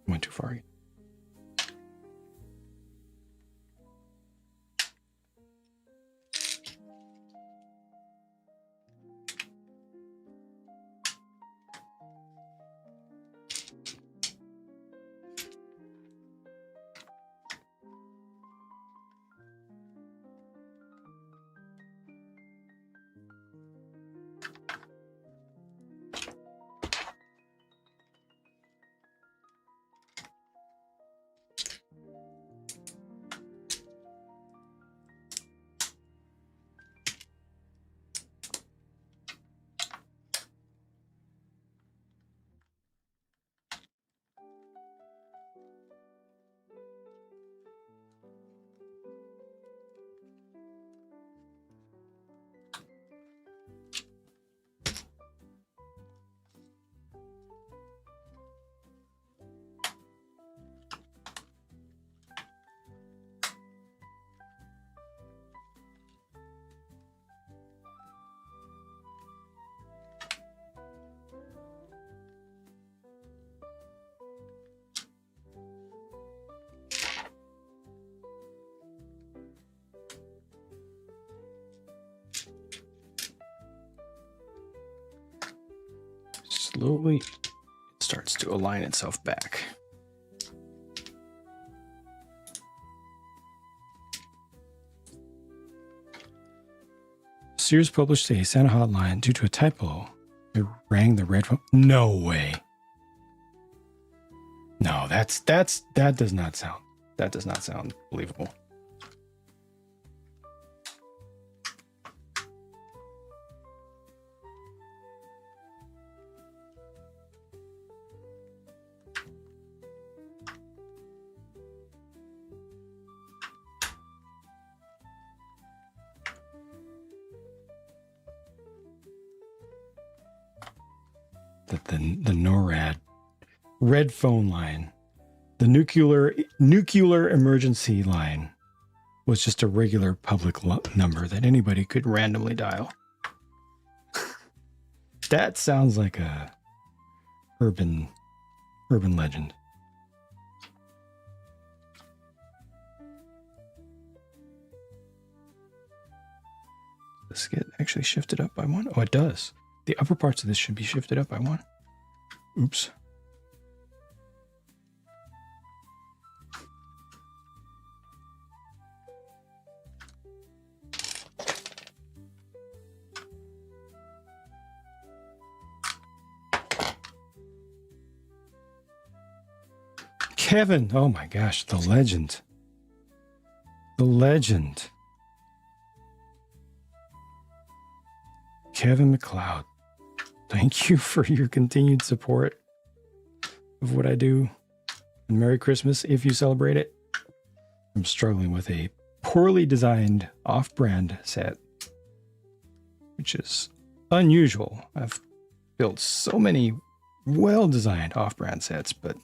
Went too far again. Slowly, it starts to align itself back. Sears published a Santa hotline due to a typo. It rang the red phone. No way. No, that does not sound believable. The NORAD red phone line, the nuclear emergency line, was just a regular public number that anybody could randomly dial. That sounds like a urban legend. Does this get actually shifted up by one? Oh, it does. The upper parts of this should be shifted up by one. Oops. Kevin, oh my gosh, the legend. The legend. Kevin McLeod. Thank you for your continued support of what I do. And Merry Christmas if you celebrate it. I'm struggling with a poorly designed off-brand set, which is unusual. I've built so many well-designed off-brand sets, but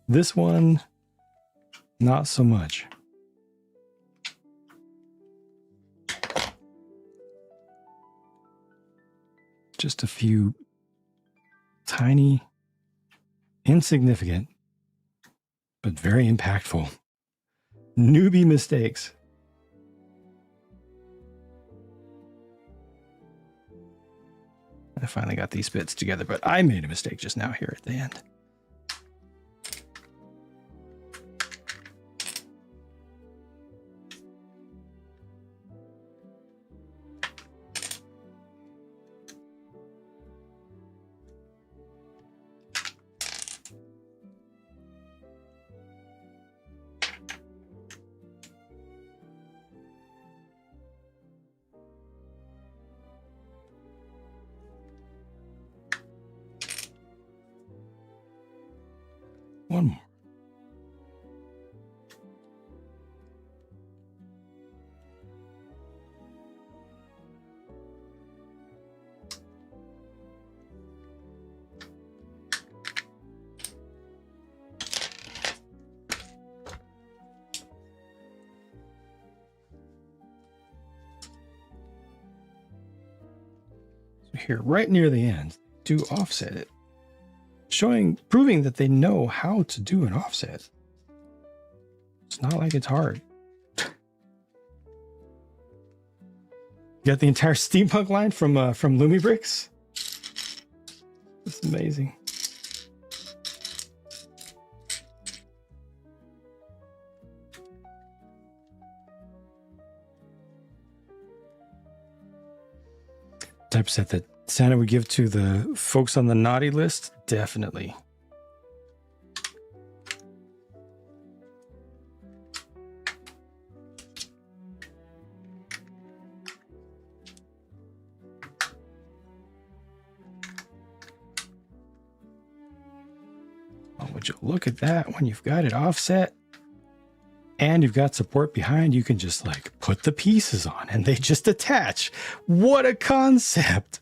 this one, not so much. Just a few tiny Insignificant, but very impactful. Newbie mistakes. I finally got these bits together, but I made a mistake just now here at the end. One more. So here, right near the end, do offset it. Proving that they know how to do an offset. It's not like it's hard. Got the entire steampunk line from Reobrix. It's amazing. Type of set that Santa would give to the folks on the naughty list? Definitely. Oh, would you look at that when you've got it offset and you've got support behind, you can just like put the pieces on and they just attach. What a concept.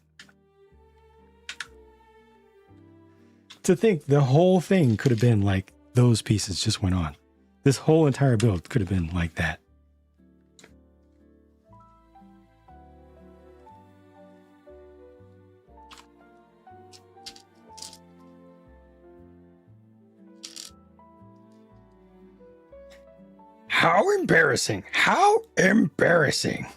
To think the whole thing could have been like those pieces just went on. This whole entire build could have been like that. How embarrassing. How embarrassing.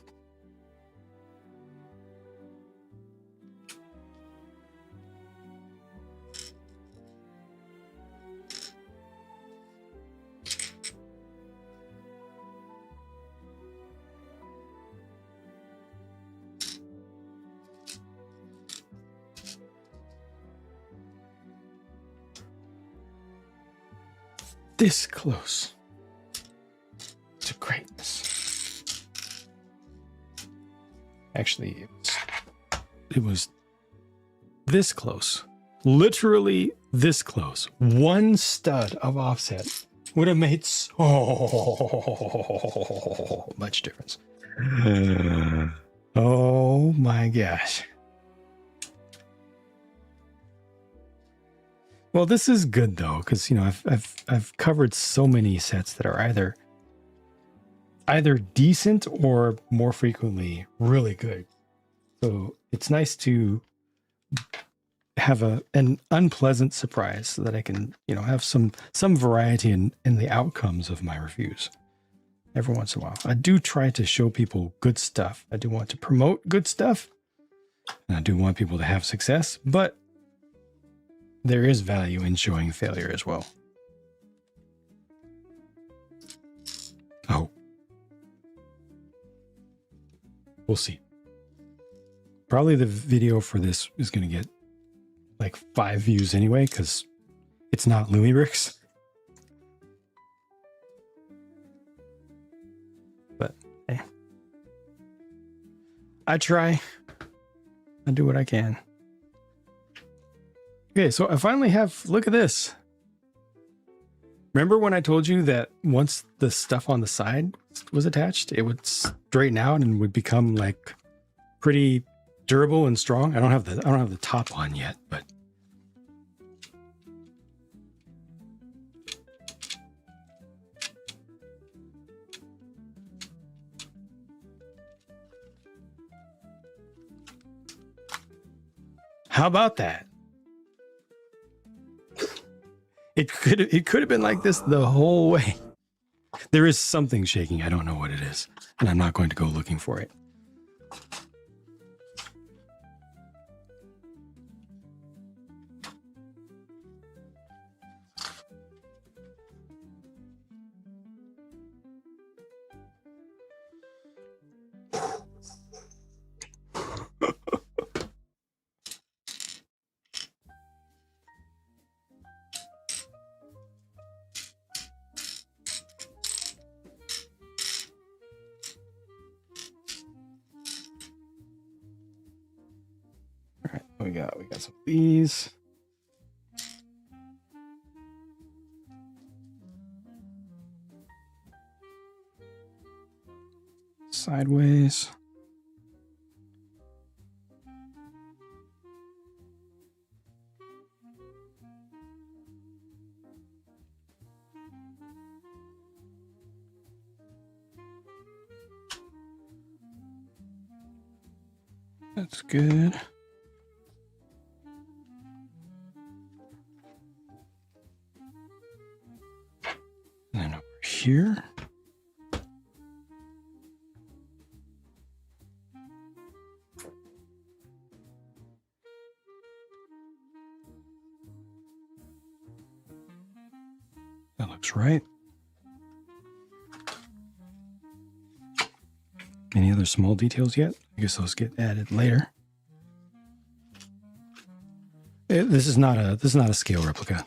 This close to greatness. Actually, it was this close. Literally this close. One stud of offset would have made so much difference. Oh my gosh. Well, this is good though, because I've covered so many sets that are either decent or more frequently really good. So it's nice to have an unpleasant surprise so that I can have some variety in the outcomes of my reviews. Every once in a while, I do try to show people good stuff. I do want to promote good stuff, and I do want people to have success, but there is value in showing failure as well. Oh. We'll see. Probably the video for this is going to get like 5 views anyway, because it's not Reobrix. But hey, I try. I do what I can. Okay, so I finally have, look at this. Remember when I told you that once the stuff on the side was attached, it would straighten out and would become like pretty durable and strong? I don't have the top on yet, but how about that? It could have been like this the whole way. There is something shaking. I don't know what it is, and I'm not going to go looking for it. We got some of these. Sideways. That's good. And then over here. That looks right. Any other small details yet? I guess those get added later. This is not a scale replica.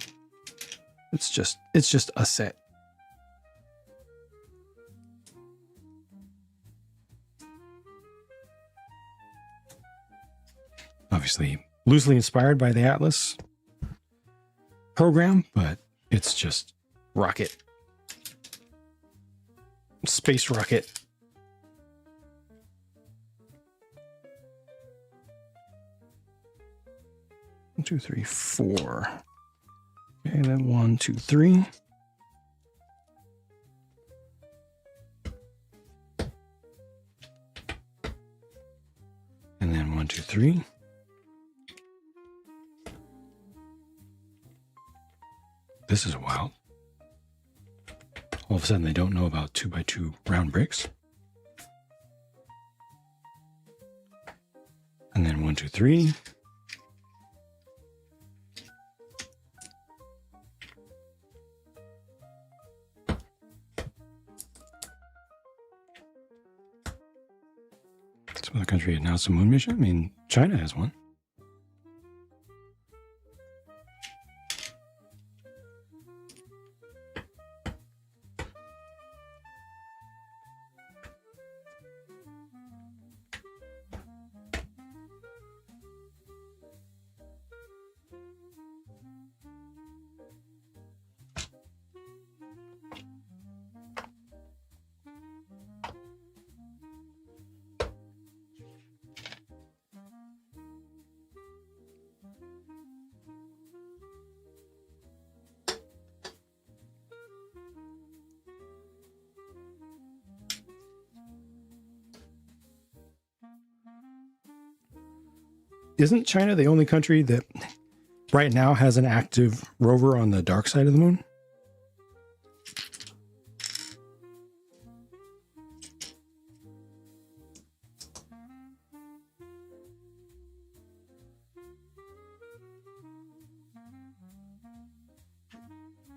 It's just a set. Obviously loosely inspired by the Atlas program, but it's just rocket. Space rocket. One, two, three, four. Okay, then 1, 2, 3. And then 1, 2, 3. This is wild. All of a sudden they don't know about 2x2 round bricks. And then 1, 2, 3. Some other country announced a moon mission. I mean, China has one. Isn't China the only country that right now has an active rover on the dark side of the moon?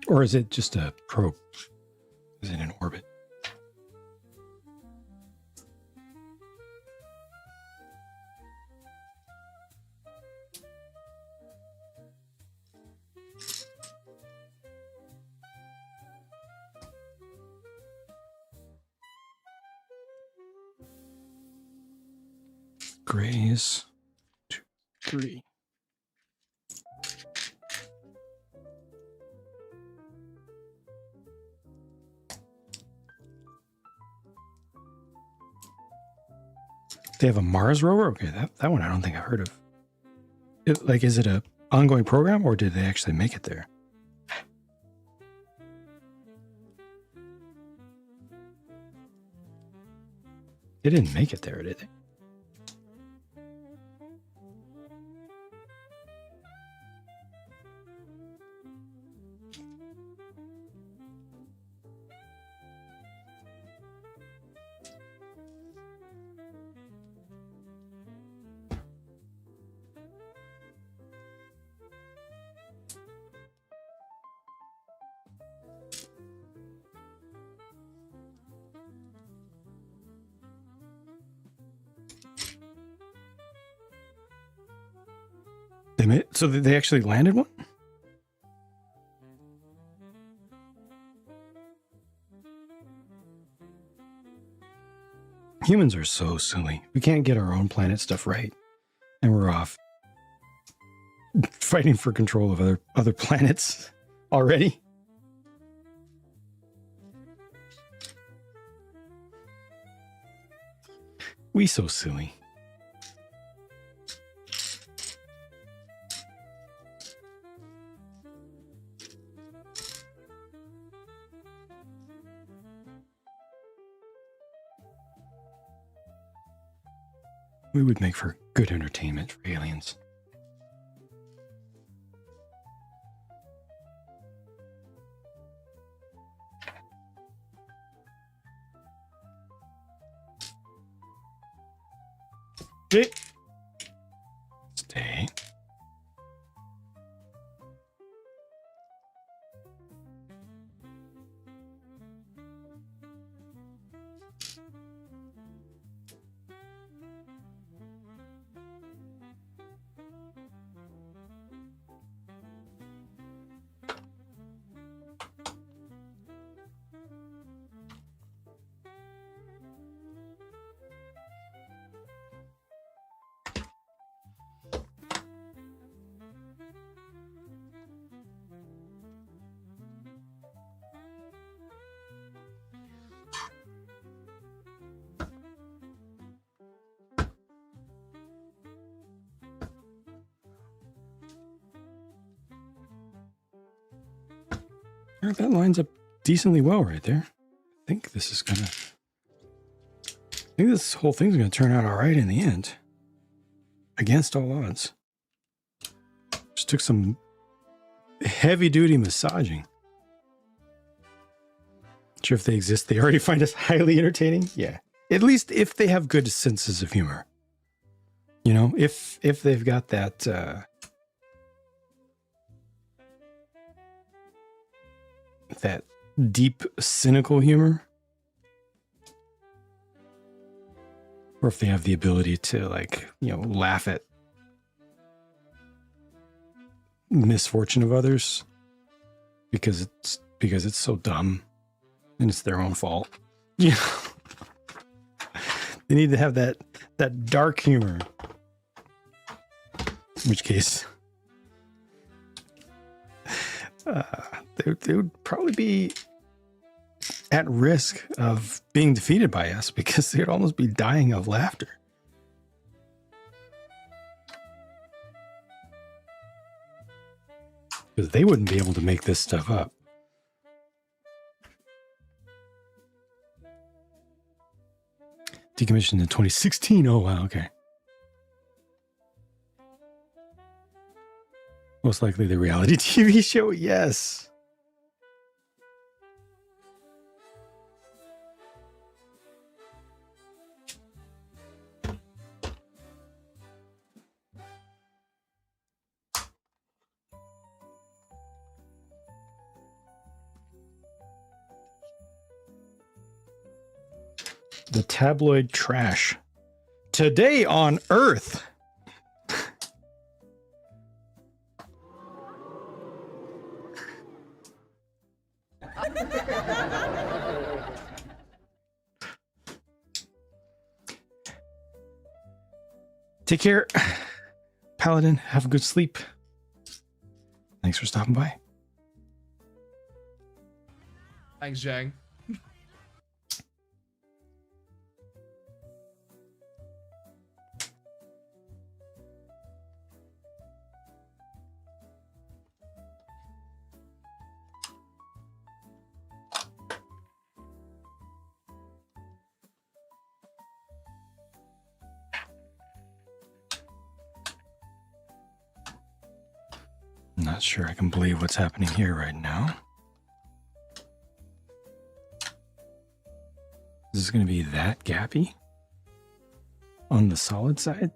Or is it just a probe? Is it in orbit? Grays, 2, 3. They have a Mars rover? Okay, that one I don't think I've heard of. Is it a ongoing program or did they actually make it there? They didn't make it there, did they? So they actually landed one? Humans are so silly. We can't get our own planet stuff right. And we're off fighting for control of other planets already. We so silly. We would make for good entertainment for aliens. Stay. That lines up decently well right there. I think this whole thing's gonna turn out all right in the end. Against all odds. Just took some heavy duty massaging. Not sure if they exist. They already find us highly entertaining. Yeah. At least if they have good senses of humor. You know, if they've got that that deep cynical humor, or if they have the ability to, like, you know, laugh at misfortune of others because it's so dumb and it's their own fault. Yeah. They need to have that dark humor. In which case they would probably be at risk of being defeated by us because they'd almost be dying of laughter. Because they wouldn't be able to make this stuff up. Decommissioned in 2016. Oh, wow. Okay. Most likely the reality TV show. Yes. The tabloid trash. Today on Earth. Take care, Paladin. Have a good sleep. Thanks for stopping by. Thanks, Jang. Not sure I can believe what's happening here right now. Is this going to be that gappy on the solid side?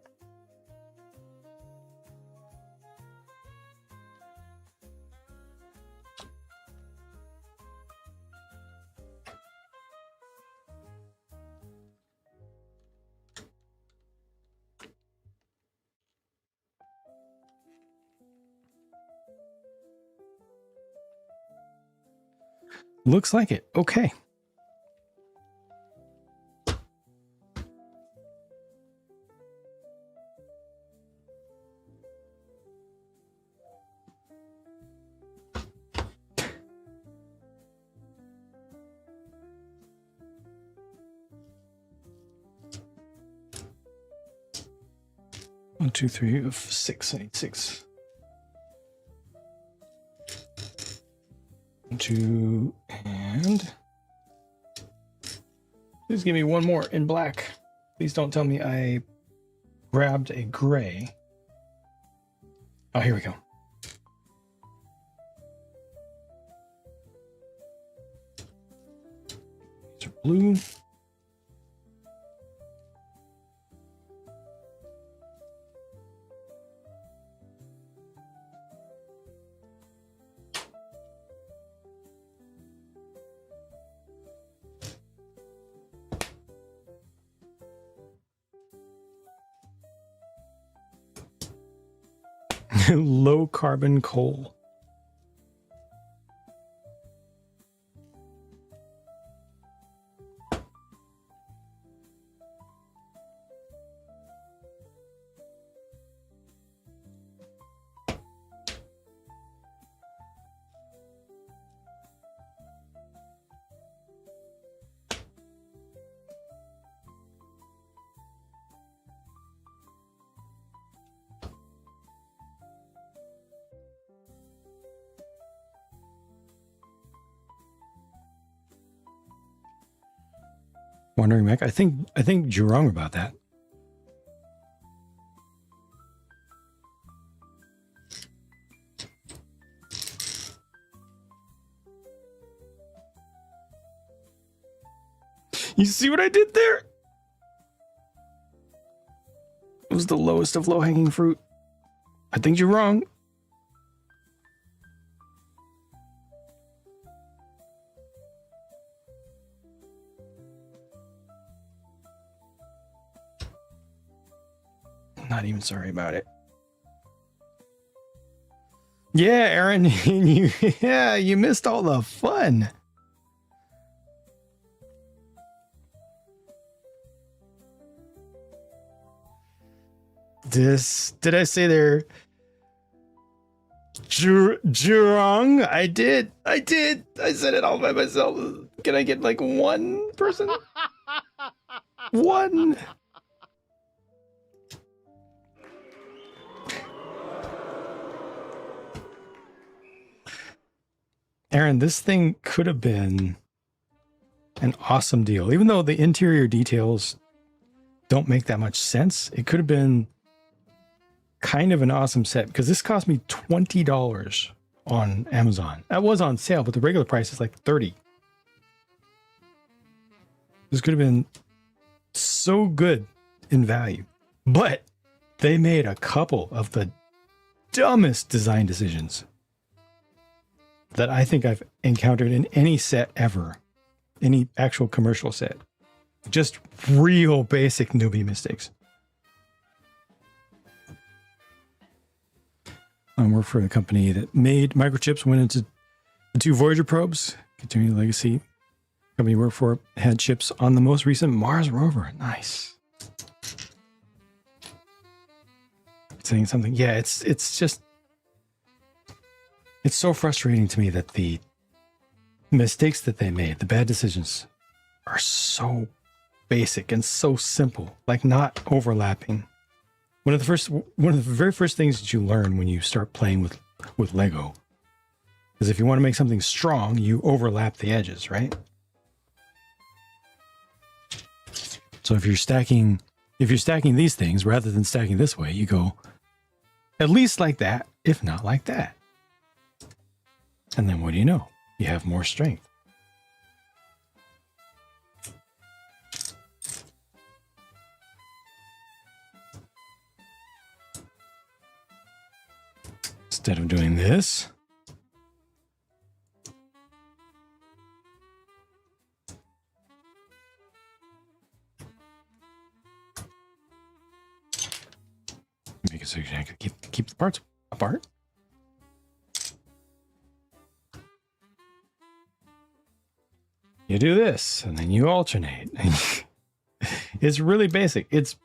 Looks like it. Okay. One, two, three, of 6. I need 6. 1, 2, and please give me one more in black. Please don't tell me I grabbed a gray. Oh, here we go. These are blue. Low carbon coal. Wandering Mac, I think you're wrong about that. You see what I did there? It was the lowest of low-hanging fruit. I think you're wrong. Not even sorry about it. Yeah, Aaron, you missed all the fun. Did I say they're Jurong? I did. I said it all by myself. Can I get like one person? One. Aaron, this thing could have been an awesome deal. Even though the interior details don't make that much sense, it could have been kind of an awesome set because this cost me $20 on Amazon. That was on sale, but the regular price is like $30. This could have been so good in value, but they made a couple of the dumbest design decisions that I think I've encountered in any set ever, any actual commercial set. Just real basic newbie mistakes. I work for a company that made microchips, went into the 2 Voyager probes, continuing the legacy. The company you work for had chips on the most recent Mars rover. Nice. Saying something. Yeah, it's just, it's so frustrating to me that the mistakes that they made, the bad decisions, are so basic and so simple, like not overlapping. One of the very first things that you learn when you start playing with Lego is if you want to make something strong, you overlap the edges, right? So if you're stacking these things rather than stacking this way, you go at least like that, if not like that. And then what do you know? You have more strength. Instead of doing this, make it so you can keep the parts apart. You do this, and then you alternate. It's really basic. It's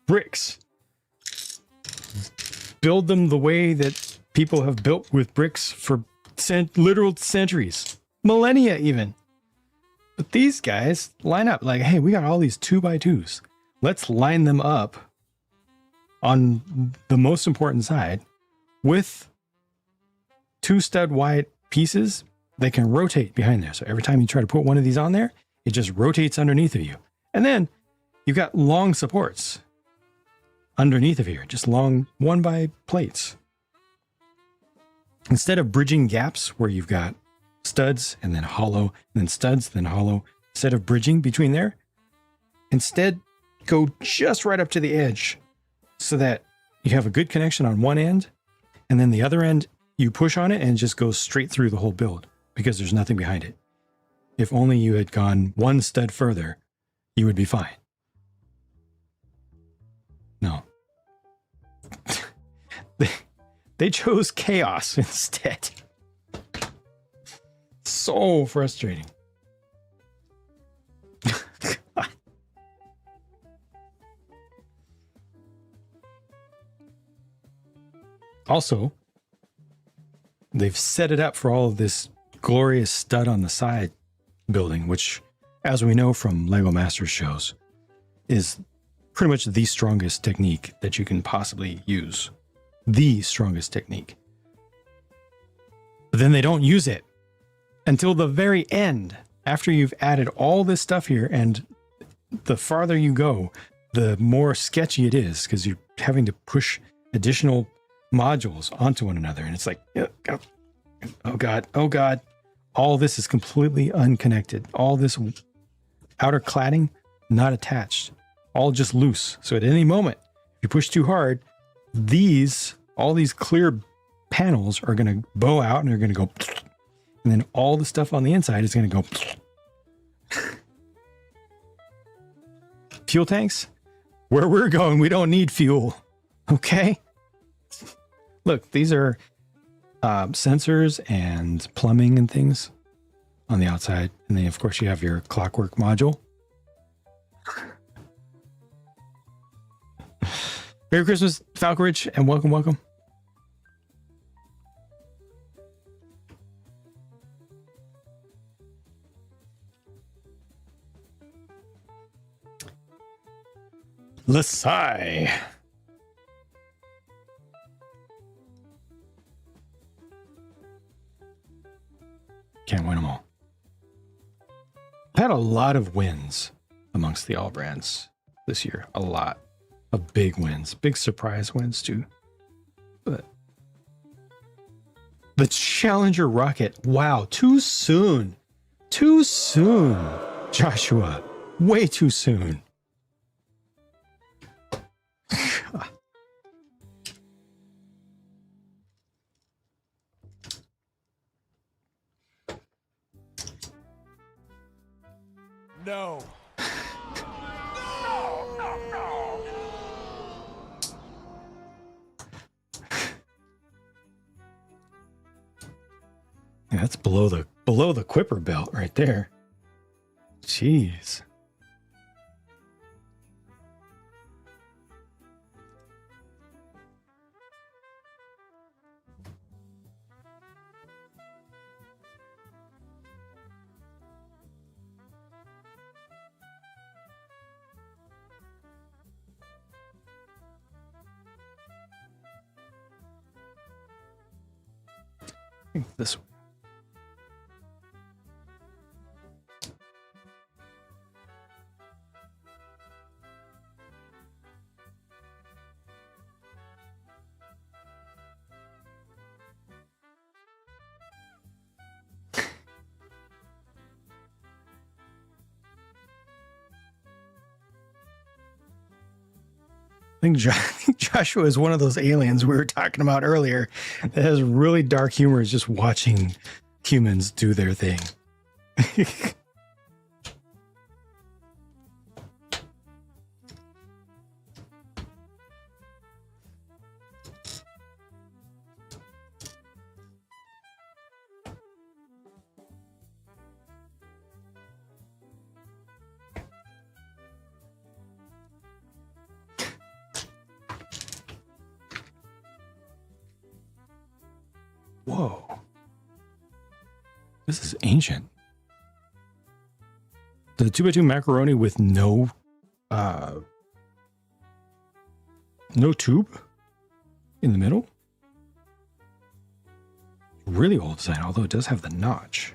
bricks. Build them the way that people have built with bricks for literal centuries, millennia even. But these guys line up like, hey, we got all these 2x2s. Let's line them up on the most important side with 2 stud wide pieces that can rotate behind there. So every time you try to put one of these on there, it just rotates underneath of you. And then you've got long supports underneath of here, just long 1x plates. Instead of bridging gaps where you've got studs and then hollow, and then studs, then hollow, instead of bridging between there, instead go just right up to the edge so that you have a good connection on one end, and then the other end, you push on it and it just goes straight through the whole build because there's nothing behind it. If only you had gone 1 stud further, you would be fine. No. They chose chaos instead. So frustrating. Also, they've set it up for all of this glorious stud on the side building, which, as we know from LEGO Masters shows, is pretty much the strongest technique that you can possibly use. The strongest technique. But then they don't use it until the very end, after you've added all this stuff here, and the farther you go, the more sketchy it is, because you're having to push additional modules onto one another, and it's like, oh god, all this is completely unconnected. All this outer cladding not attached, all just loose. So at any moment, if you push too hard, all these clear panels are going to bow out and they're going to go, and then all the stuff on the inside is going to go. Fuel tanks, where we're going, we don't need fuel. Okay. Look, these are sensors and plumbing and things on the outside. And then, of course, you have your clockwork module. Merry Christmas, Falconridge, and welcome. Lasai. Can't win them all. I've had a lot of wins amongst the all brands this year. A lot of big wins, big surprise wins too. But the Challenger rocket, wow, too soon. Too soon, Joshua. Way too soon. No. Yeah, that's below the Quipper belt right there. Jeez. I think this way. I think Joshua is one of those aliens we were talking about earlier that has really dark humor, is just watching humans do their thing. Whoa. This is ancient. The 2x2 macaroni with no tube in the middle. Really old design, although it does have the notch.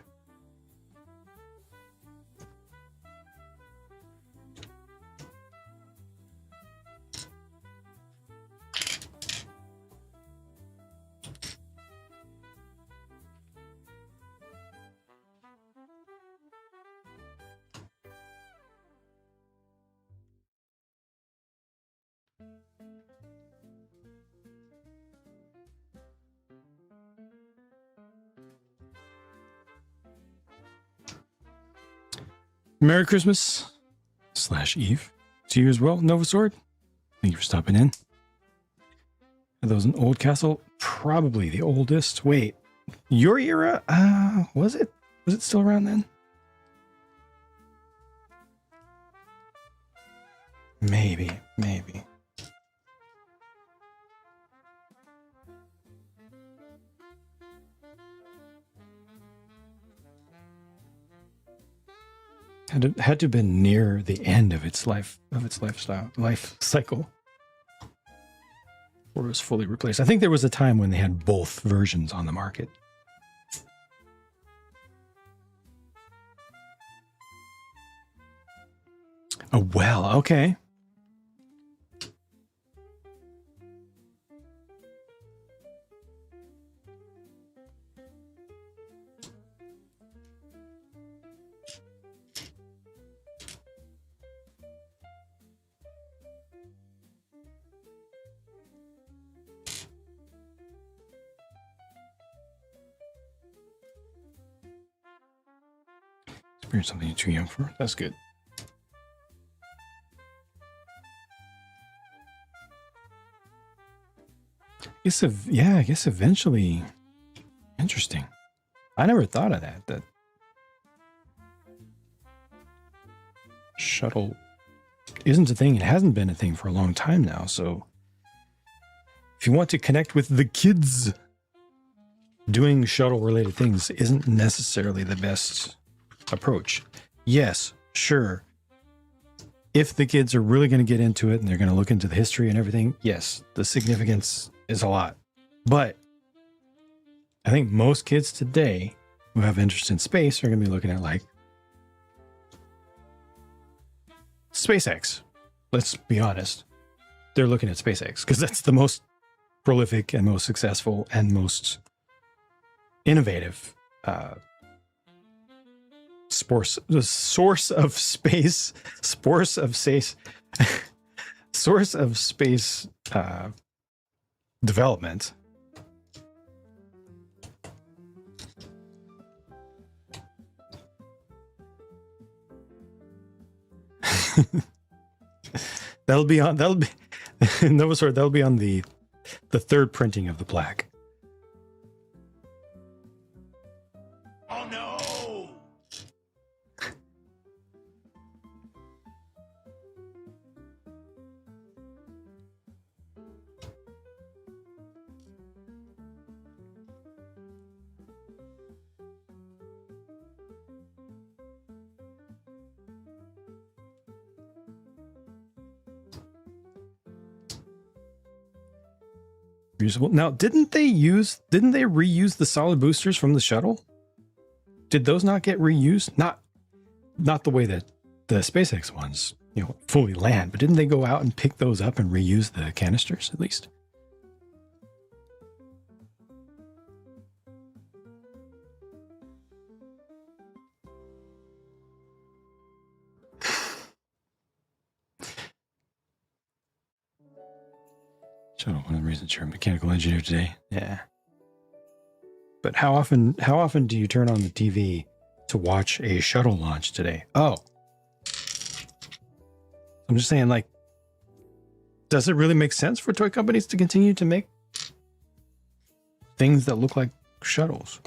Merry Christmas / Eve to you as well, Novasword. Thank you for stopping in. Are those an old castle? Probably the oldest. Wait, your era? Was it? Was it still around then? Maybe. Had to have been near the end of its life cycle, or it was fully replaced. I think there was a time when they had both versions on the market. Oh well, okay. Experience something you're too young for. That's good. I guess eventually. Interesting. I never thought of that. That shuttle isn't a thing. It hasn't been a thing for a long time now. So if you want to connect with the kids, doing shuttle related things isn't necessarily the best approach. Yes, sure. If the kids are really going to get into it and they're going to look into the history and everything, yes, the significance is a lot. But I think most kids today who have interest in space are going to be looking at like SpaceX. Let's be honest. They're looking at SpaceX because that's the most prolific and most successful and most innovative source of space development. that'll be Novasword, that'll be on the third printing of the plaque. Oh no! Reusable. Now, didn't they reuse the solid boosters from the shuttle? Did those not get reused? Not the way that the SpaceX ones, fully land, but didn't they go out and pick those up and reuse the canisters at least? Shuttle, one of the reasons you're a mechanical engineer today. Yeah. But how often do you turn on the TV to watch a shuttle launch today? Oh. I'm just saying, like, does it really make sense for toy companies to continue to make things that look like shuttles?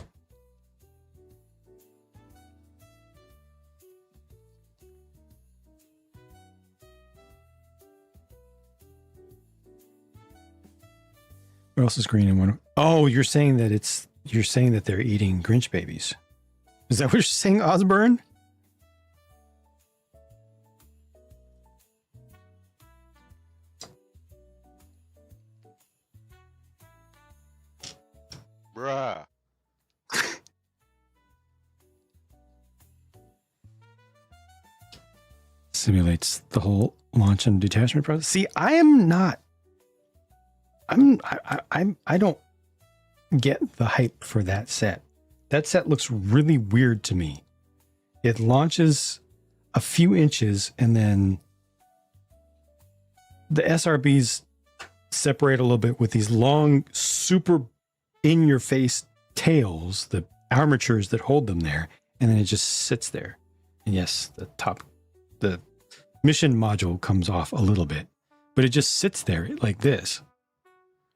Where else is green in one? Oh, you're saying that it's You're saying that they're eating Grinch babies. Is that what you're saying, Osborne? Bruh. Simulates the whole launch and detachment process. See, I don't get the hype for that set. That set looks really weird to me. It launches a few inches and then the SRBs separate a little bit with these long, super in your face tails, the armatures that hold them there, and then it just sits there. And yes, the mission module comes off a little bit, but it just sits there like this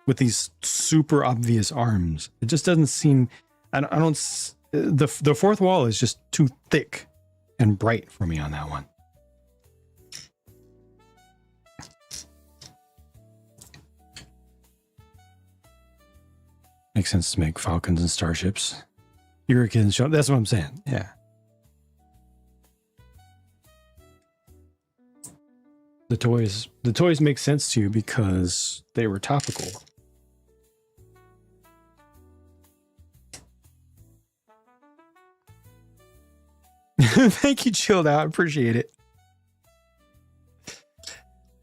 with these super obvious arms. It just doesn't seem, the fourth wall is just too thick and bright for me on that one. Makes sense to make Falcons and Starships. Hurricanes show. That's what I'm saying. Yeah. The toys make sense to you because they were topical. Thank you, Chilled Out. Appreciate it.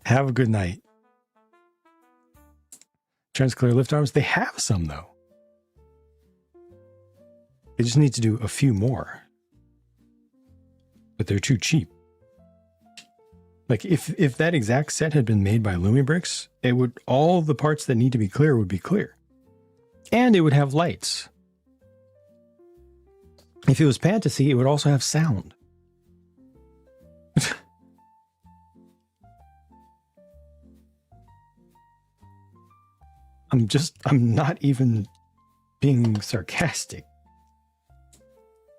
Have a good night. Transclear lift arms. They have some though. They just need to do a few more. But they're too cheap. Like if that exact set had been made by Lumibrix, it would, all the parts that need to be clear would be clear. And it would have lights. If it was fantasy, it would also have sound. I'm not even being sarcastic.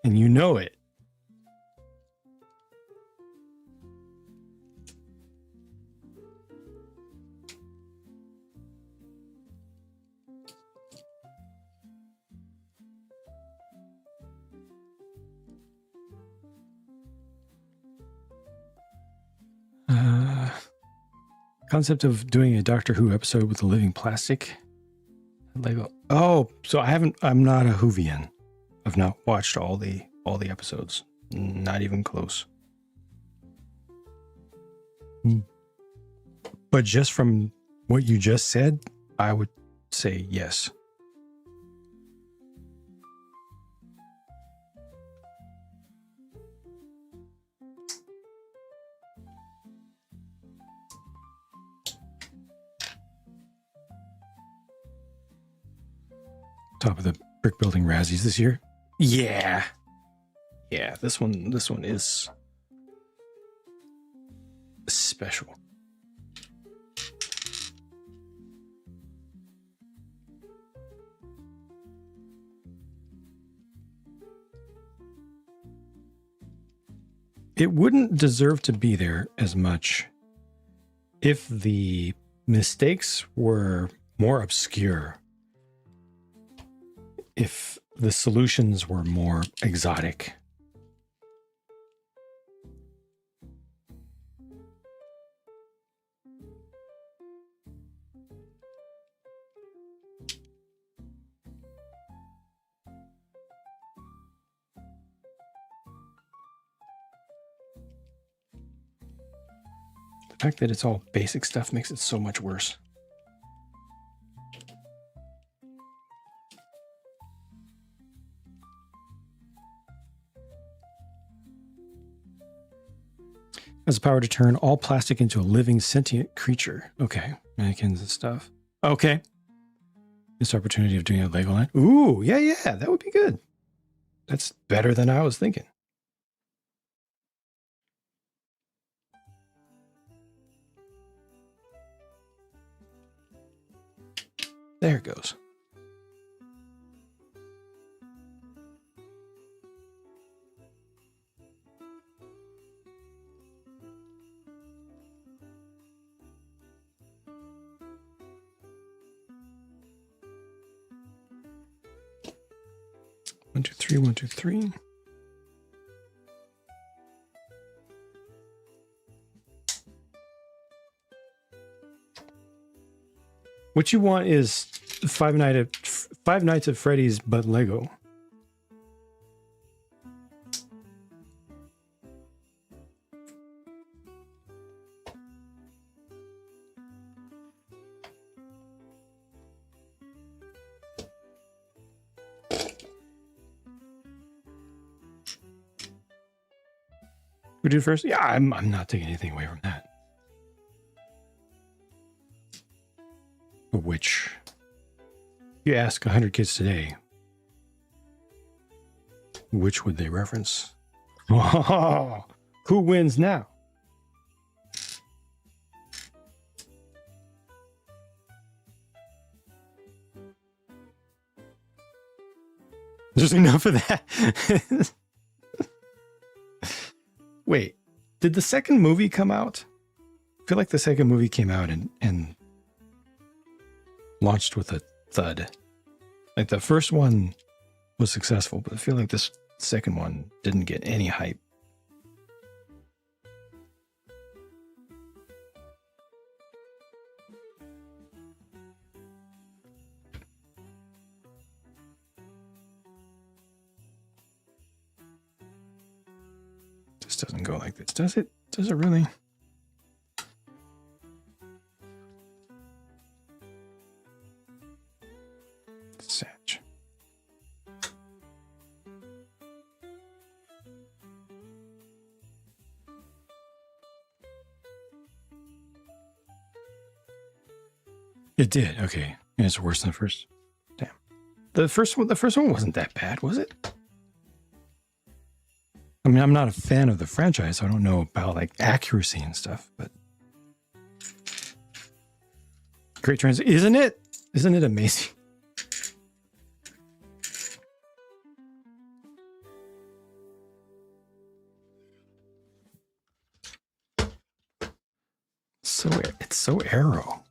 And you know it. Concept of doing a Doctor Who episode with a living plastic Lego. Oh, so I'm not a Whovian. I've not watched all the episodes. Not even close. But just from what you just said, I would say yes. Top of the brick building Razzies this year. Yeah. Yeah, this one is special. It wouldn't deserve to be there as much if the mistakes were more obscure. If the solutions were more exotic. The fact that it's all basic stuff makes it so much worse. Has the power to turn all plastic into a living sentient creature. Okay. Mannequins and stuff. Okay. This opportunity of doing a Legoland. Ooh, yeah, that would be good. That's better than I was thinking. There it goes. 1, 2, 3, 1, 2, 3. What you want is Five Nights at Freddy's, but Lego. We do first? Yeah, I'm not taking anything away from that. Which, you ask 100 kids today, which would they reference? Oh, who wins now? There's enough of that. Wait, did the second movie come out? I feel like the second movie came out and launched with a thud. Like the first one was successful, but I feel like this second one didn't get any hype. This doesn't go like this, does it? Does it really? Satch. It did. Okay, and it's worse than the first. Damn. The first one wasn't that bad, was it? I mean, I'm not a fan of the franchise, so I don't know about like accuracy and stuff, but great transit, isn't it? Isn't it amazing? It's so arrow.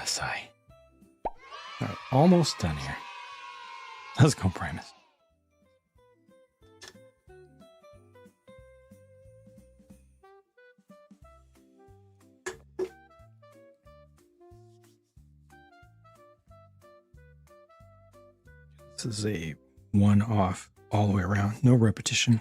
Sigh. All right, almost done here. Let's go, Primus. This is a one-off all the way around, no repetition.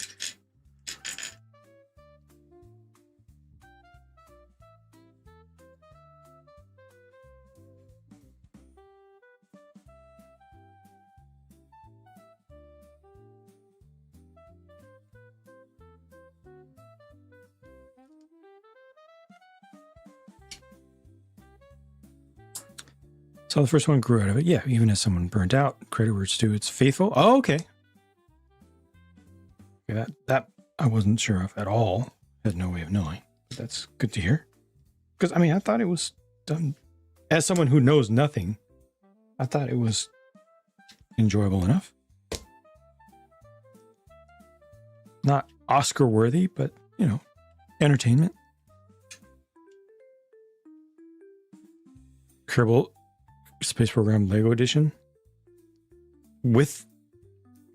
So the first one grew out of it. Yeah, even as someone burnt out, credit where it's due, it's faithful. Oh, okay. Yeah, that I wasn't sure of at all. Had no way of knowing. But that's good to hear. Because, I mean, I thought it was done. As someone who knows nothing, I thought it was enjoyable enough. Not Oscar worthy, but, you know, entertainment. Kerbal Space Program Lego Edition with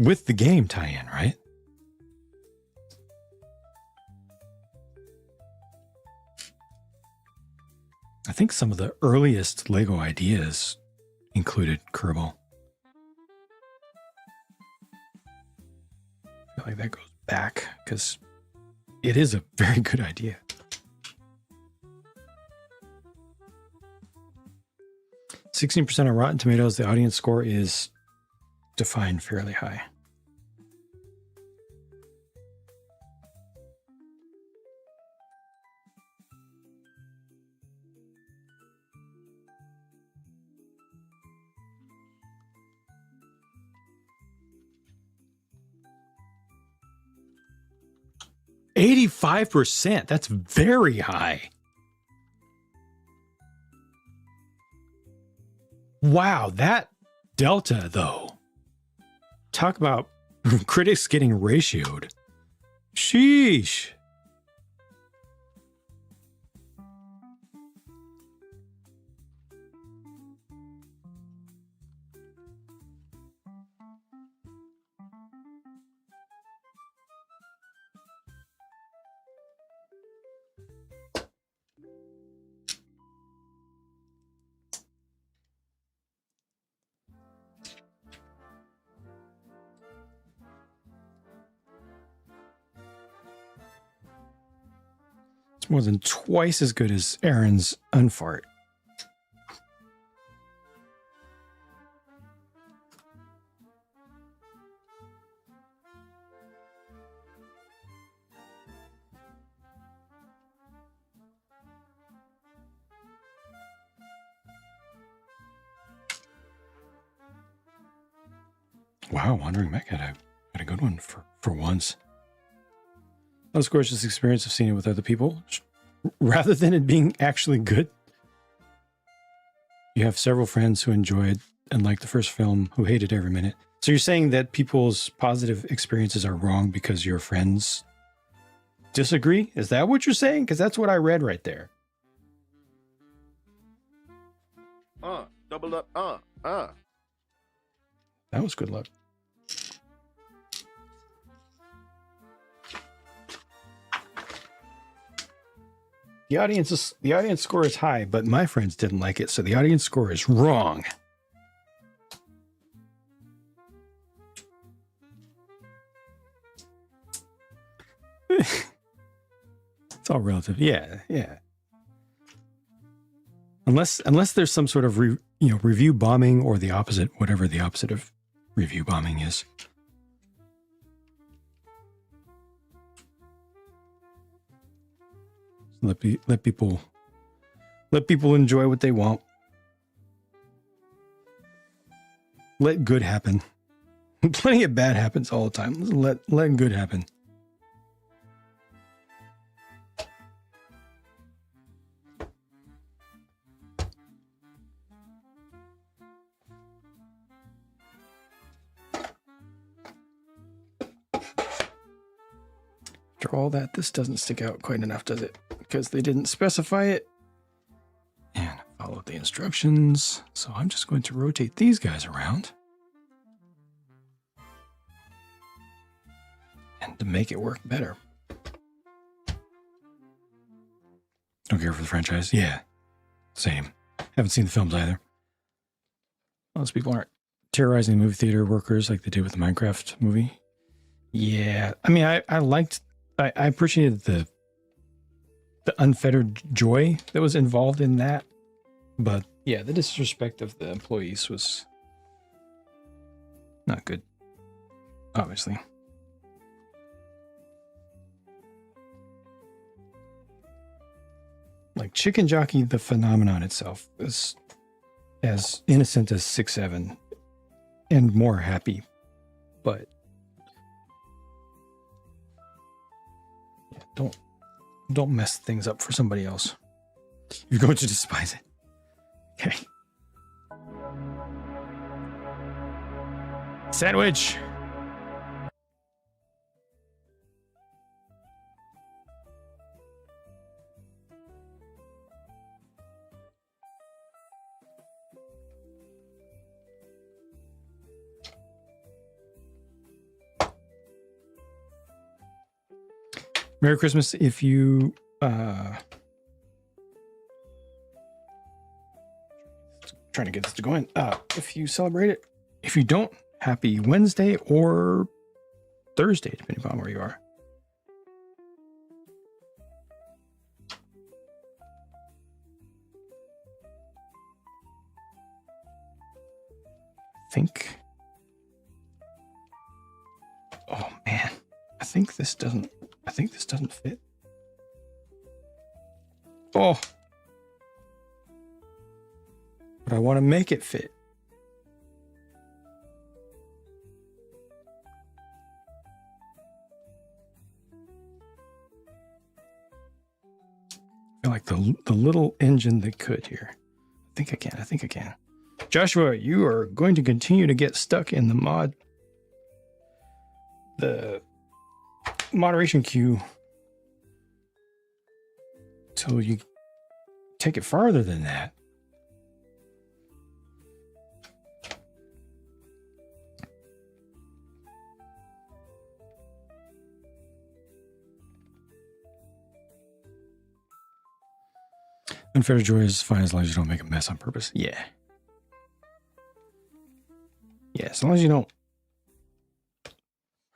the game tie-in, right? I think some of the earliest Lego ideas included Kerbal. I feel like that goes back because it is a very good idea. 16% on Rotten Tomatoes. The audience score is defined fairly high. %. That's very high. Wow, that delta, though. Talk about critics getting ratioed. Sheesh. It's more than twice as good as Aaron's unfart. Wow, Wandering Mech had a good one for once. Most gorgeous experience of seeing it with other people, rather than it being actually good. You have several friends who enjoyed and liked the first film who hated every minute. So you're saying that people's positive experiences are wrong because your friends disagree? Is that what you're saying? Because that's what I read right there. Double up, That was good luck. The audience score is high, but my friends didn't like it, so the audience score is wrong. It's all relative. Yeah. Unless there's some sort of review bombing or the opposite, whatever the opposite of review bombing is. Let people enjoy what they want. Let good happen. Plenty of bad happens all the time. Let good happen. After all that, this doesn't stick out quite enough, does it? Because they didn't specify it. And follow the instructions. So I'm just going to rotate these guys around. And to make it work better. Don't care for the franchise. Yeah, same. Haven't seen the films either. Most people aren't terrorizing movie theater workers like they did with the Minecraft movie. Yeah, I mean, I appreciated the unfettered joy that was involved in that. But yeah, the disrespect of the employees was not good, obviously. Like Chicken Jockey, the phenomenon itself is as innocent as 6-7 and more happy, but yeah, don't mess things up for somebody else. You're going to despise it. Okay. Sandwich. Merry Christmas if you trying to get this to go in. If you celebrate it. If you don't, happy Wednesday or Thursday, depending upon where you are. Oh man, I think this doesn't fit. Oh, but I want to make it fit. I feel like the little engine that could here. I think I can. Joshua, you are going to continue to get stuck in the moderation queue till you take it farther than that. Unfair joy is fine as long as you don't make a mess on purpose. Yeah. Yeah, as long as you don't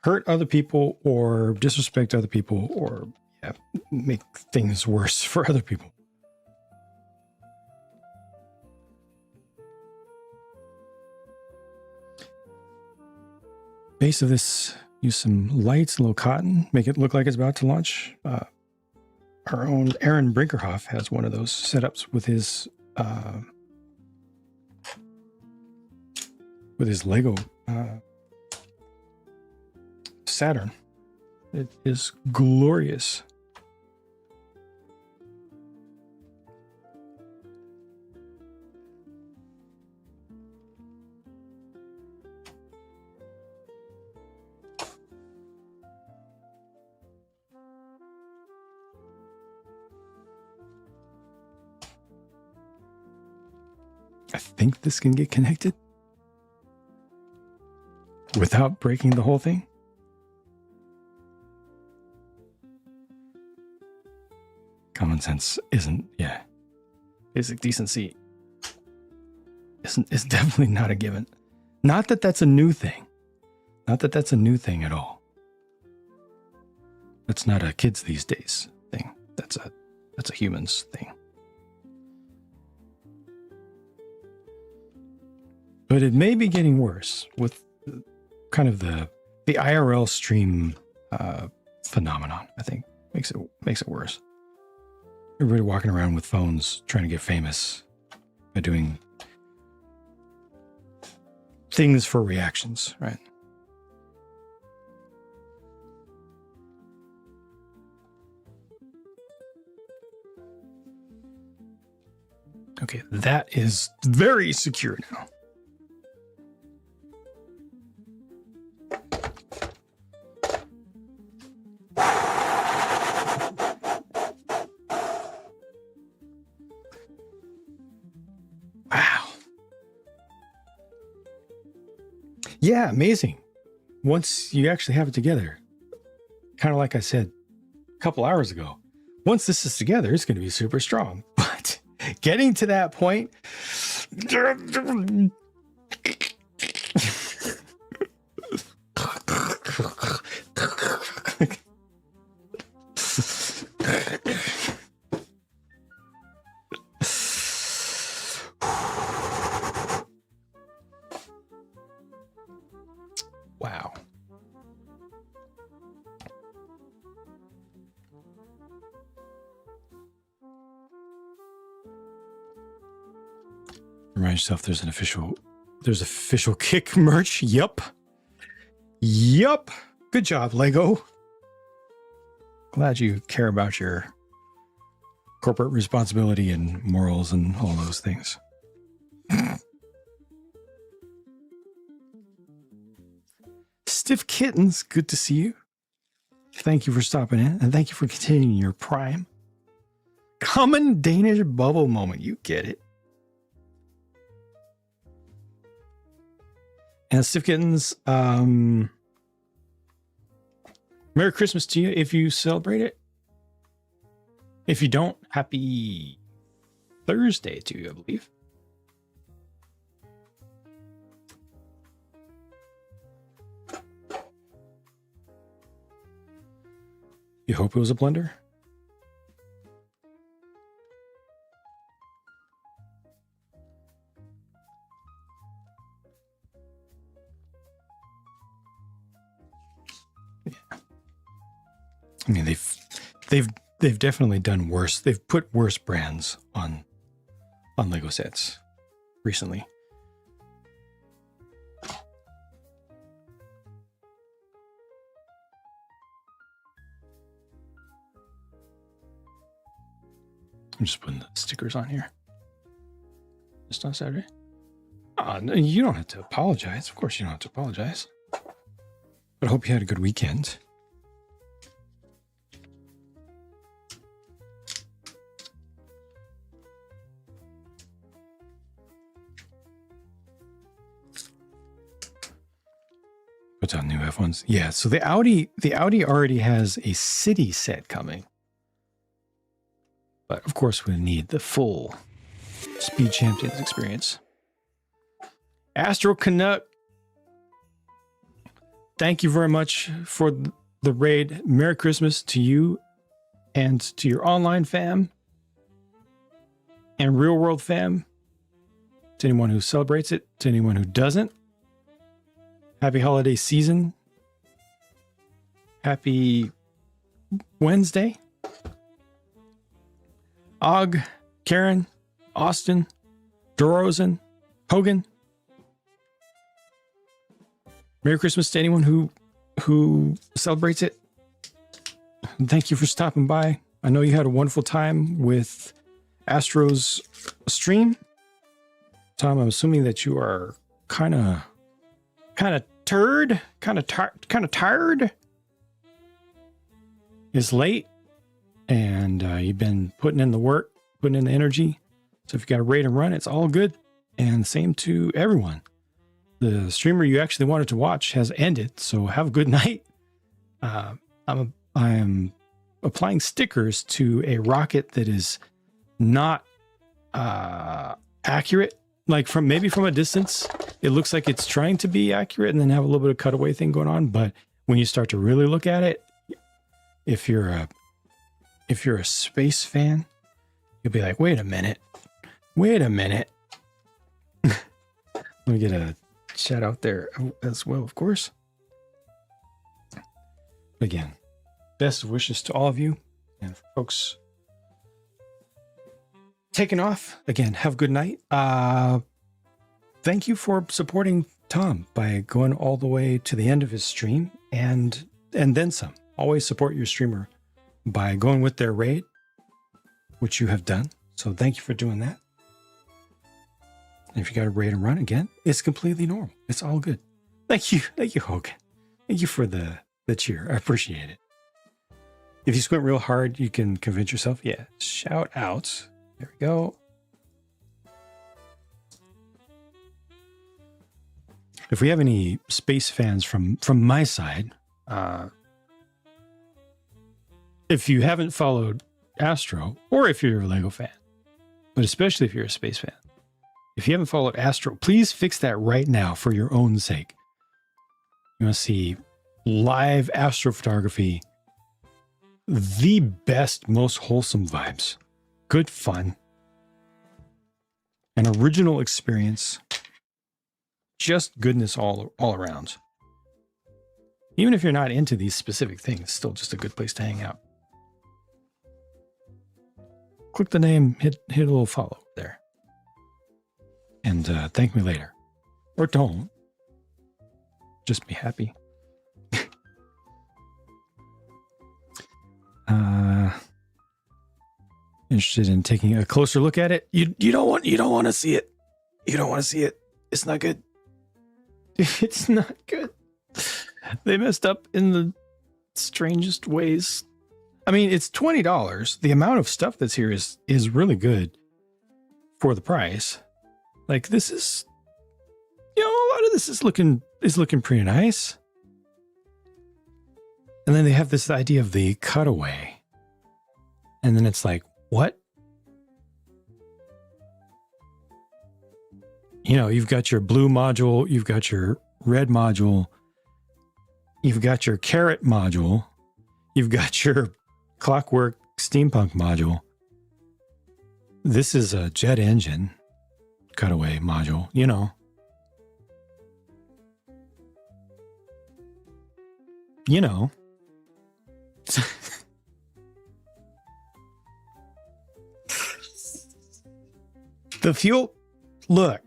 hurt other people or disrespect other people or make things worse for other people. Base of this, use some lights, a little cotton, make it look like it's about to launch. Our own Aaron Brinkerhoff has one of those setups with his Lego Saturn. It is glorious. I think this can get connected without breaking the whole thing. Common sense isn't, yeah. Basic decency is definitely not a given. Not that that's a new thing. Not that that's a new thing at all. That's not a kids these days thing. That's a humans thing. But it may be getting worse with kind of the IRL stream phenomenon. I think makes it worse. Everybody walking around with phones trying to get famous by doing things for reactions, right? Okay, that is very secure now. Yeah, amazing. Once you actually have it together, kind of like I said a couple hours ago, once this is together, it's going to be super strong. But getting to that point, wow. Remind yourself there's official kick merch. Yup. Good job, Lego. Glad you care about your corporate responsibility and morals and all those things. Stiff Kittens, good to see you. Thank you for stopping in, and thank you for continuing your prime. Common Danish bubble moment, you get it. And Stiff Kittens, Merry Christmas to you if you celebrate it. If you don't, happy Thursday to you, I believe. You hope it was a blender? Yeah. I mean, they've definitely done worse. They've put worse brands on Lego sets recently. I'm just putting the stickers on here. Just on Saturday. No, you don't have to apologize. Of course you don't have to apologize. But I hope you had a good weekend. What's on new F1s? Yeah, so the Audi already has a city set coming. But of course, we need the full Speed Champions experience. Astro Canuck, thank you very much for the raid. Merry Christmas to you and to your online fam and real world fam, to anyone who celebrates it, to anyone who doesn't. Happy holiday season. Happy Wednesday. Og, Karen, Austin, Dorozen, Hogan. Merry Christmas to anyone who celebrates it. And thank you for stopping by. I know you had a wonderful time with Astro's stream. Tom, I'm assuming that you are kind of tired. It's late, and you've been putting in the work, putting in the energy. So if you got a raid and run, it's all good. And same to everyone. The streamer you actually wanted to watch has ended, so have a good night. I am applying stickers to a rocket that is not accurate. Like from a distance, it looks like it's trying to be accurate and then have a little bit of cutaway thing going on. But when you start to really look at it, if you're a space fan, you'll be like, wait a minute. Let me get a shout out there as well, of course. Again, best wishes to all of you and folks taking off. Again, have a good night. Thank you for supporting Tom by going all the way to the end of his stream and then some. Always support your streamer by going with their raid, which you have done. So thank you for doing that. And if you got a raid and run again, it's completely normal. It's all good. Thank you, Hogan. Thank you for the cheer. I appreciate it. If you squint real hard, you can convince yourself. Yeah, shout out. There we go. If we have any space fans from my side, if you haven't followed Astro, or if you're a Lego fan, but especially if you're a space fan, if you haven't followed Astro, please fix that right now for your own sake. You want to see live astrophotography, the best, most wholesome vibes, good fun, an original experience, just goodness all around. Even if you're not into these specific things, it's still just a good place to hang out. Click the name, hit a little follow there. And thank me later. Or don't. Just be happy. Interested in taking a closer look at it? You don't want to see it. You don't want to see it. It's not good. It's not good. They messed up in the strangest ways. I mean, it's $20. The amount of stuff that's here is really good for the price. Like this is, a lot of this is looking pretty nice. And then they have this idea of the cutaway. And then it's like, what? You've got your blue module, you've got your red module, you've got your carrot module, you've got your clockwork steampunk module. This is a jet engine cutaway module, The fuel, look,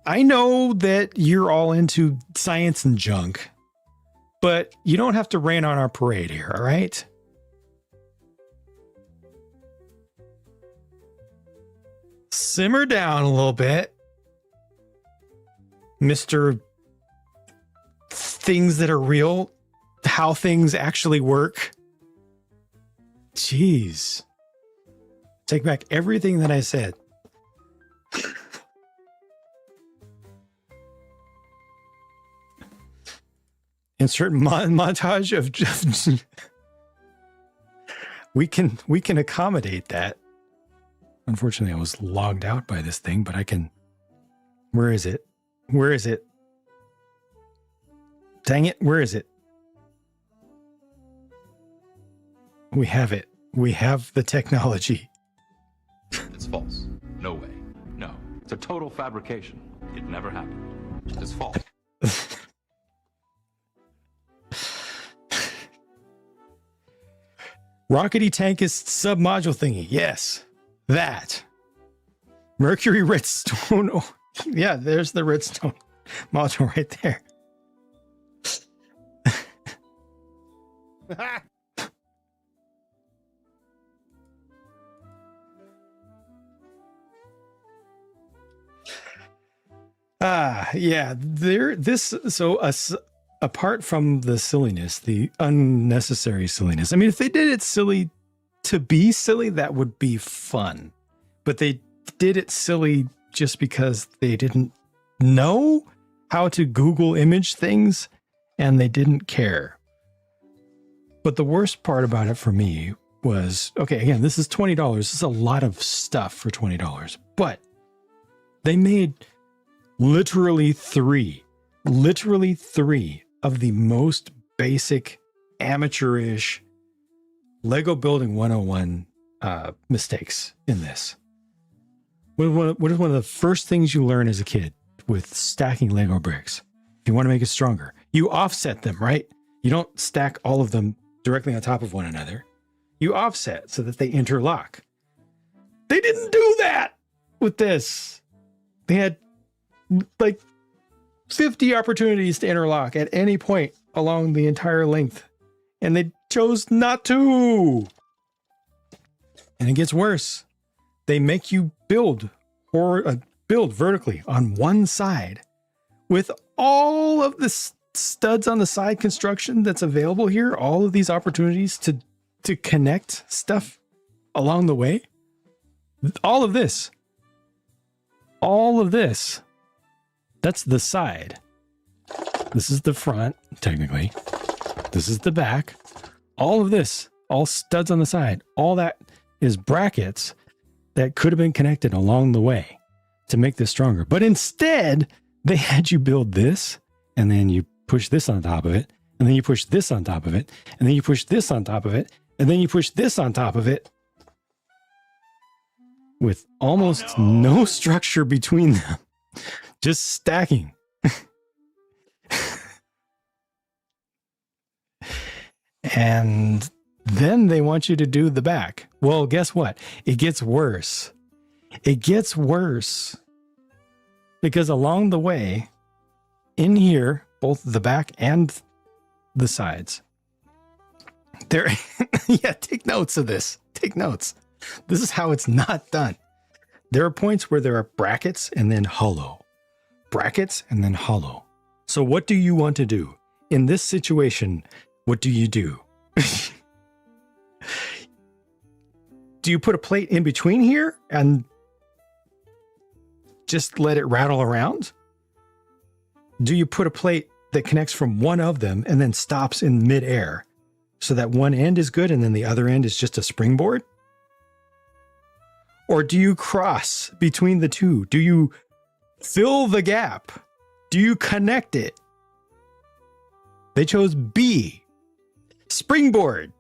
I know that you're all into science and junk, but you don't have to rain on our parade here, all right? Simmer down a little bit, Mr. Things that are real, how things actually work. Jeez. Take back everything that I said. Insert montage of we can accommodate that. Unfortunately, I was logged out by this thing, but I can. Where is it? Dang it, where is it? We have it. We have the technology. It's false. No way. No. It's a total fabrication. It never happened. It's false. Rockety tankist submodule thingy. Yes. That. Mercury redstone. Oh, yeah, there's the redstone module right there. Yeah, apart from the silliness, the unnecessary silliness. I mean, if they did it silly to be silly, that would be fun. But they did it silly just because they didn't know how to Google image things and they didn't care. But the worst part about it for me was, okay, again, this is $20. This is a lot of stuff for $20. But they made literally three of the most basic amateurish Lego Building 101 mistakes in this. What is one of the first things you learn as a kid with stacking Lego bricks? If you want to make it stronger, you offset them, right? You don't stack all of them directly on top of one another. You offset so that they interlock. They didn't do that with this. They had like 50 opportunities to interlock at any point along the entire length, and they chose not to. And it gets worse. They make you build vertically on one side with all of the studs on the side construction that's available here, all of these opportunities to connect stuff along the way. All of this, that's the side. This is the front, technically. This is the back. All of this, all studs on the side, all that is brackets that could have been connected along the way to make this stronger. But instead, they had you build this, and then you push this on top of it, and then you push this on top of it, and then you push this on top of it, and then you push this on top of it, with almost no structure between them. Just stacking. And then they want you to do the back. Well, guess what? It gets worse. It gets worse. Because along the way, in here, both the back and the sides, there, yeah, take notes of this. Take notes. This is how it's not done. There are points where there are brackets and then hollow. Brackets and then hollow. So what do you want to do? In this situation, what do you do? Do you put a plate in between here and just let it rattle around? Do you put a plate that connects from one of them and then stops in midair so that one end is good and then the other end is just a springboard? Or do you cross between the two? Do you fill the gap? Do you connect it? They chose B, springboard.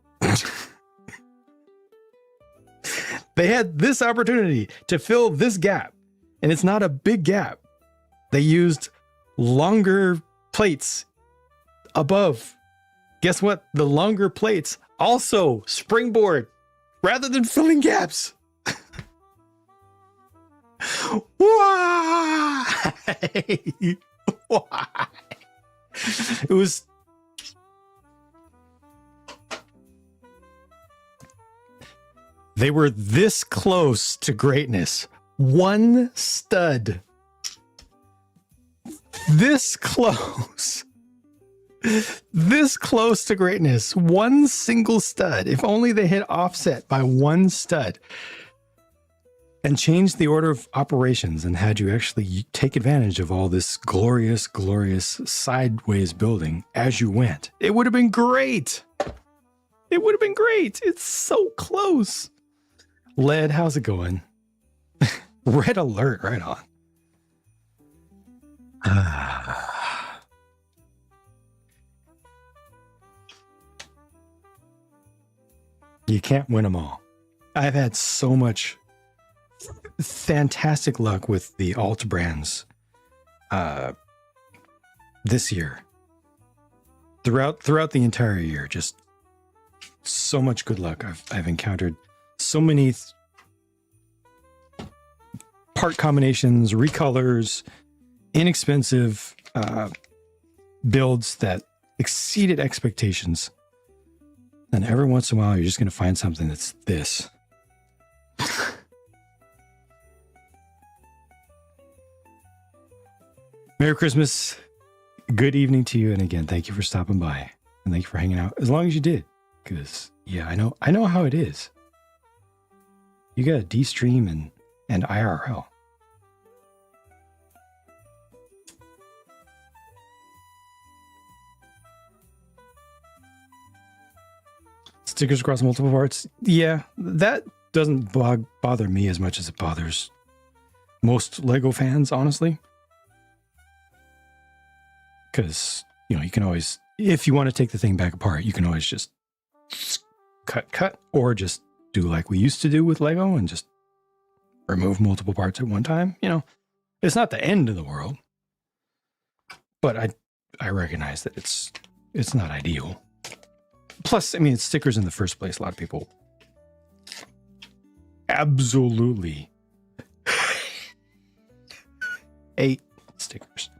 They had this opportunity to fill this gap, and it's not a big gap. They used longer plates above. Guess what? The longer plates also springboard rather than filling gaps. Why? Why? It was. They were this close to greatness. One stud. This close. This close to greatness. One single stud. If only they had offset by one stud and changed the order of operations and had you actually take advantage of all this glorious, glorious sideways building as you went. It would have been great. It would have been great. It's so close. Led, how's it going? Red alert, right on. You can't win them all. I've had so much fantastic luck with the alt brands this year. Throughout the entire year, just so much good luck. I've encountered so many part combinations, recolors, inexpensive builds that exceeded expectations. And every once in a while, you're just going to find something that's this. Merry Christmas. Good evening to you. And again, thank you for stopping by. And thank you for hanging out as long as you did. Because, yeah, I know how it is. You got to de-stream and IRL. Stickers across multiple parts. Yeah, that doesn't bother me as much as it bothers most Lego fans, honestly. Because, you know, you can always, if you want to take the thing back apart, you can always just cut, or just do like we used to do with Lego and just remove multiple parts at one time. You know, it's not the end of the world, but I recognize that it's not ideal. Plus, I mean, it's stickers in the first place. A lot of people absolutely hate stickers.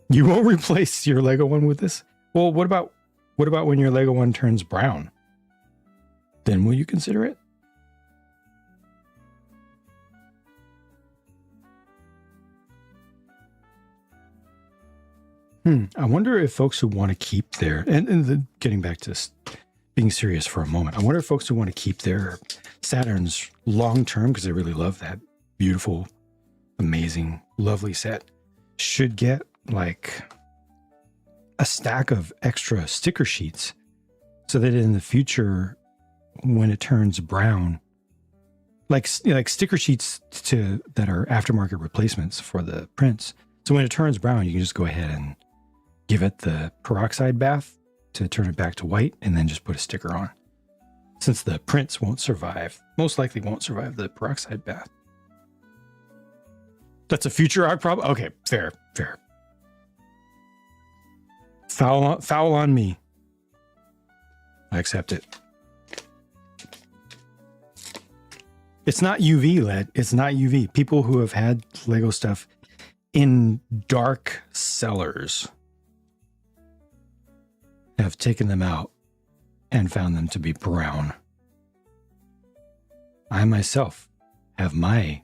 You won't replace your Lego one with this? Well, what about when your Lego one turns brown? Then will you consider it? I wonder if folks who want to keep their, getting back to being serious for a moment, I wonder if folks who want to keep their Saturns long term, because they really love that beautiful, amazing, lovely set, should get like a stack of extra sticker sheets so that in the future, when it turns brown, like sticker sheets that are aftermarket replacements for the prints. So when it turns brown, you can just go ahead and give it the peroxide bath to turn it back to white, and then just put a sticker on. Since the prints most likely won't survive the peroxide bath. That's a future art problem? Okay, fair. Foul on me. I accept it. It's not UV, LED. It's not UV. People who have had Lego stuff in dark cellars have taken them out and found them to be brown. I myself have my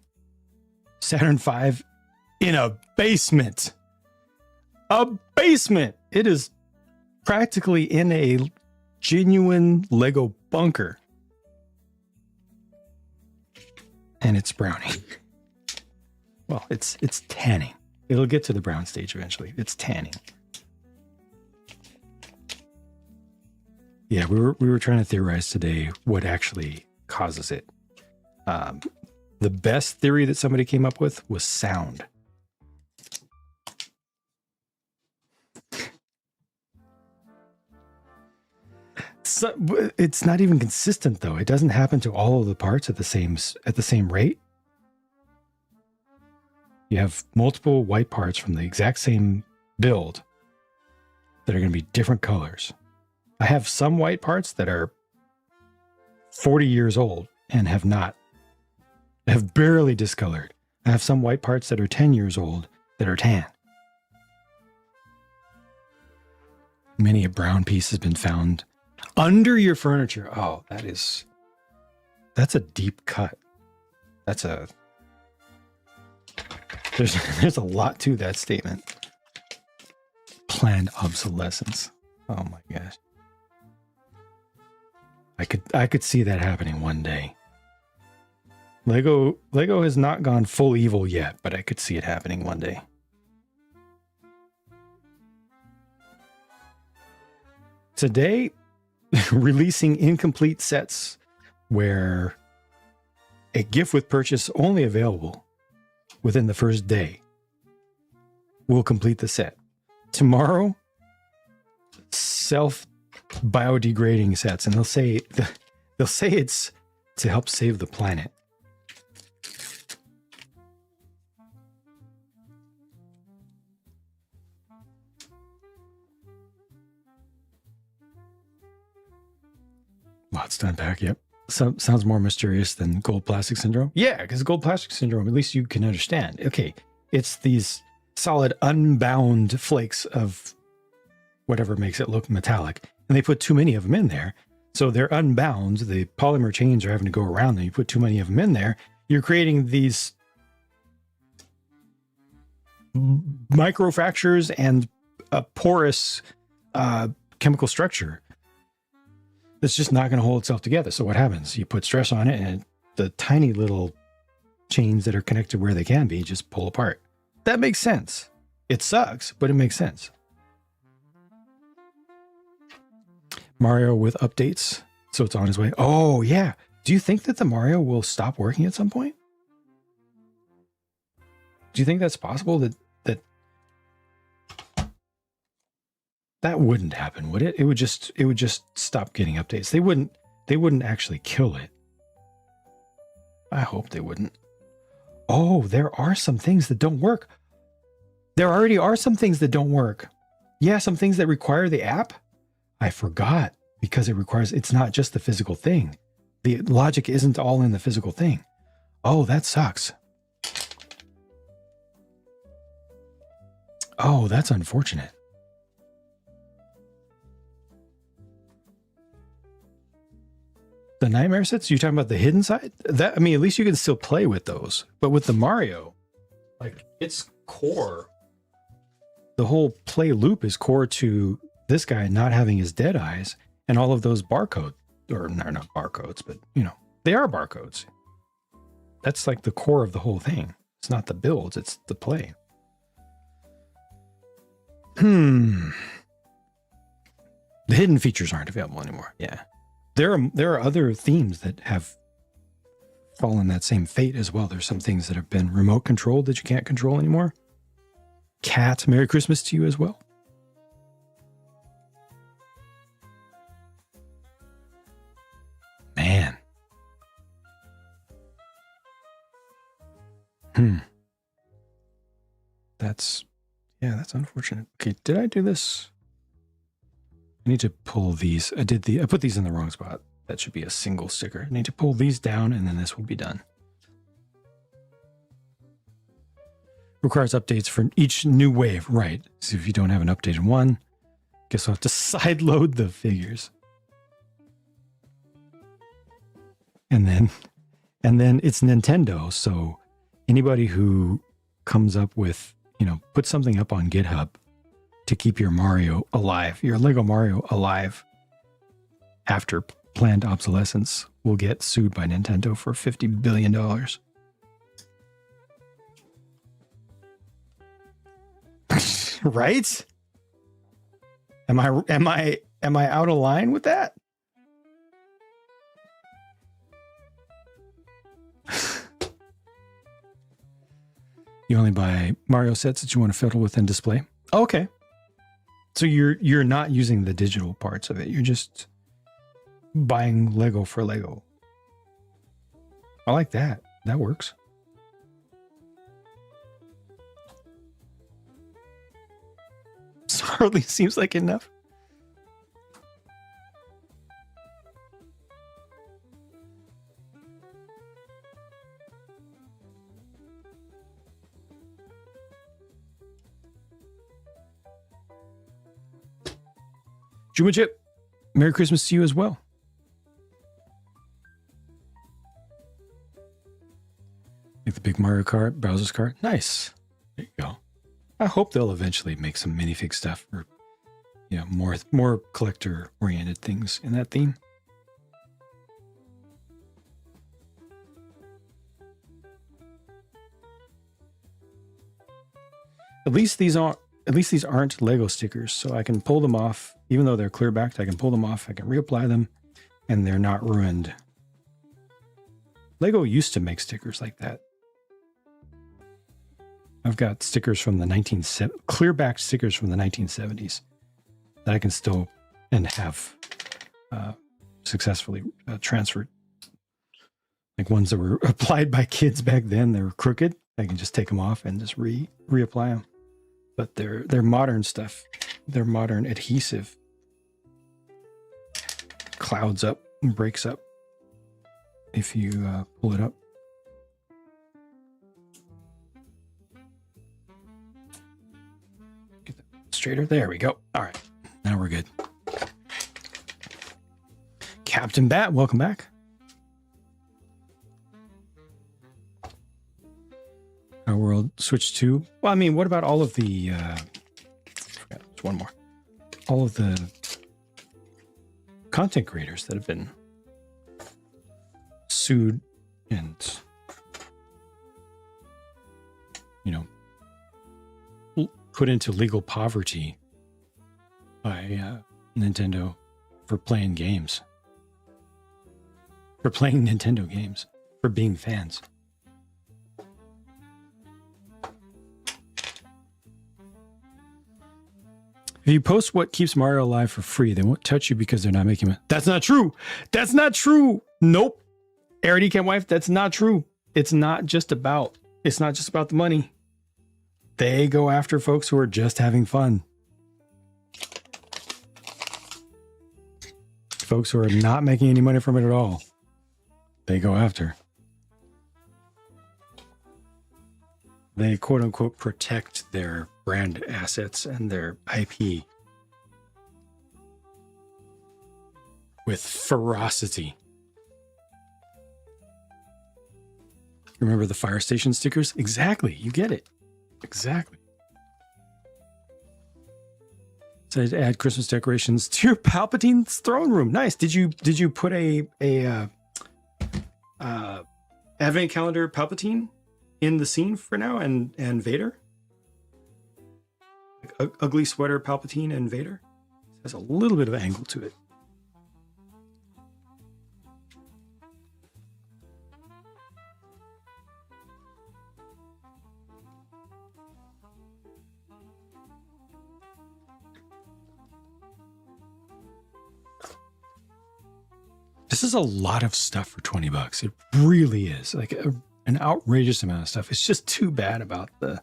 Saturn V in a basement. A basement! It is practically in a genuine Lego bunker. And it's browning. Well, it's tanning. It'll get to the brown stage eventually. It's tanning. Yeah, we were trying to theorize today what actually causes it. The best theory that somebody came up with was sound. So, it's not even consistent though. It doesn't happen to all of the parts at the same rate. You have multiple white parts from the exact same build that are going to be different colors. I have some white parts that are 40 years old and have barely discolored. I have some white parts that are 10 years old that are tan. Many a brown piece has been found under your furniture. Oh, that's a deep cut. There's a lot to that statement. Planned obsolescence. Oh my gosh. I could see that happening one day. Lego has not gone full evil yet, but I could see it happening one day. Today, releasing incomplete sets where a gift with purchase only available within the first day will complete the set. Tomorrow, biodegrading sets, and they'll say it's to help save the planet. Lots to unpack. Yep. Sounds more mysterious than gold plastic syndrome. Yeah, because gold plastic syndrome, at least you can understand. Okay, it's these solid unbound flakes of whatever makes it look metallic, and they put too many of them in there. So they're unbound. The polymer chains are having to go around them. You put too many of them in there, you're creating these microfractures and a porous chemical structure that's just not going to hold itself together. So what happens? You put stress on it, and the tiny little chains that are connected where they can be just pull apart. That makes sense. It sucks, but it makes sense. Mario with updates, so it's on his way. Oh, yeah. Do you think that the Mario will stop working at some point? Do you think that's possible? That wouldn't happen, would it? It would just stop getting updates. They wouldn't actually kill it. I hope they wouldn't. Oh, there are some things that don't work. There already are some things that don't work. Yeah, some things that require the app. I forgot, because it's not just the physical thing. The logic isn't all in the physical thing. Oh, that sucks. Oh, that's unfortunate. The nightmare sets? You talking about the hidden side? At least you can still play with those. But with the Mario, like, its core, the whole play loop is core to this guy not having his dead eyes and all of those barcodes, or not barcodes, but they are barcodes. That's like the core of the whole thing. It's not the builds, it's the play. The hidden features aren't available anymore. Yeah. There are other themes that have fallen that same fate as well. There's some things that have been remote controlled that you can't control anymore. Cat, Merry Christmas to you as well. Man. That's unfortunate. Okay, did I do this? I need to pull these. I put these in the wrong spot. That should be a single sticker. I need to pull these down, and then this will be done. Requires updates for each new wave. Right. So if you don't have an update in one, guess I'll have to side load the figures. And then it's Nintendo. So anybody who comes up with, put something up on GitHub to keep your Mario alive, your Lego Mario alive after planned obsolescence, will get sued by Nintendo for $50 billion. Right? Am I out of line with that? You only buy Mario sets that you want to fiddle with and display. Oh, okay. So you're not using the digital parts of it. You're just buying Lego for Lego. I like that. That works. Hardly seems like enough. Juma Chip, Merry Christmas to you as well. Like the big Mario Kart, Bowser's Kart. Nice. There you go. I hope they'll eventually make some minifig stuff, or more collector-oriented things in that theme. At least these aren't Lego stickers, so I can pull them off. Even though they're clear backed, I can pull them off, I can reapply them, and they're not ruined. Lego used to make stickers like that. I've got stickers from the clear backed stickers from the 1970s that I can still and have successfully transferred. Like ones that were applied by kids back then, they were crooked. I can just take them off and just reapply them. But they're modern stuff. They're modern adhesive. Clouds up and breaks up if you pull it up. Get that straighter. There we go. All right. Now we're good. Captain Bat, welcome back. Our world switched to, well, I mean, what about all of the, there's one more. All of the content creators that have been sued and, you know, put into legal poverty by Nintendo for playing games. For playing Nintendo games. For being fans. If you post what keeps Mario alive for free, they won't touch you because they're not making it. That's not true. That's not true. Nope. Arity Camp Wife, that's not true. It's not just about the money. They go after folks who are just having fun. Folks who are not making any money from it at all. They go after. They quote unquote protect their brand assets and their IP with ferocity. Remember the fire station stickers? Exactly. You get it. Exactly. So to add Christmas decorations to your Palpatine's throne room. Nice. Did you put a advent calendar Palpatine in the scene for now and Vader? Like, ugly sweater Palpatine and Vader? Has a little bit of angle to it. This is a lot of stuff for $20. It really is. Like an outrageous amount of stuff. It's just too bad about the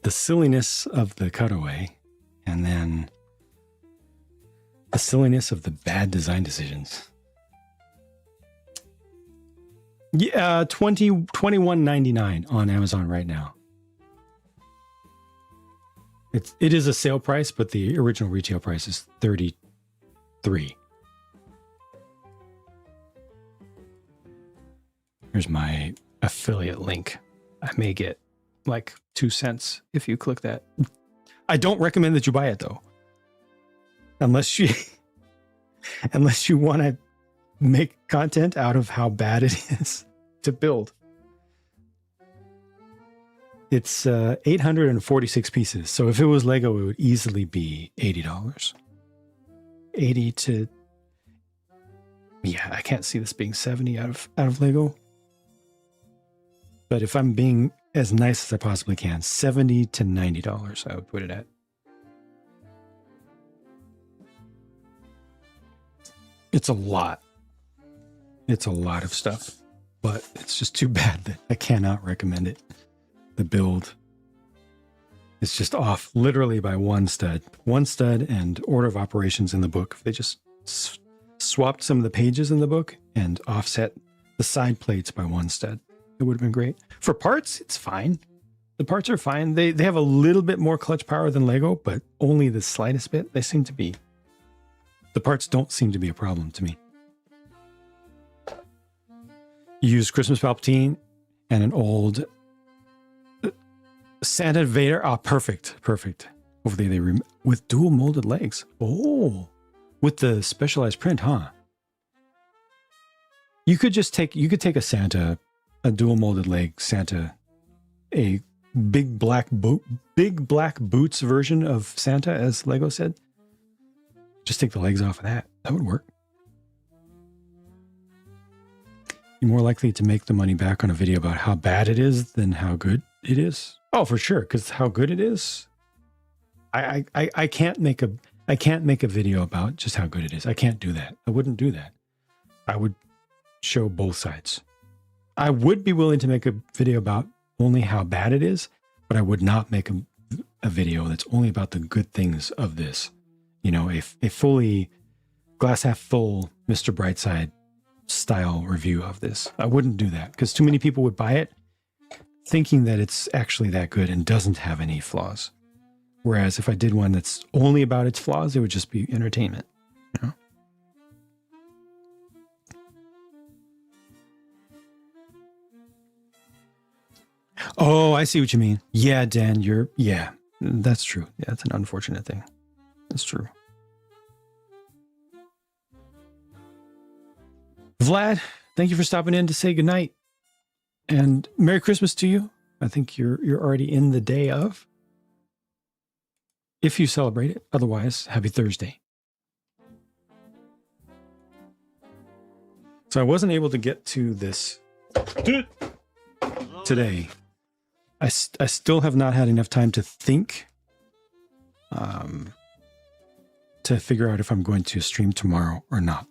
silliness of the cutaway and then the silliness of the bad design decisions. Yeah, $21.99 on Amazon right now. It is a sale price, but the original retail price is $33. Here's my affiliate link. I may get like 2 cents if you click that. I don't recommend that you buy it though. Unless you want to make content out of how bad it is to build. It's 846 pieces. So if it was Lego, it would easily be $80. 80 to, yeah, I can't see this being 70 out of Lego. But if I'm being as nice as I possibly can, $70 to $90 I would put it at. It's a lot. It's a lot of stuff. But it's just too bad that I cannot recommend it. The build is just off literally by one stud. One stud and order of operations in the book. If they just swapped some of the pages in the book and offset the side plates by one stud, it would have been great. For parts, it's fine. The parts are fine. They have a little bit more clutch power than Lego, but only the slightest bit. They seem to be. The parts don't seem to be a problem to me. You use Christmas Palpatine and an old Santa Vader. Ah, perfect. Perfect. Hopefully they with dual molded legs. Oh, with the specialized print, huh? You could take a Santa, a dual molded leg Santa, a big black boots version of Santa, as Lego said. Just take the legs off of that. That would work. You're more likely to make the money back on a video about how bad it is than how good it is. Oh, for sure. Because how good it is, I can't make I can't make a video about just how good it is. I can't do that. I wouldn't do that. I would show both sides. I would be willing to make a video about only how bad it is, but I would not make a video that's only about the good things of this. You know, a fully glass half full Mr. Brightside style review of this. I wouldn't do that because too many people would buy it thinking that it's actually that good and doesn't have any flaws. Whereas if I did one that's only about its flaws, it would just be entertainment. You know? Oh, I see what you mean. Yeah, Dan, yeah, that's true. Yeah, that's an unfortunate thing. That's true. Vlad, thank you for stopping in to say goodnight. And Merry Christmas to you. I think you're already in the day of. If you celebrate it. Otherwise, happy Thursday. So I wasn't able to get to this today. I still have not had enough time to think to figure out if I'm going to stream tomorrow or not.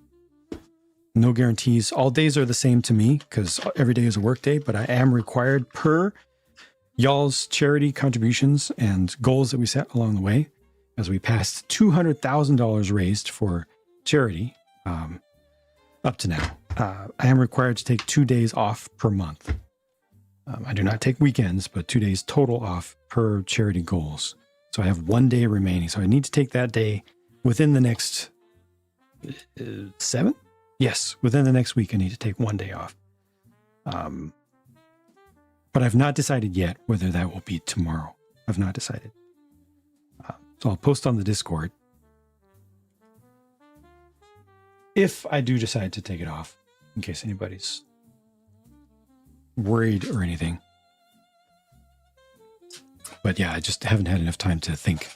No guarantees. All days are the same to me because every day is a work day, but I am required per y'all's charity contributions and goals that we set along the way as we passed $200,000 raised for charity up to now. I am required to take 2 days off per month. I do not take weekends, but 2 days total off per charity goals. So I have 1 day remaining. So I need to take that day within the next 7? Yes, within the next week, I need to take 1 day off. But I've not decided yet whether that will be tomorrow. I've not decided. So I'll post on the Discord if I do decide to take it off, in case anybody's worried or anything. But yeah, I just haven't had enough time to think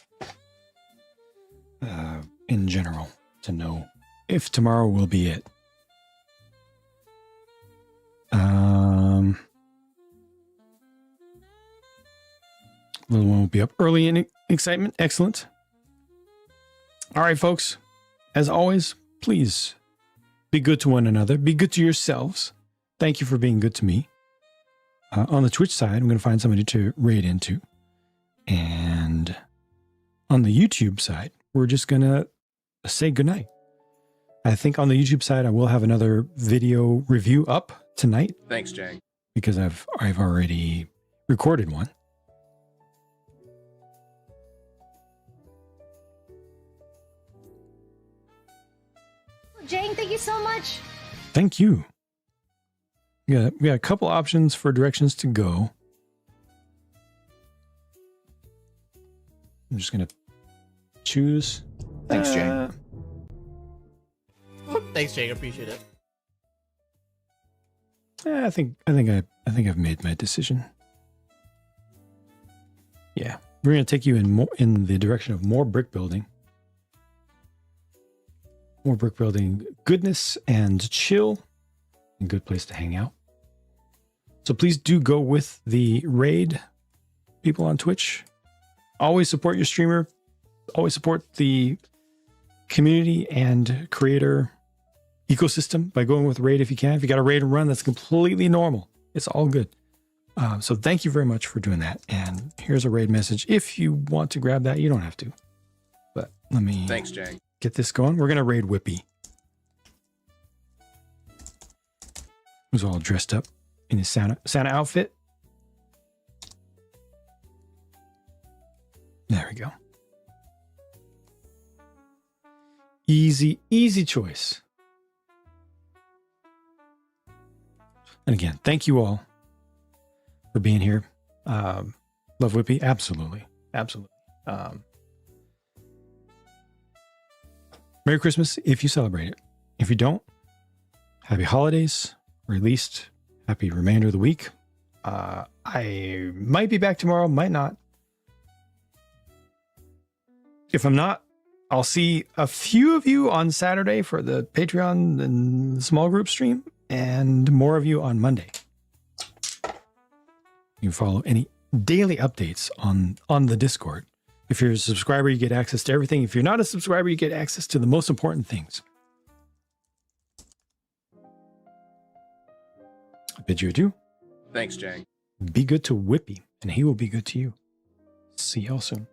in general to know if tomorrow will be it. Little one will be up early in excitement. Excellent. All right, folks. As always, please be good to one another. Be good to yourselves. Thank you for being good to me. On the Twitch side, I'm going to find somebody to raid into. And on the YouTube side, we're just going to say goodnight. I think on the YouTube side, I will have another video review up tonight. Thanks, Jang. Because I've already recorded one. Jang, thank you so much. Thank you. We got a couple options for directions to go. I'm just gonna choose. Thanks, Jay. Thanks, Jay. Appreciate it. I think I've made my decision. Yeah, we're gonna take you in the direction of more brick building. More brick building goodness and chill. A good place to hang out. So please do go with the raid people on Twitch. Always support your streamer. Always support the community and creator ecosystem by going with raid if you can. If you got a raid and run, that's completely normal. It's all good. So thank you very much for doing that. And here's a raid message. If you want to grab that, you don't have to. But let me get this going. We're going to raid Whippy, who's all dressed up in his Santa outfit. There we go. Easy choice. And again, thank you all for being here. Love Whippy. Absolutely. Merry Christmas if you celebrate it. If you don't, happy holidays, or at least happy remainder of the week. I might be back tomorrow, might not. If I'm not, I'll see a few of you on Saturday for the Patreon and small group stream, and more of you on Monday. You can follow any daily updates on the Discord, If you're a subscriber, you get access to everything. If you're not a subscriber, you get access to the most important things. I bid you adieu. Thanks, Jang. Be good to Whippy, and he will be good to you. See y'all soon.